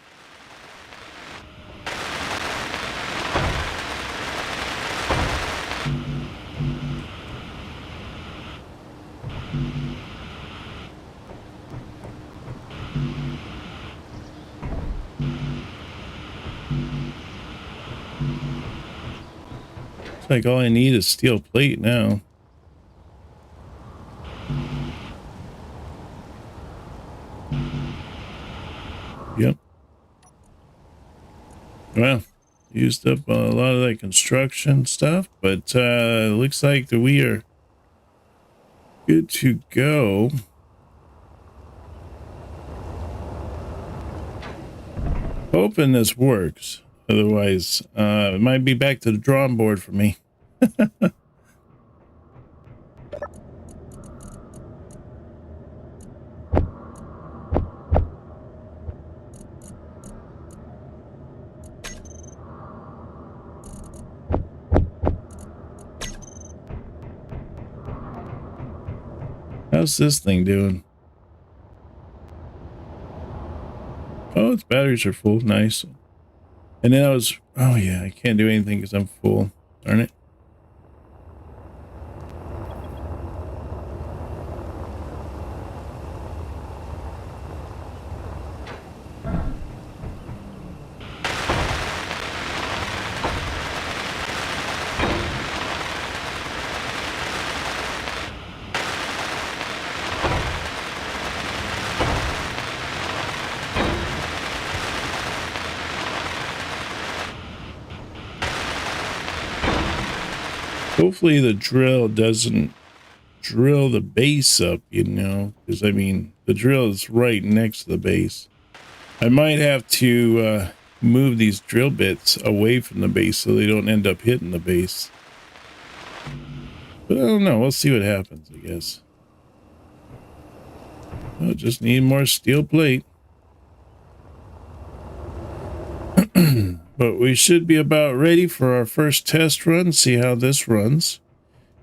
It's like all I need is steel plate now. Yep. Well, used up a lot of that construction stuff, but looks like that we are good to go. Hoping this works. Otherwise, it might be back to the drawing board for me. How's this thing doing? Oh, its batteries are full. Nice. And then oh yeah, I can't do anything because I'm full. Darn it. Hopefully the drill doesn't drill the base up, you know, because I mean, the drill is right next to the base. I might have to move these drill bits away from the base so they don't end up hitting the base. But I don't know. We'll see what happens, I guess. I'll just need more steel plate. But we should be about ready for our first test run. See how this runs.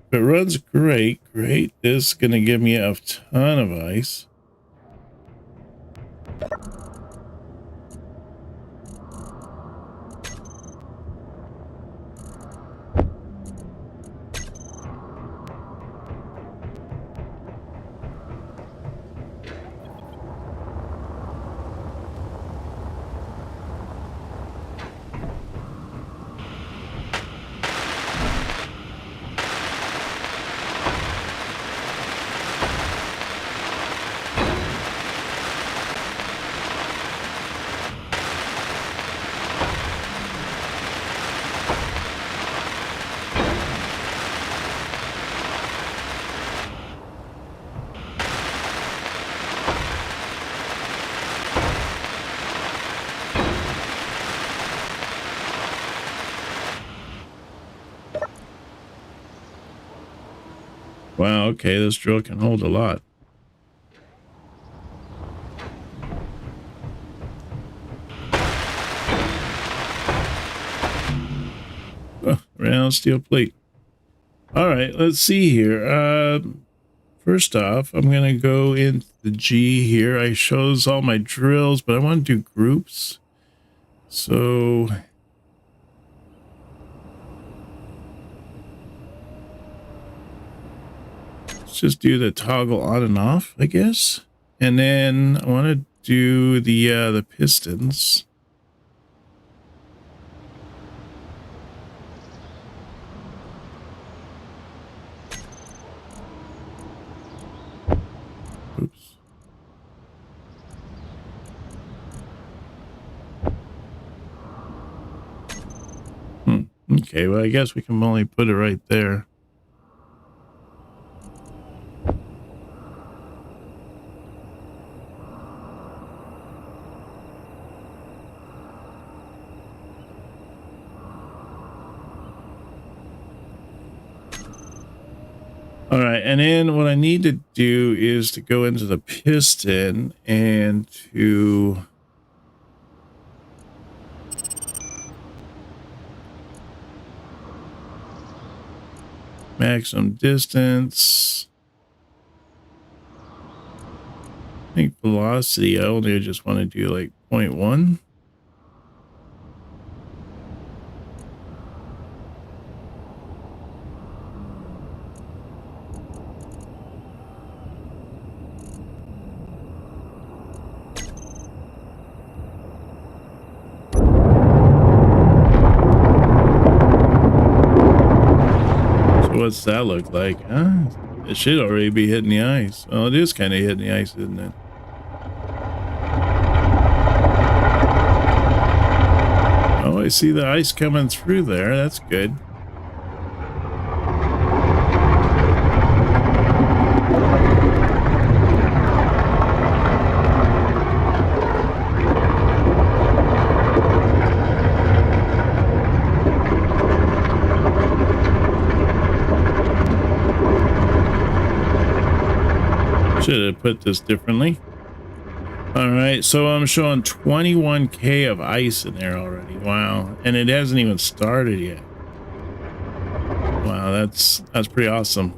If it runs great, this is going to give me a ton of ice. Wow, okay, this drill can hold a lot. Oh, round steel plate. All right, let's see here. First off, I'm going to go into the G here. I shows all my drills, but I want to do groups. So let's just do the toggle on and off, I guess. And then I want to do the pistons. Oops. Okay, well, I guess we can only put it right there. All right, and then what I need to do is to go into the piston and to Maximum distance. I think velocity, I only just want to do like 0.1. What's that look like? Huh? It should already be hitting the ice. Well, it is kind of hitting the ice, isn't it? Oh, I see the ice coming through there. That's good. Should have put this differently. All right, so I'm showing 21K of ice in there already. Wow, and it hasn't even started yet. Wow, that's pretty awesome.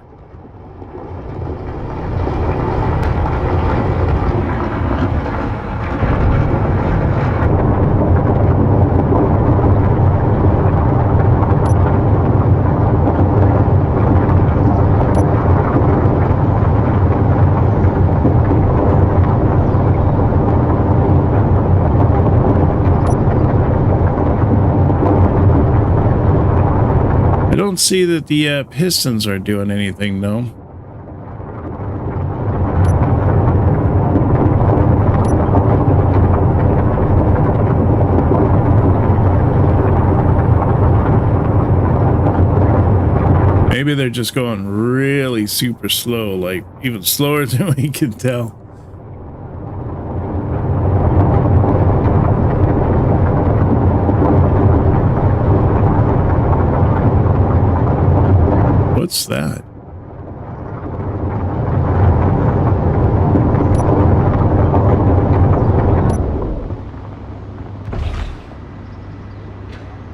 I don't see that the pistons are doing anything, though. Maybe they're just going really super slow, like even slower than we can tell. What's that?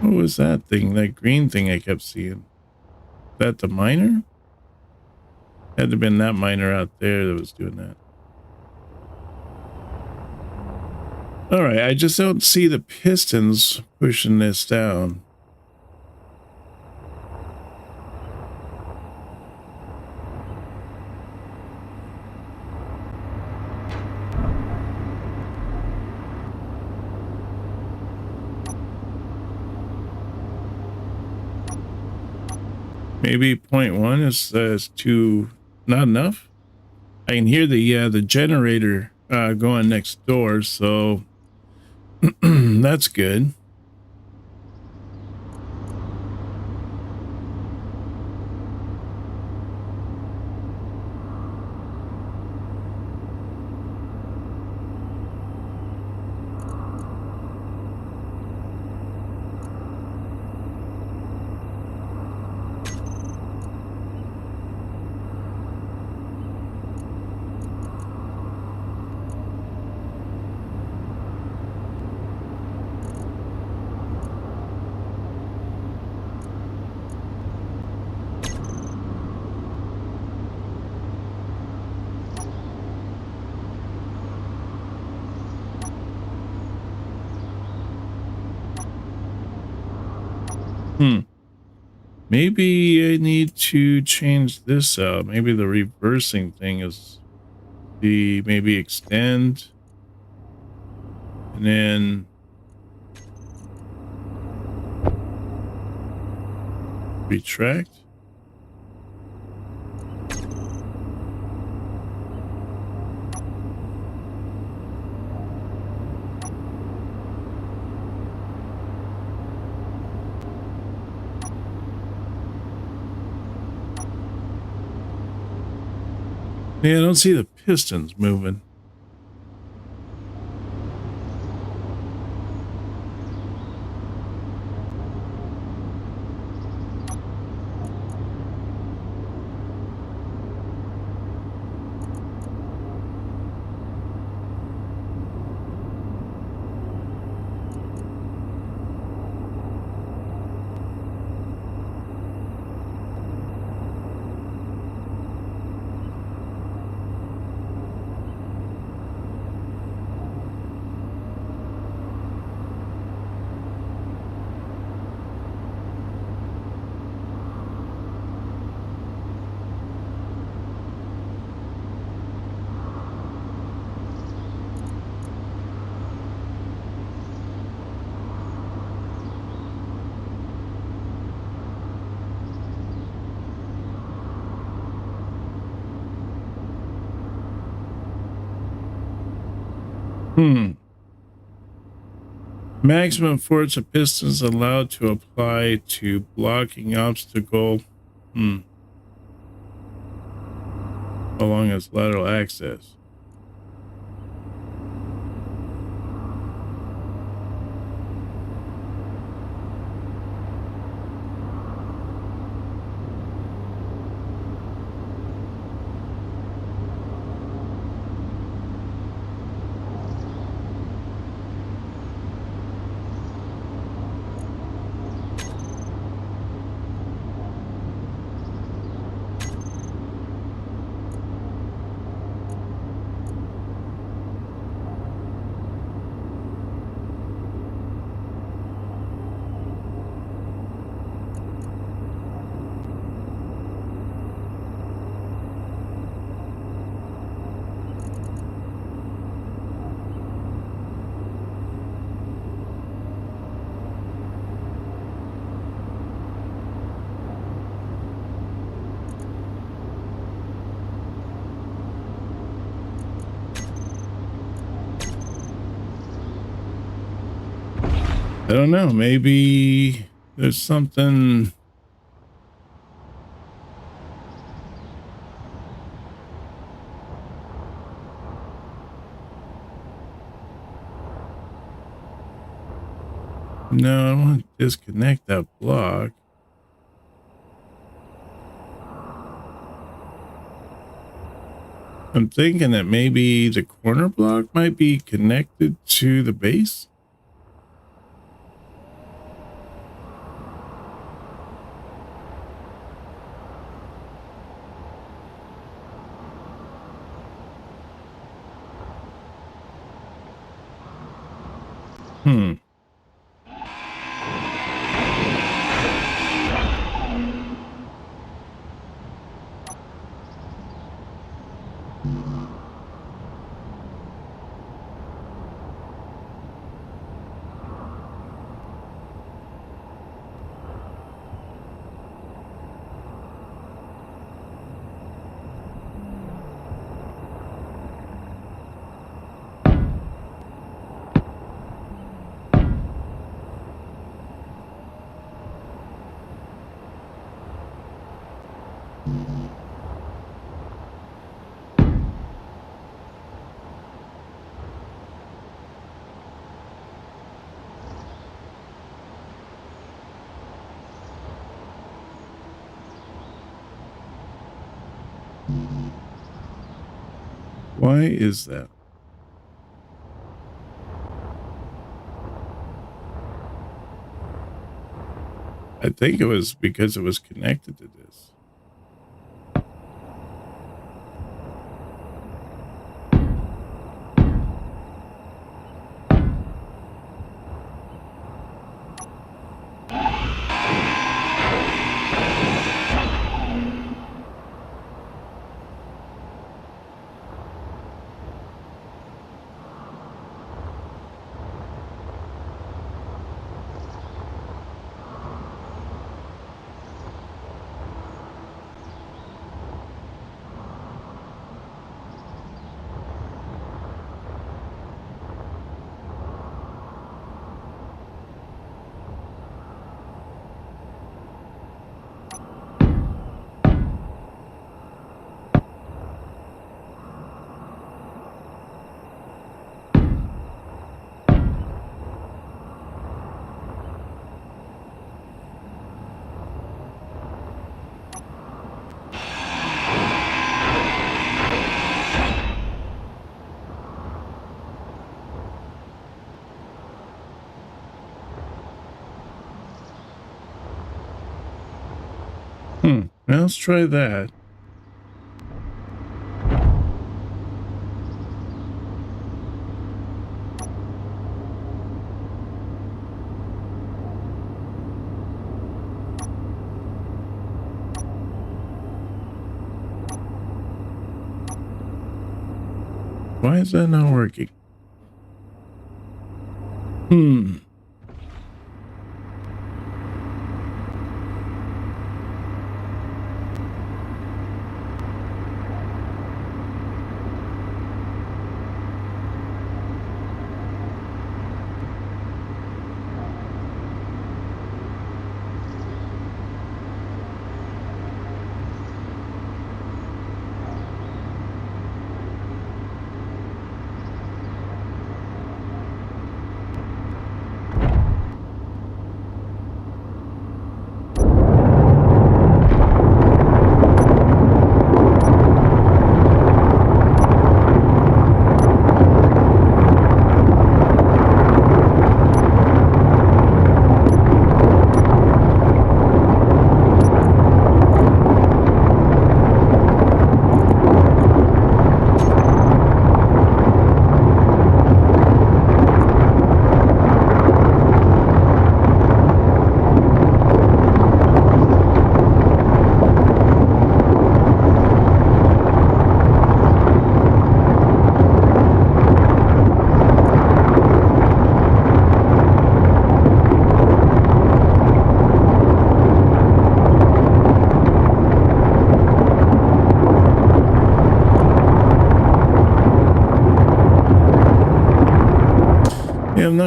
What was that thing? That green thing I kept seeing? Is that the miner? Had to have been that miner out there that was doing that. All right, I just don't see the pistons pushing this down. Maybe 0.1 is too not enough. I can hear the generator going next door, so that's good. Maybe I need to change this out. Maybe the reversing thing is the maybe extend and then retract. Yeah, I don't see the pistons moving. Maximum force of pistons allowed to apply to blocking obstacle. Along its lateral axis. I don't know. Maybe there's something. No, I want to disconnect that block. I'm thinking that maybe the corner block might be connected to the base. Why is that? I think it was because it was connected to this. Now let's try that. Why is that not working?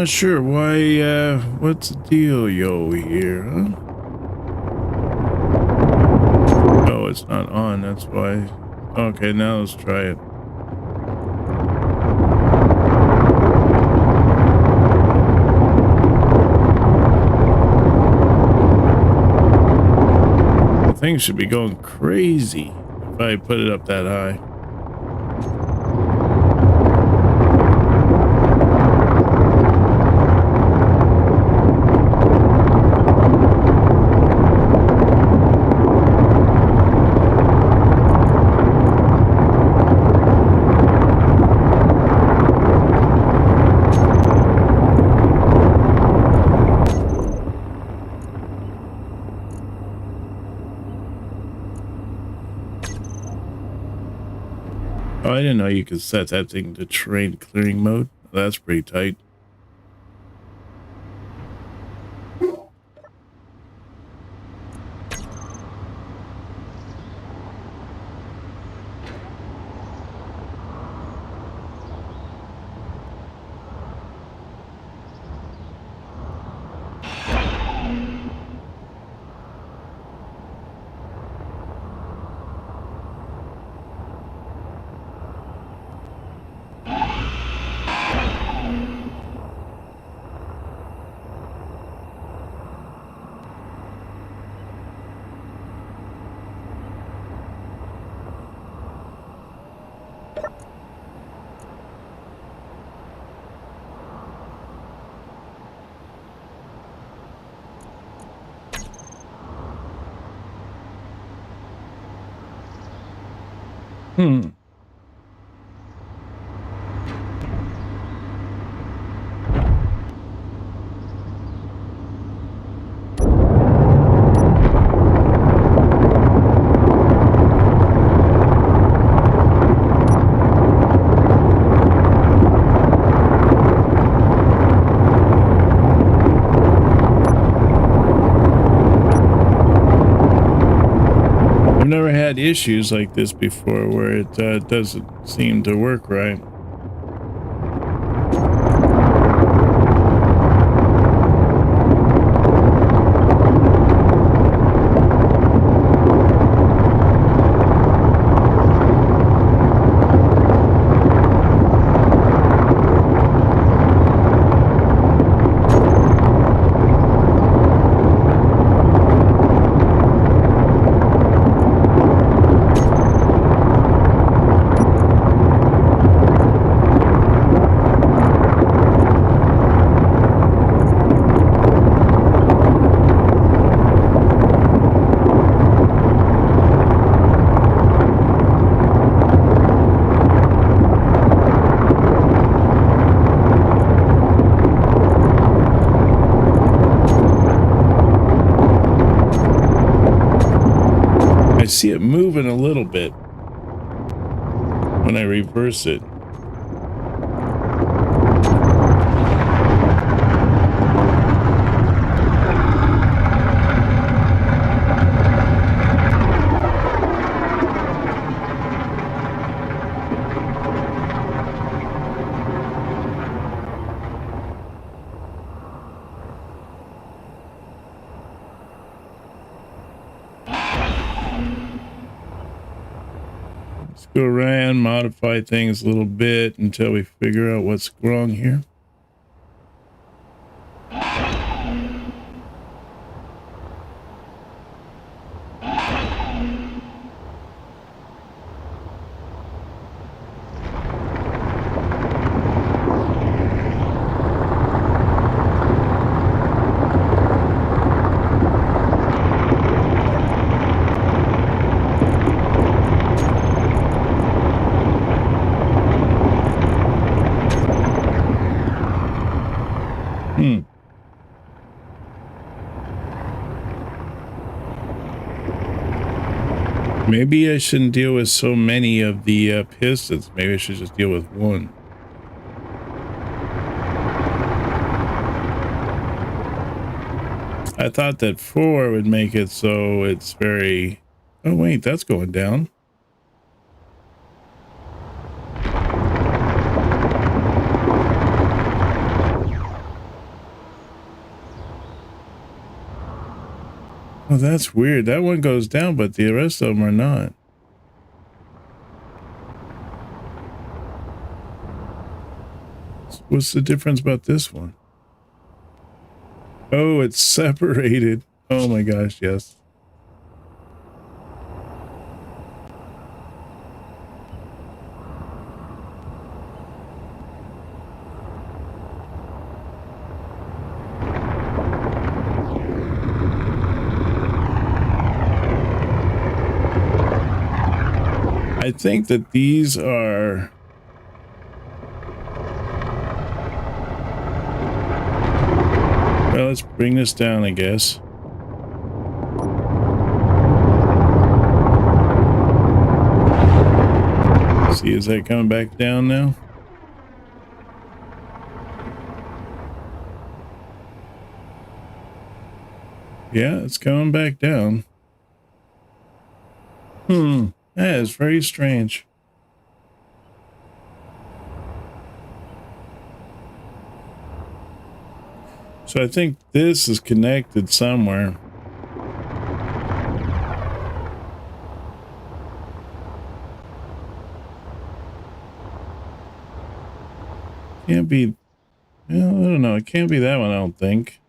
not sure why, what's the deal, yo, here, huh? Oh, it's not on, that's why. Okay, now let's try it. The thing should be going crazy if I put it up that high. Oh, I didn't know you could set that thing to terrain clearing mode. That's pretty tight. Hmm. I've never had issues like this before where it doesn't seem to work right. I see it moving a little bit when I reverse it. Let's go around, modify things a little bit until we figure out what's wrong here. Maybe I shouldn't deal with so many of the pistons. Maybe I should just deal with one. I thought that 4 would make it so it's very... Oh, wait, that's going down. Oh, that's weird. That one goes down, but the rest of them are not. What's the difference about this one? Oh, it's separated. Oh my gosh, yes. I think that these are... Well, let's bring this down, I guess. See, is that coming back down now? Yeah, it's coming back down. That is very strange. So I think this is connected somewhere. Can't be... Well, I don't know. It can't be that one, I don't think.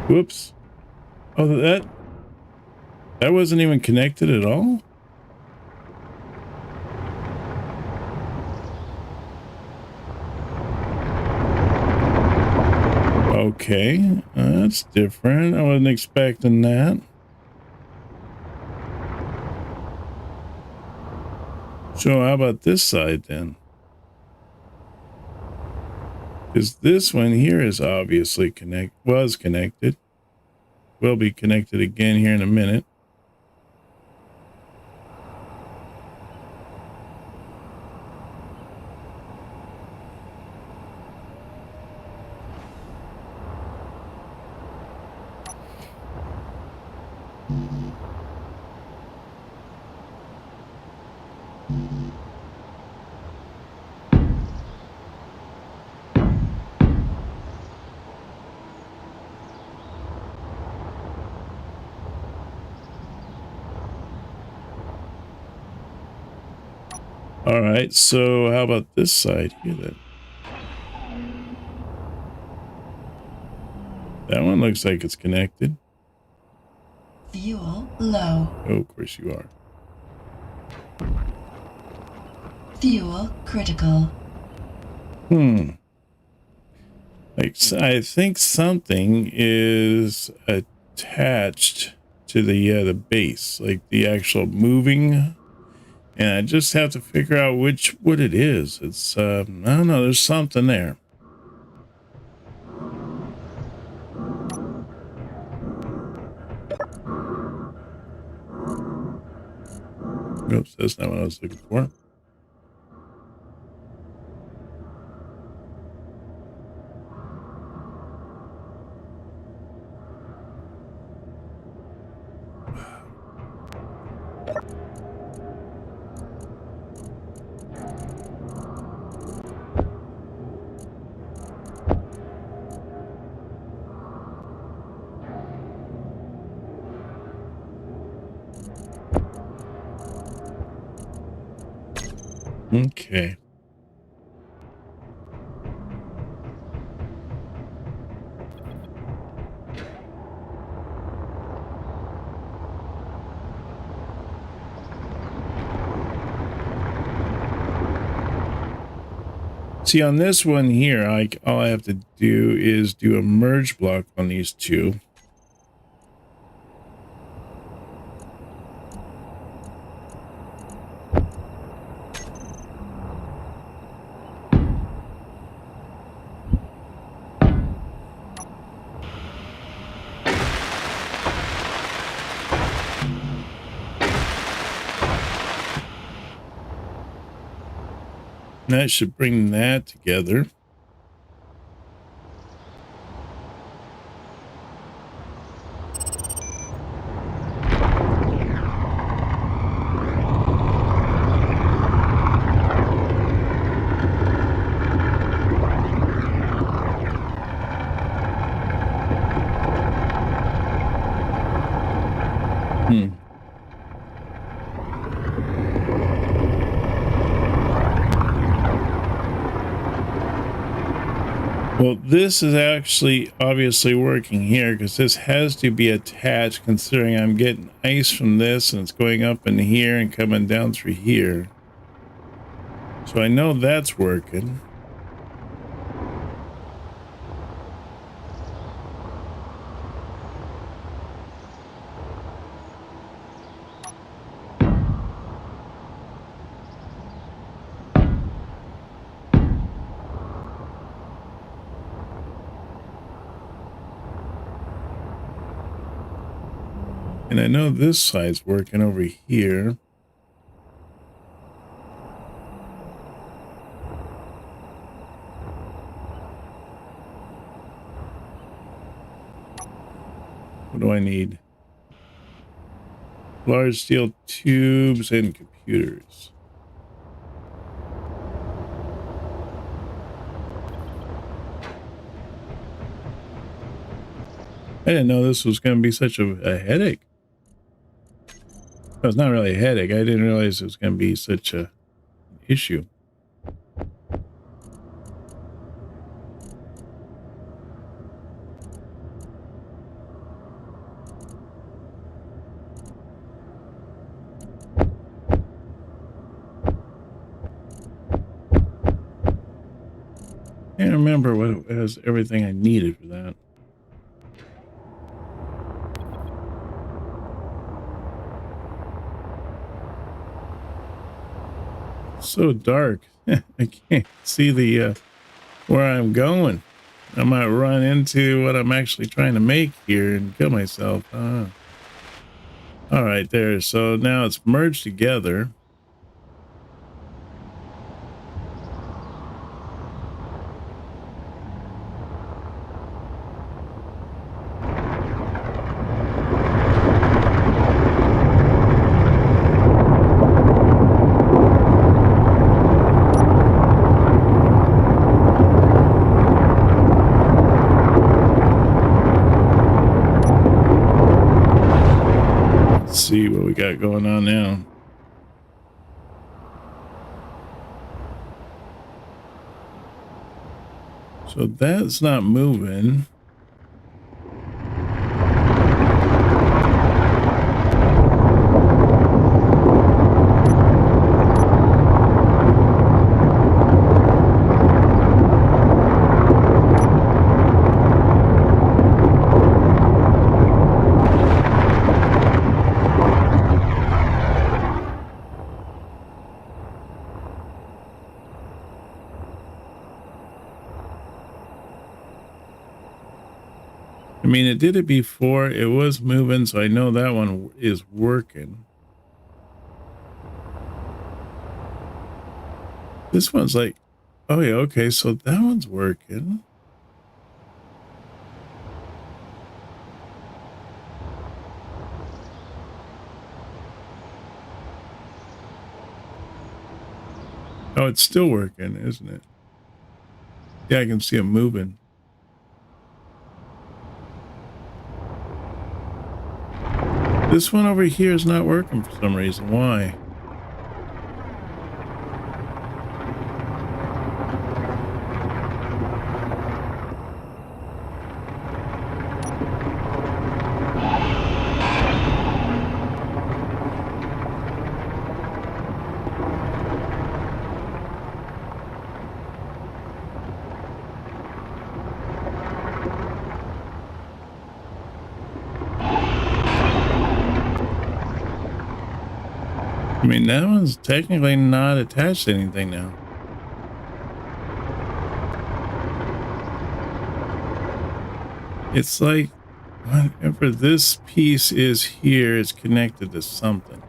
Whoops. Oh, that wasn't even connected at all? Okay, that's different. I wasn't expecting that. So how about this side then? Because this one here is obviously was connected. Will be connected again here in a minute. All right, so how about this side here then? That one looks like it's connected. Fuel low. Oh, of course you are. Fuel critical. Like, I think something is attached to the base, like the actual moving, and I just have to figure out what it is. It's I don't know. There's something there. Oops, that's not what I was looking for. Okay. See, on this one here, all I have to do is do a merge block on these two. That should bring that together. Well, this is actually obviously working here because this has to be attached, considering I'm getting ice from this and it's going up in here and coming down through here. So I know that's working. And I know this side's working over here. What do I need? Large steel tubes and computers. I didn't know this was going to be such a headache. Well, it's not really a headache. I didn't realize it was going to be such an issue. I can't remember what it was, everything I needed for that. So dark. I can't see the where I'm going. I might run into what I'm actually trying to make here and kill myself. All right, there. So now it's merged together. See what we got going on now. So that's not moving. I mean, it did it before. It was moving, so I know that one is working. This one's like, oh yeah, okay, so that one's working. Oh, it's still working, isn't it? Yeah, I can see it moving. This one over here is not working for some reason. Why? I mean, that one's technically not attached to anything now. It's like whenever this piece is here, it's connected to something.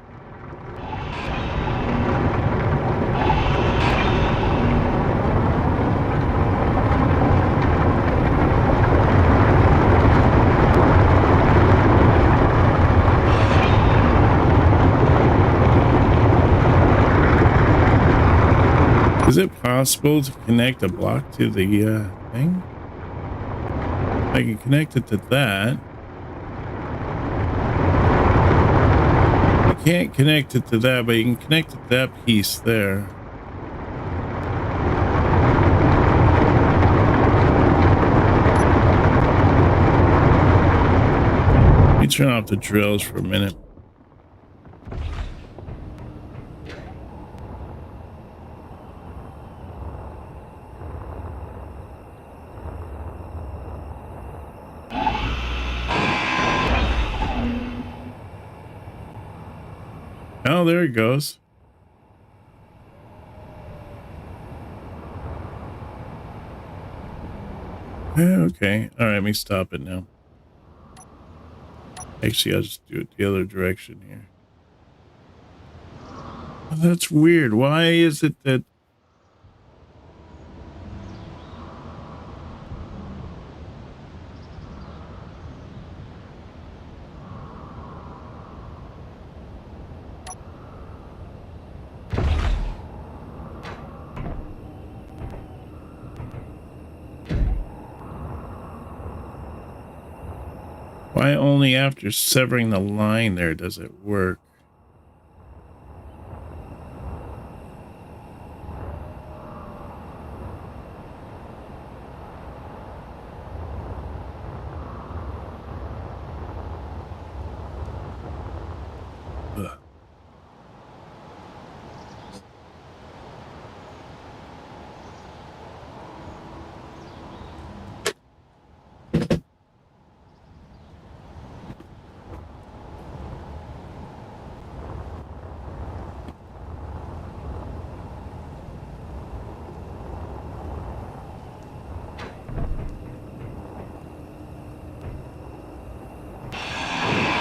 possible to connect a block to the thing? I can connect it to that. I can't connect it to that, but you can connect it to that piece there. Let me turn off the drills for a minute. Oh, there it goes. Okay. All right, let me stop it now. Actually, I'll just do it the other direction here. Oh, that's weird. Why is it that... Why only after severing the line there does it work? Ugh.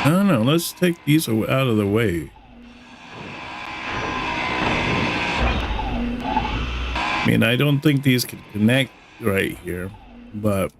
I don't know. Let's take these out of the way. I mean, I don't think these can connect right here, but...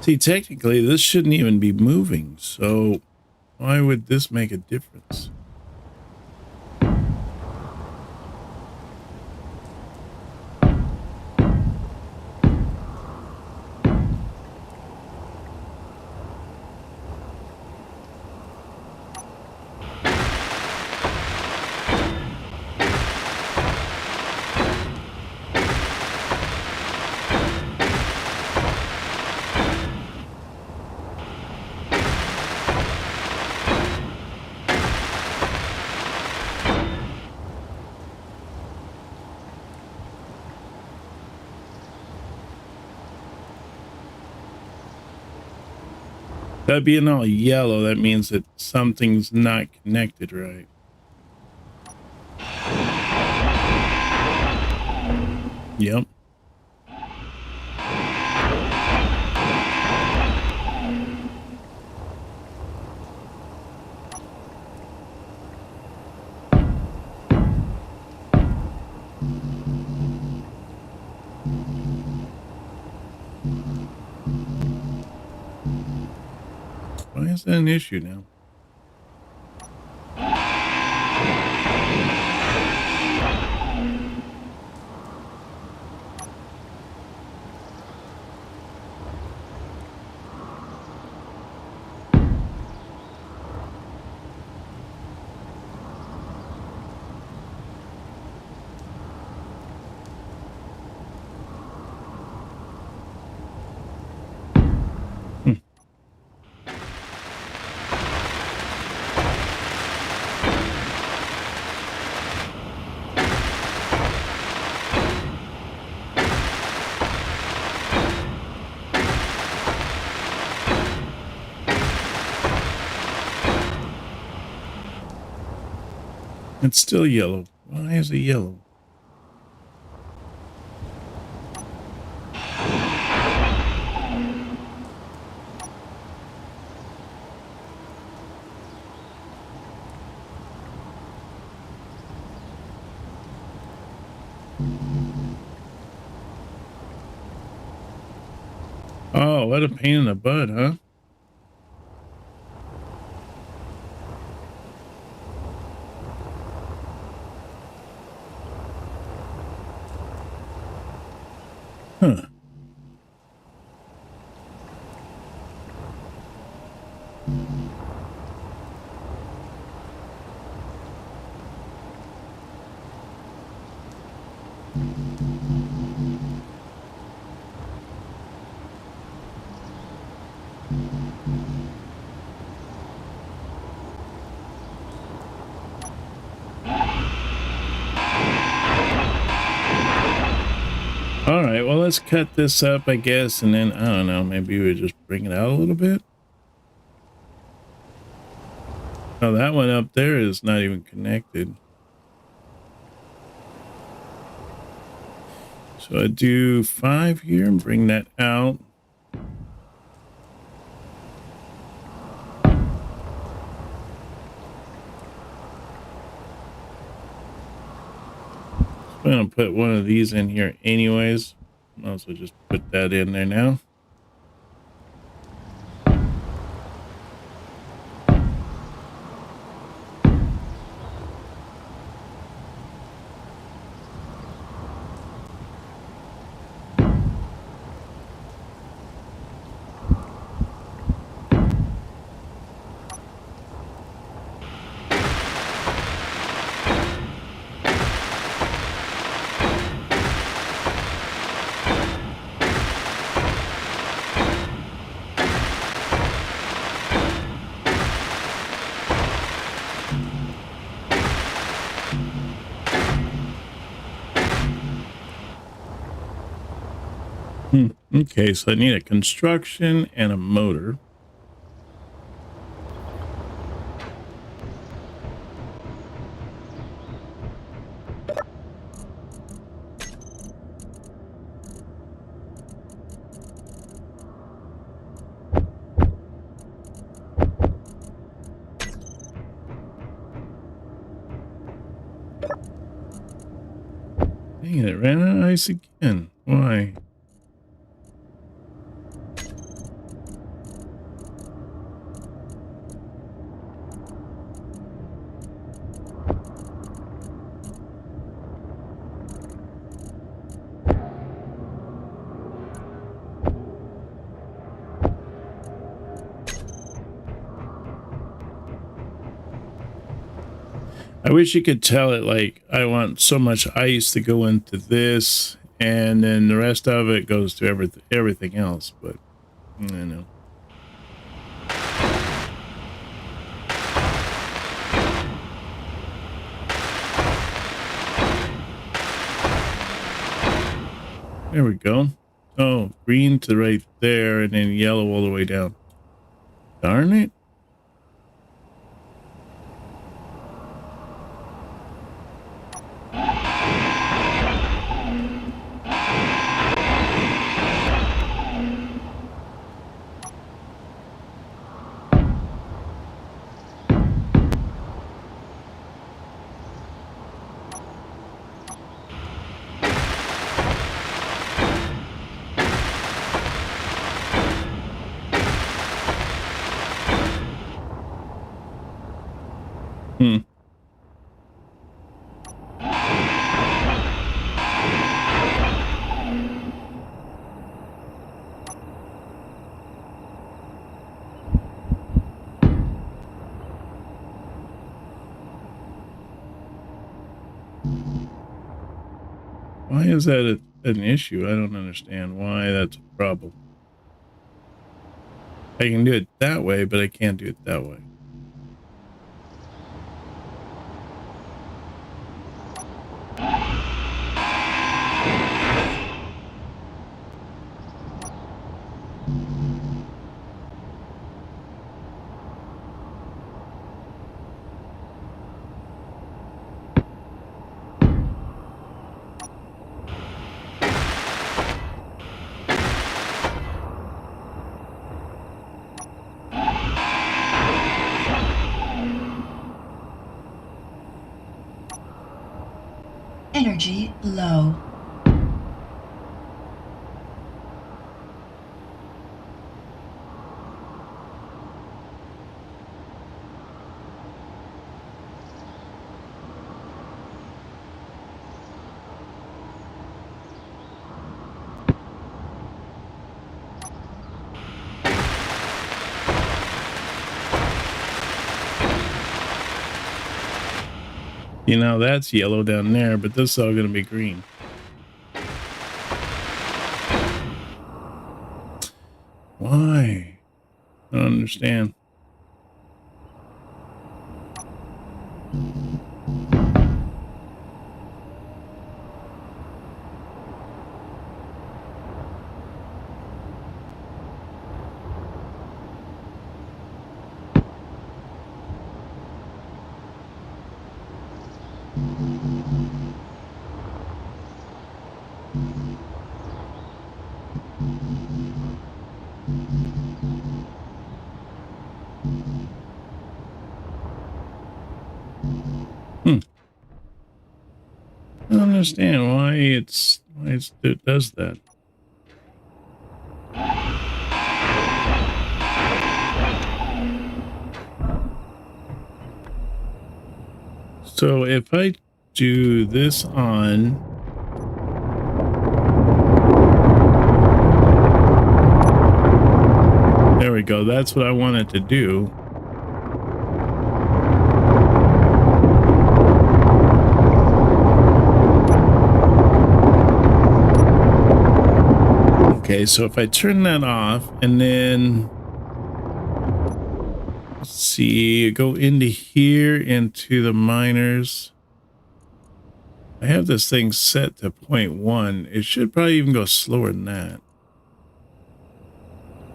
See, technically, this shouldn't even be moving, so why would this make a difference? That being all yellow, that means that something's not connected right. Yep. Why is that an issue now? It's still yellow. Why is it yellow? Oh, what a pain in the butt, huh? Huh. All right, well, let's cut this up, I guess, and then, I don't know, maybe we just bring it out a little bit. Oh, that one up there is not even connected. So I do 5 here and bring that out. I'm going to put one of these in here anyways. Might as well just put that in there now. Okay, so I need a construction and a motor. Dang it, it ran out of ice again. Why? I wish you could tell it like I want so much ice to go into this, and then the rest of it goes to everything else. But I know. There we go. Oh, green to right there, and then yellow all the way down. Darn it. Hmm. Why is that an issue? I don't understand why that's a problem. I can do it that way, but I can't do it that way. Energy low. You know, that's yellow down there, but this is all going to be green. Why? I don't understand. I don't understand why it does that. So if I do this on, there we go. That's what I wanted to do. Okay, so if I turn that off and then let's see, go into here into the miners. I have this thing set to 0.1. It should probably even go slower than that.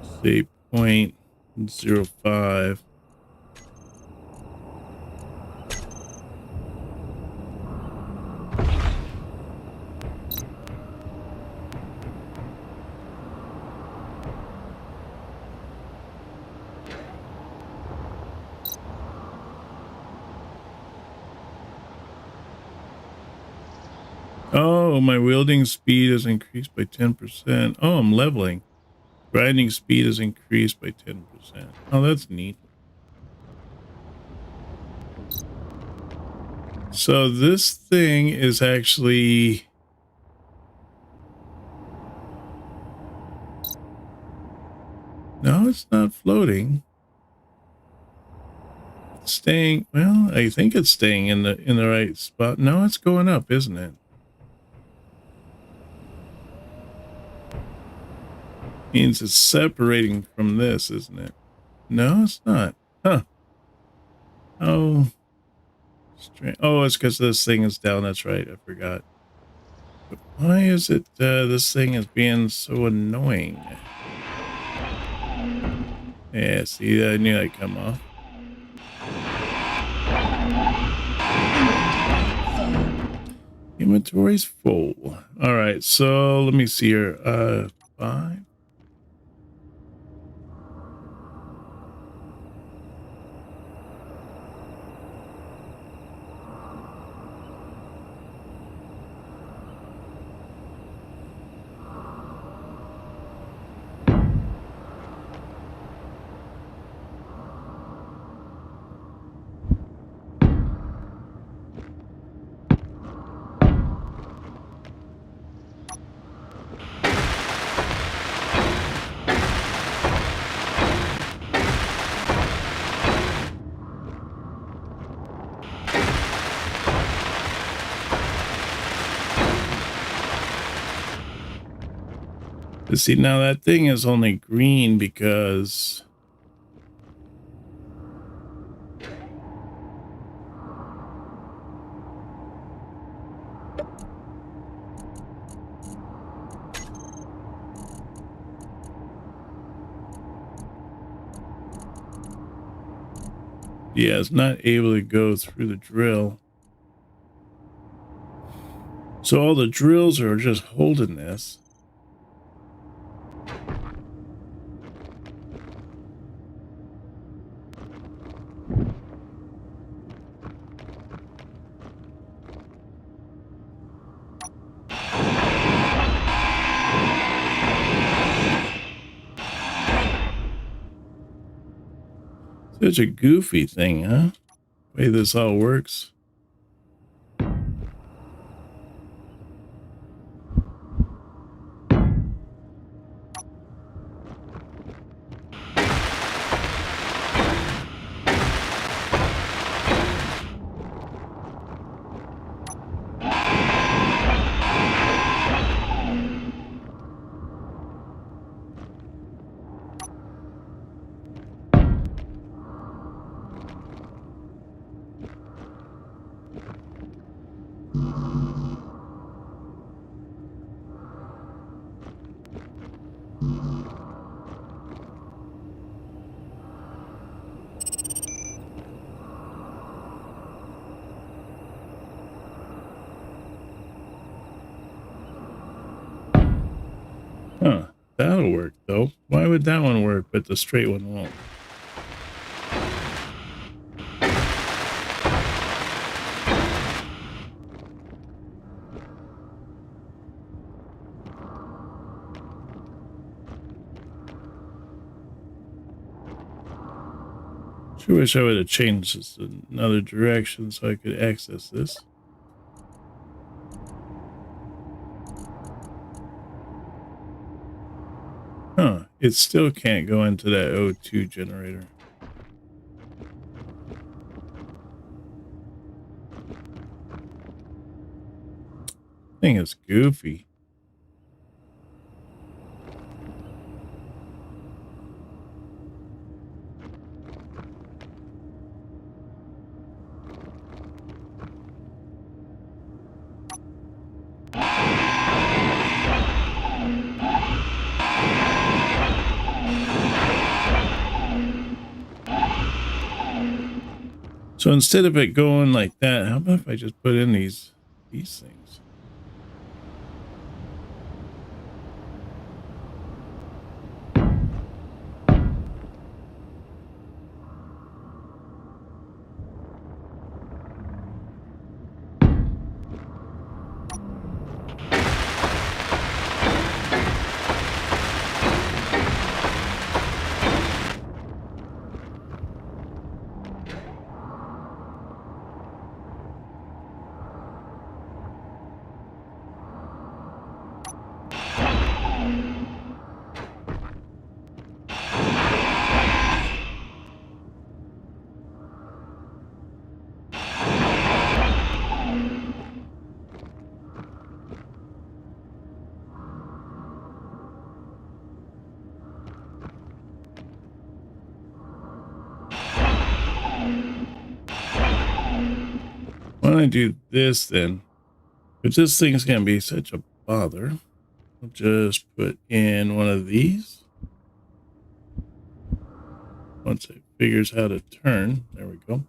Let's see, 0.05. Oh, my wielding speed is increased by 10%. Oh, I'm leveling. Grinding speed is increased by 10%. Oh, that's neat. So this thing is actually... No, it's not floating. It's staying... Well, I think it's staying in the right spot. No, it's going up, isn't it? Means it's separating from this, isn't it? No, it's not. Huh. Oh. Strange. Oh, it's because this thing is down. That's right. I forgot. But why is it this thing is being so annoying? Yeah, see, I knew I'd come off. Inventory's full. All right, so let me see here. 5. See, now that thing is only green because... Yeah, it's not able to go through the drill. So all the drills are just holding this. Such a goofy thing, huh? The way this all works. Huh, that'll work though. Why would that one work, but the straight one won't? Sure wish I would have changed this in another direction so I could access this. Huh, it still can't go into that O2 generator. Thing is goofy. So instead of it going like that, how about if I just put in these things? Why don't I do this then? But this thing's gonna be such a bother. I'll just put in one of these. Once it figures how to turn, there we go.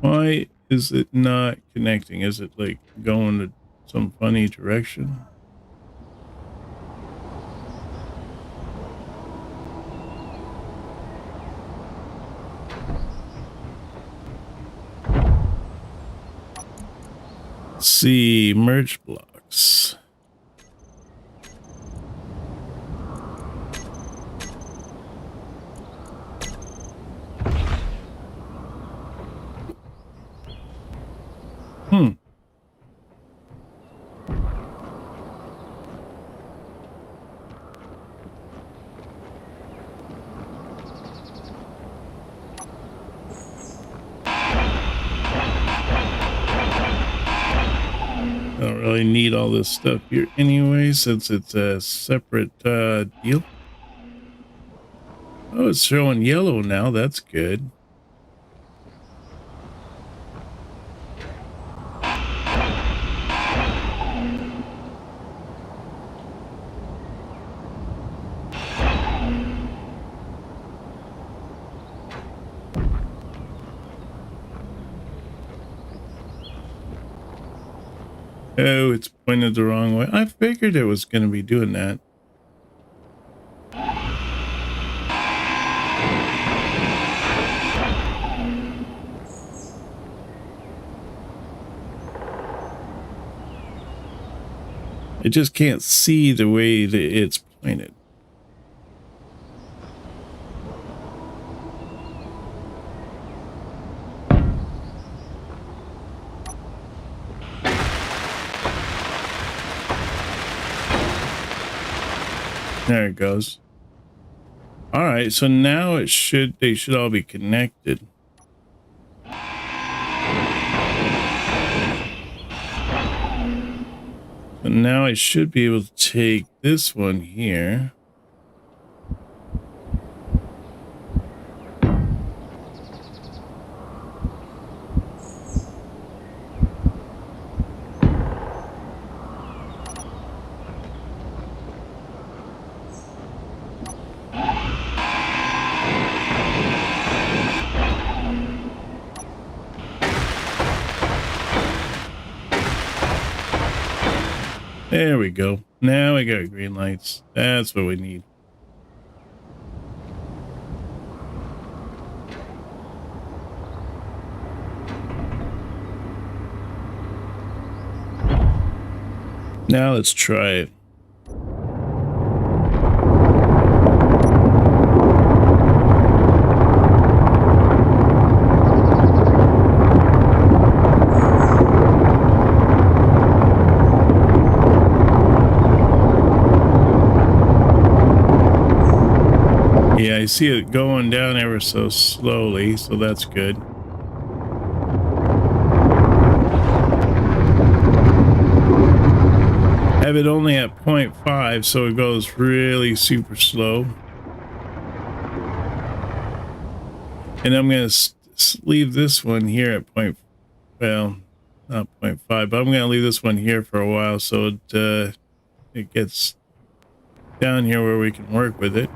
Why is it not connecting? Is it like going to some funny direction? Let's see, merge blocks. I don't really need all this stuff here anyway, since it's a separate deal. Oh, it's showing yellow now. That's good. Oh, it's pointed the wrong way. I figured it was going to be doing that. I just can't see the way that it's pointed. There it goes. All right, so now they should all be connected. So now I should be able to take this one here. There we go. Now we got green lights. That's what we need. Now let's try it. Yeah, I see it going down ever so slowly, so that's good. Have it only at 0.5, so it goes really super slow. And I'm going to leave this one here at well, not 0.5, but I'm going to leave this one here for a while so it gets down here where we can work with it.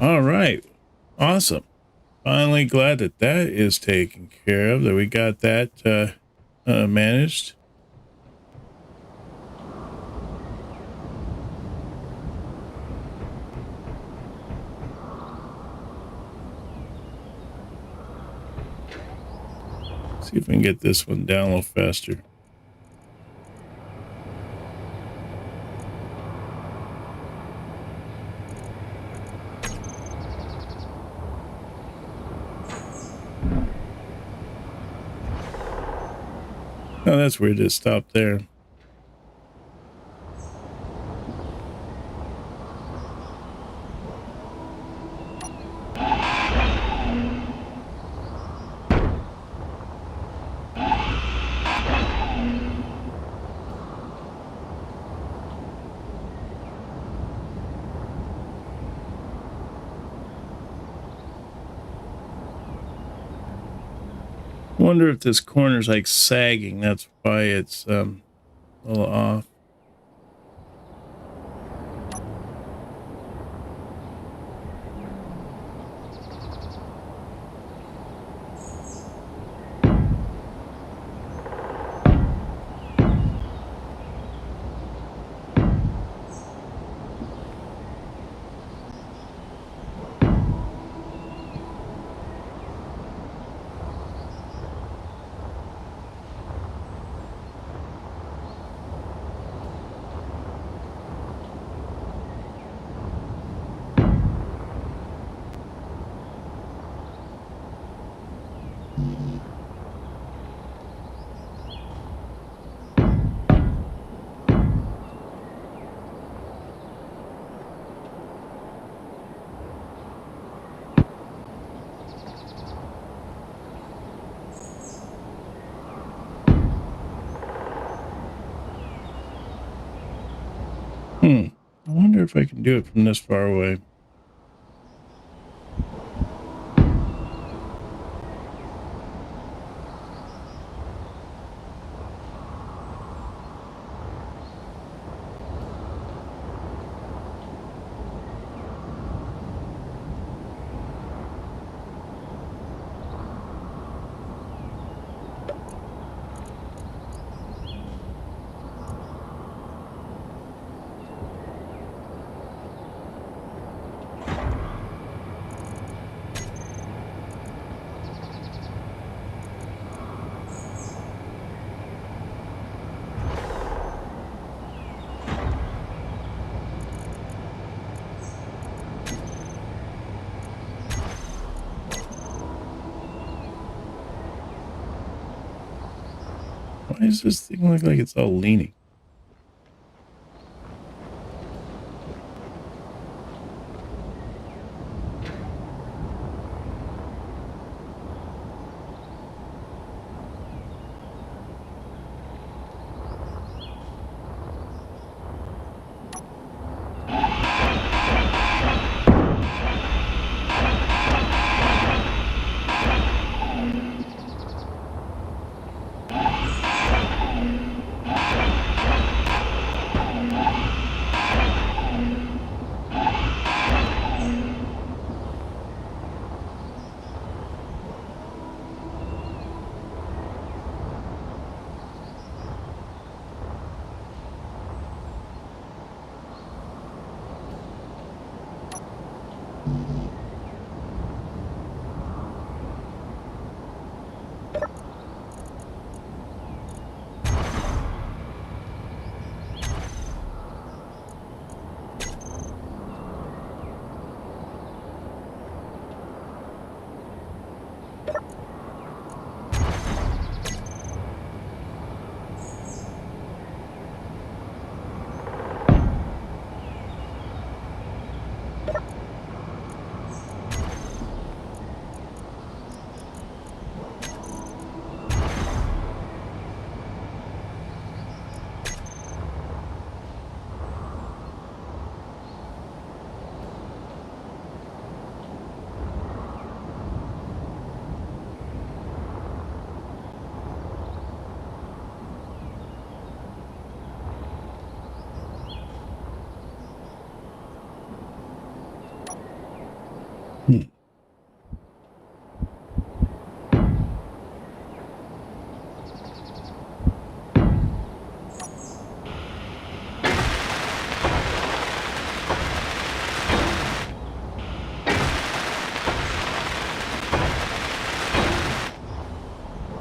All right. Awesome. Finally glad that that is taken care of, that we got that managed. See if we can get this one down a little faster. Oh, that's weird. It stopped there. Wonder if this corner's like sagging. That's why it's a little off. I wonder if I can do it from this far away. Why does this thing look like it's all leaning?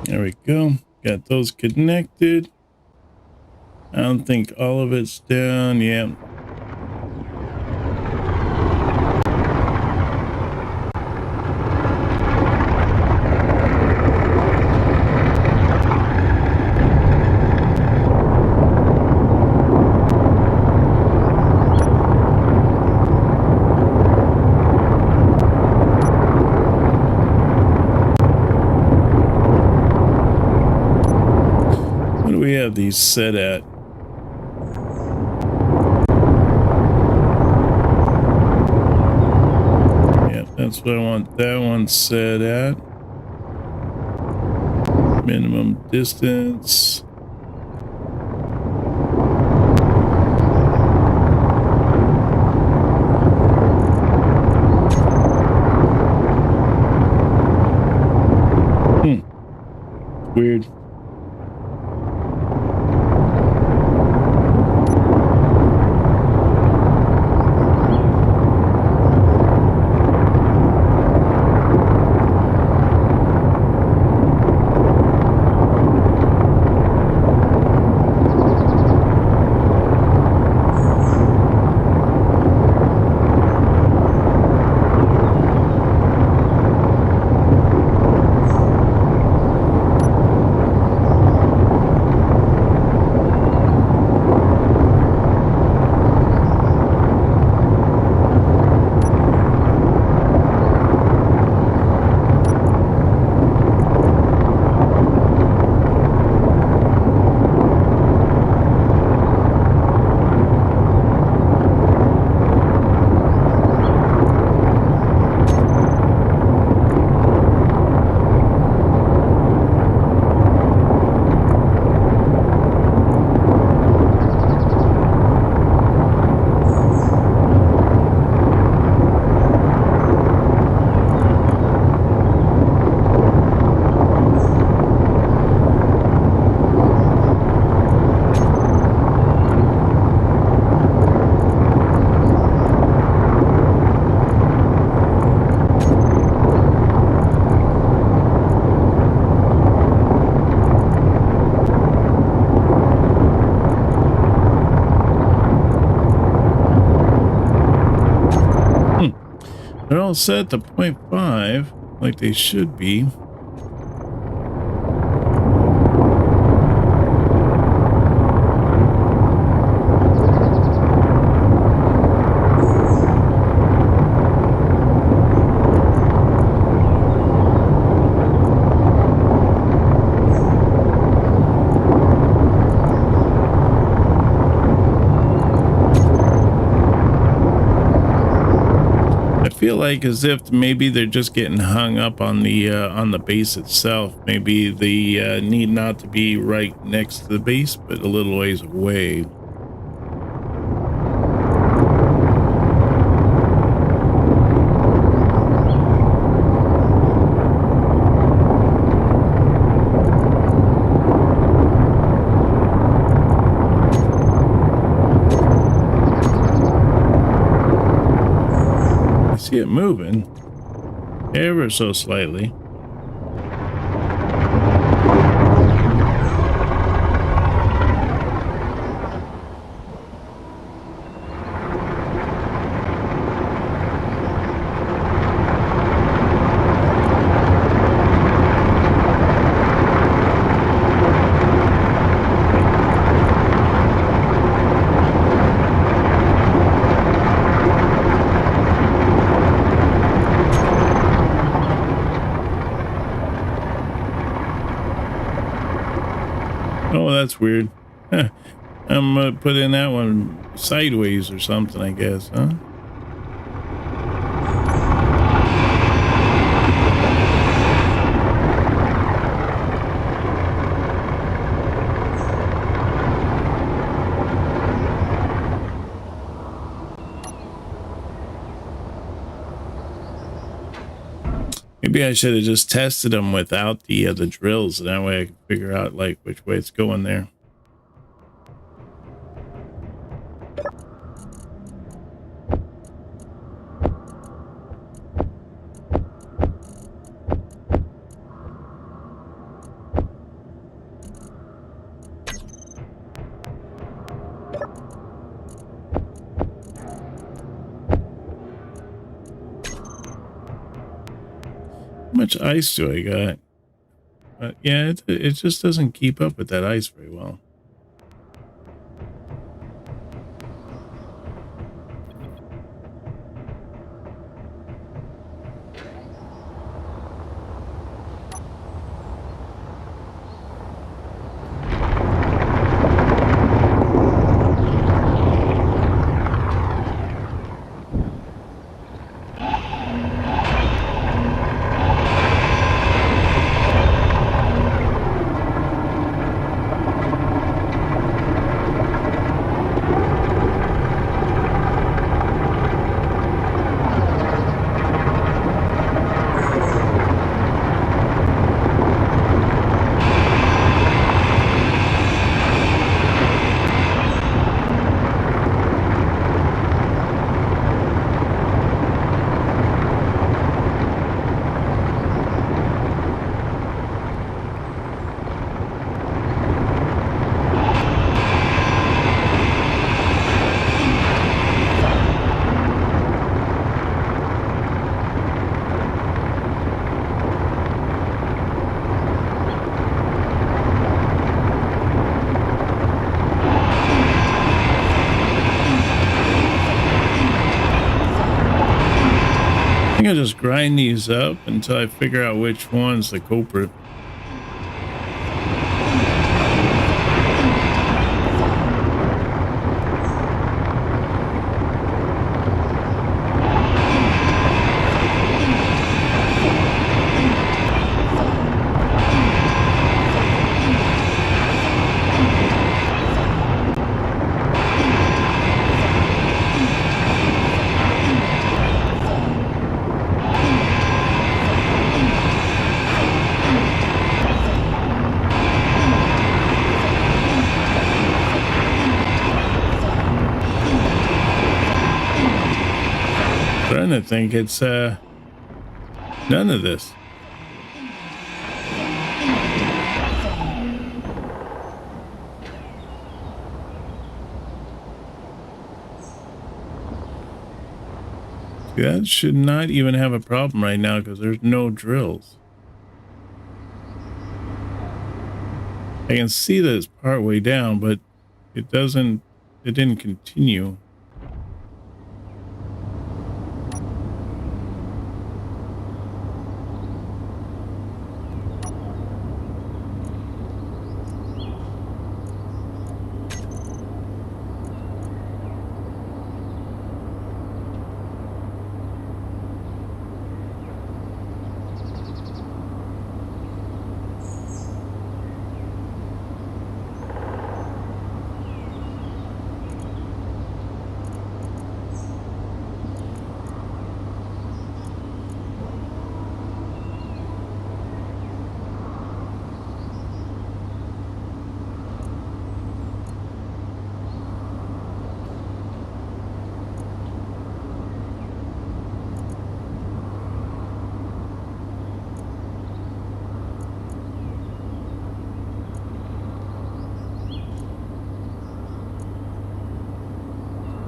There we go. Got those connected. I don't think all of it's down. Yeah. What do we have these set at? That's what I want that one set at. Minimum distance. Weird. They're all set to 0.5, like they should be. Feel like as if maybe they're just getting hung up on the base itself. Maybe the need not to be right next to the base, but a little ways away. See it moving ever so slightly. Oh, that's weird. I'm putting that one sideways or something, I guess, huh? Maybe I should have just tested them without the drills, and that way I can figure out like which way it's going there. How much ice do I got? Yeah, it just doesn't keep up with that ice very well. I think I'll just grind these up until I figure out which one's the culprit. Trying to think it's none of this. See, that should not even have a problem right now because there's no drills. I can see that it's part way down, but it didn't continue.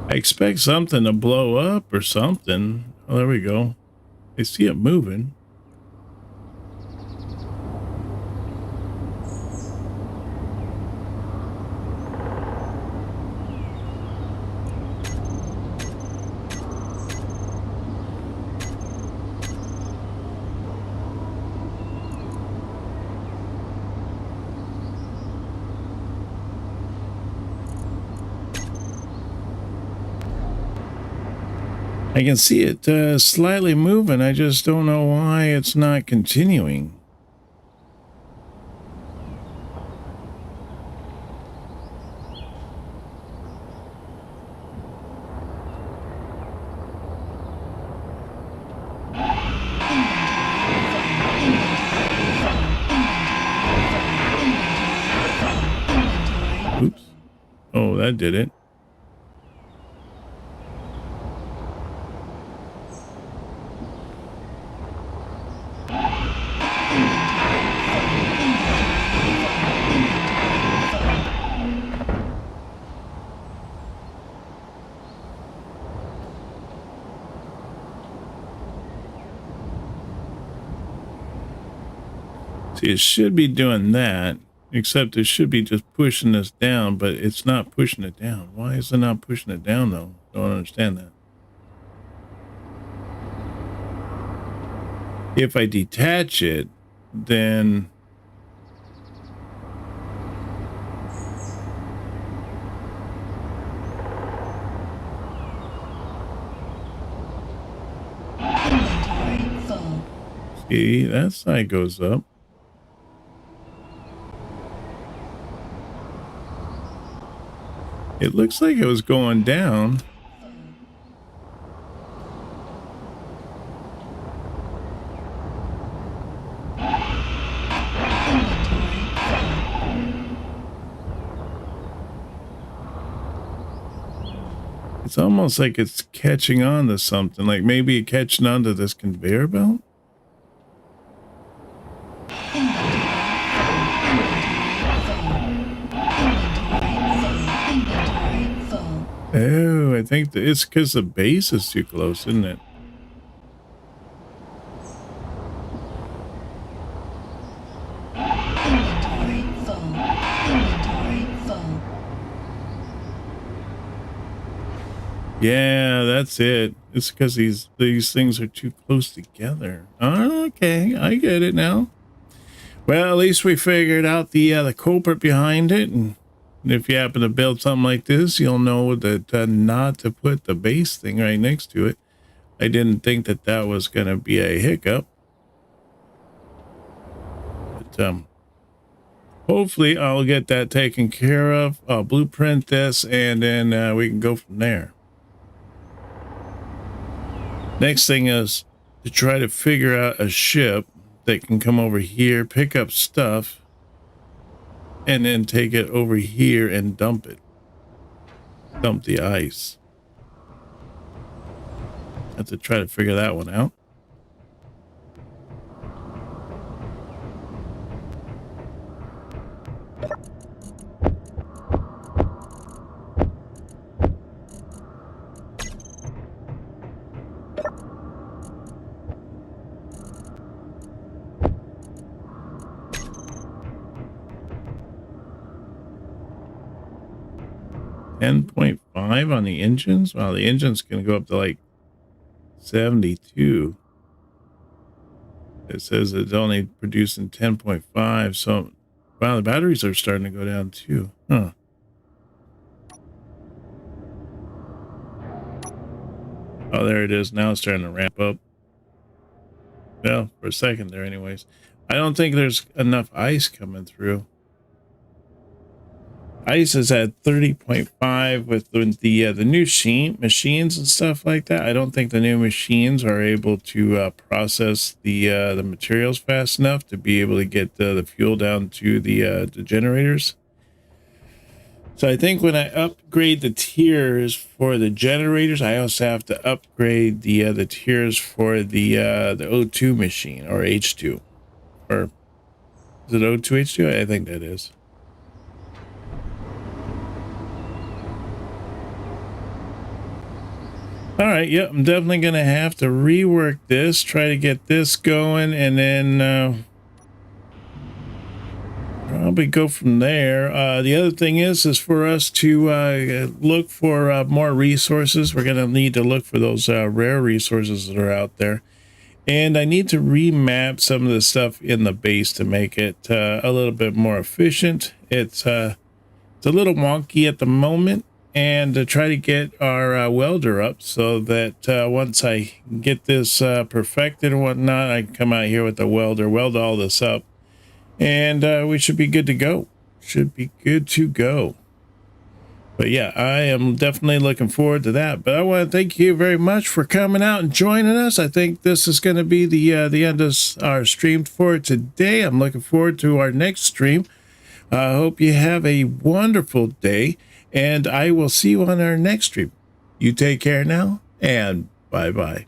I expect something to blow up or something. Oh, there we go. I see it moving. I can see it slightly moving. I just don't know why it's not continuing. Oops. Oh, that did it. See, it should be doing that, except it should be just pushing this down, but it's not pushing it down. Why is it not pushing it down, though? Don't understand that. If I detach it, then... Inventory full. See, that side goes up. It looks like it was going down. It's almost like it's catching on to something, like maybe catching on to this conveyor belt. Oh, I think that it's because the base is too close, isn't it? Inventory full. Inventory full. Yeah, that's it. It's because these things are too close together. Oh, okay, I get it now. Well, at least we figured out the culprit behind it, and if you happen to build something like this, you'll know that not to put the base thing right next to it. I didn't think that that was going to be a hiccup, but hopefully I'll get that taken care of. I'll blueprint this, and then we can go from there. Next thing is to try to figure out a ship that can come over here, pick up stuff, and then take it over here and dump it. Dump the ice. Have to try to figure that one out. 10.5 on the engines. Wow, the engine's going to go up to like 72. It says it's only producing 10.5. So, wow, the batteries are starting to go down too. Huh. Oh, there it is. Now it's starting to ramp up. Well, for a second there anyways. I don't think there's enough ice coming through. Ice is at 30.5 with the new machines and stuff like that. I don't think the new machines are able to process the materials fast enough to be able to get the fuel down to the generators. So I think when I upgrade the tiers for the generators, I also have to upgrade the tiers for the O2 machine, or H2, or is it O2 H2? I think that is. All right, yep, I'm definitely going to have to rework this, try to get this going, and then probably go from there. The other thing is for us to look for more resources. We're going to need to look for those rare resources that are out there. And I need to remap some of the stuff in the base to make it a little bit more efficient. It's a little wonky at the moment. And to try to get our welder up so that once I get this perfected and whatnot, I can come out here with the welder, weld all this up, and we should be good to go. Should be good to go. But yeah, I am definitely looking forward to that. But I want to thank you very much for coming out and joining us. I think this is going to be the end of our stream for today. I'm looking forward to our next stream. I hope you have a wonderful day. And I will see you on our next stream. You take care now, and bye-bye.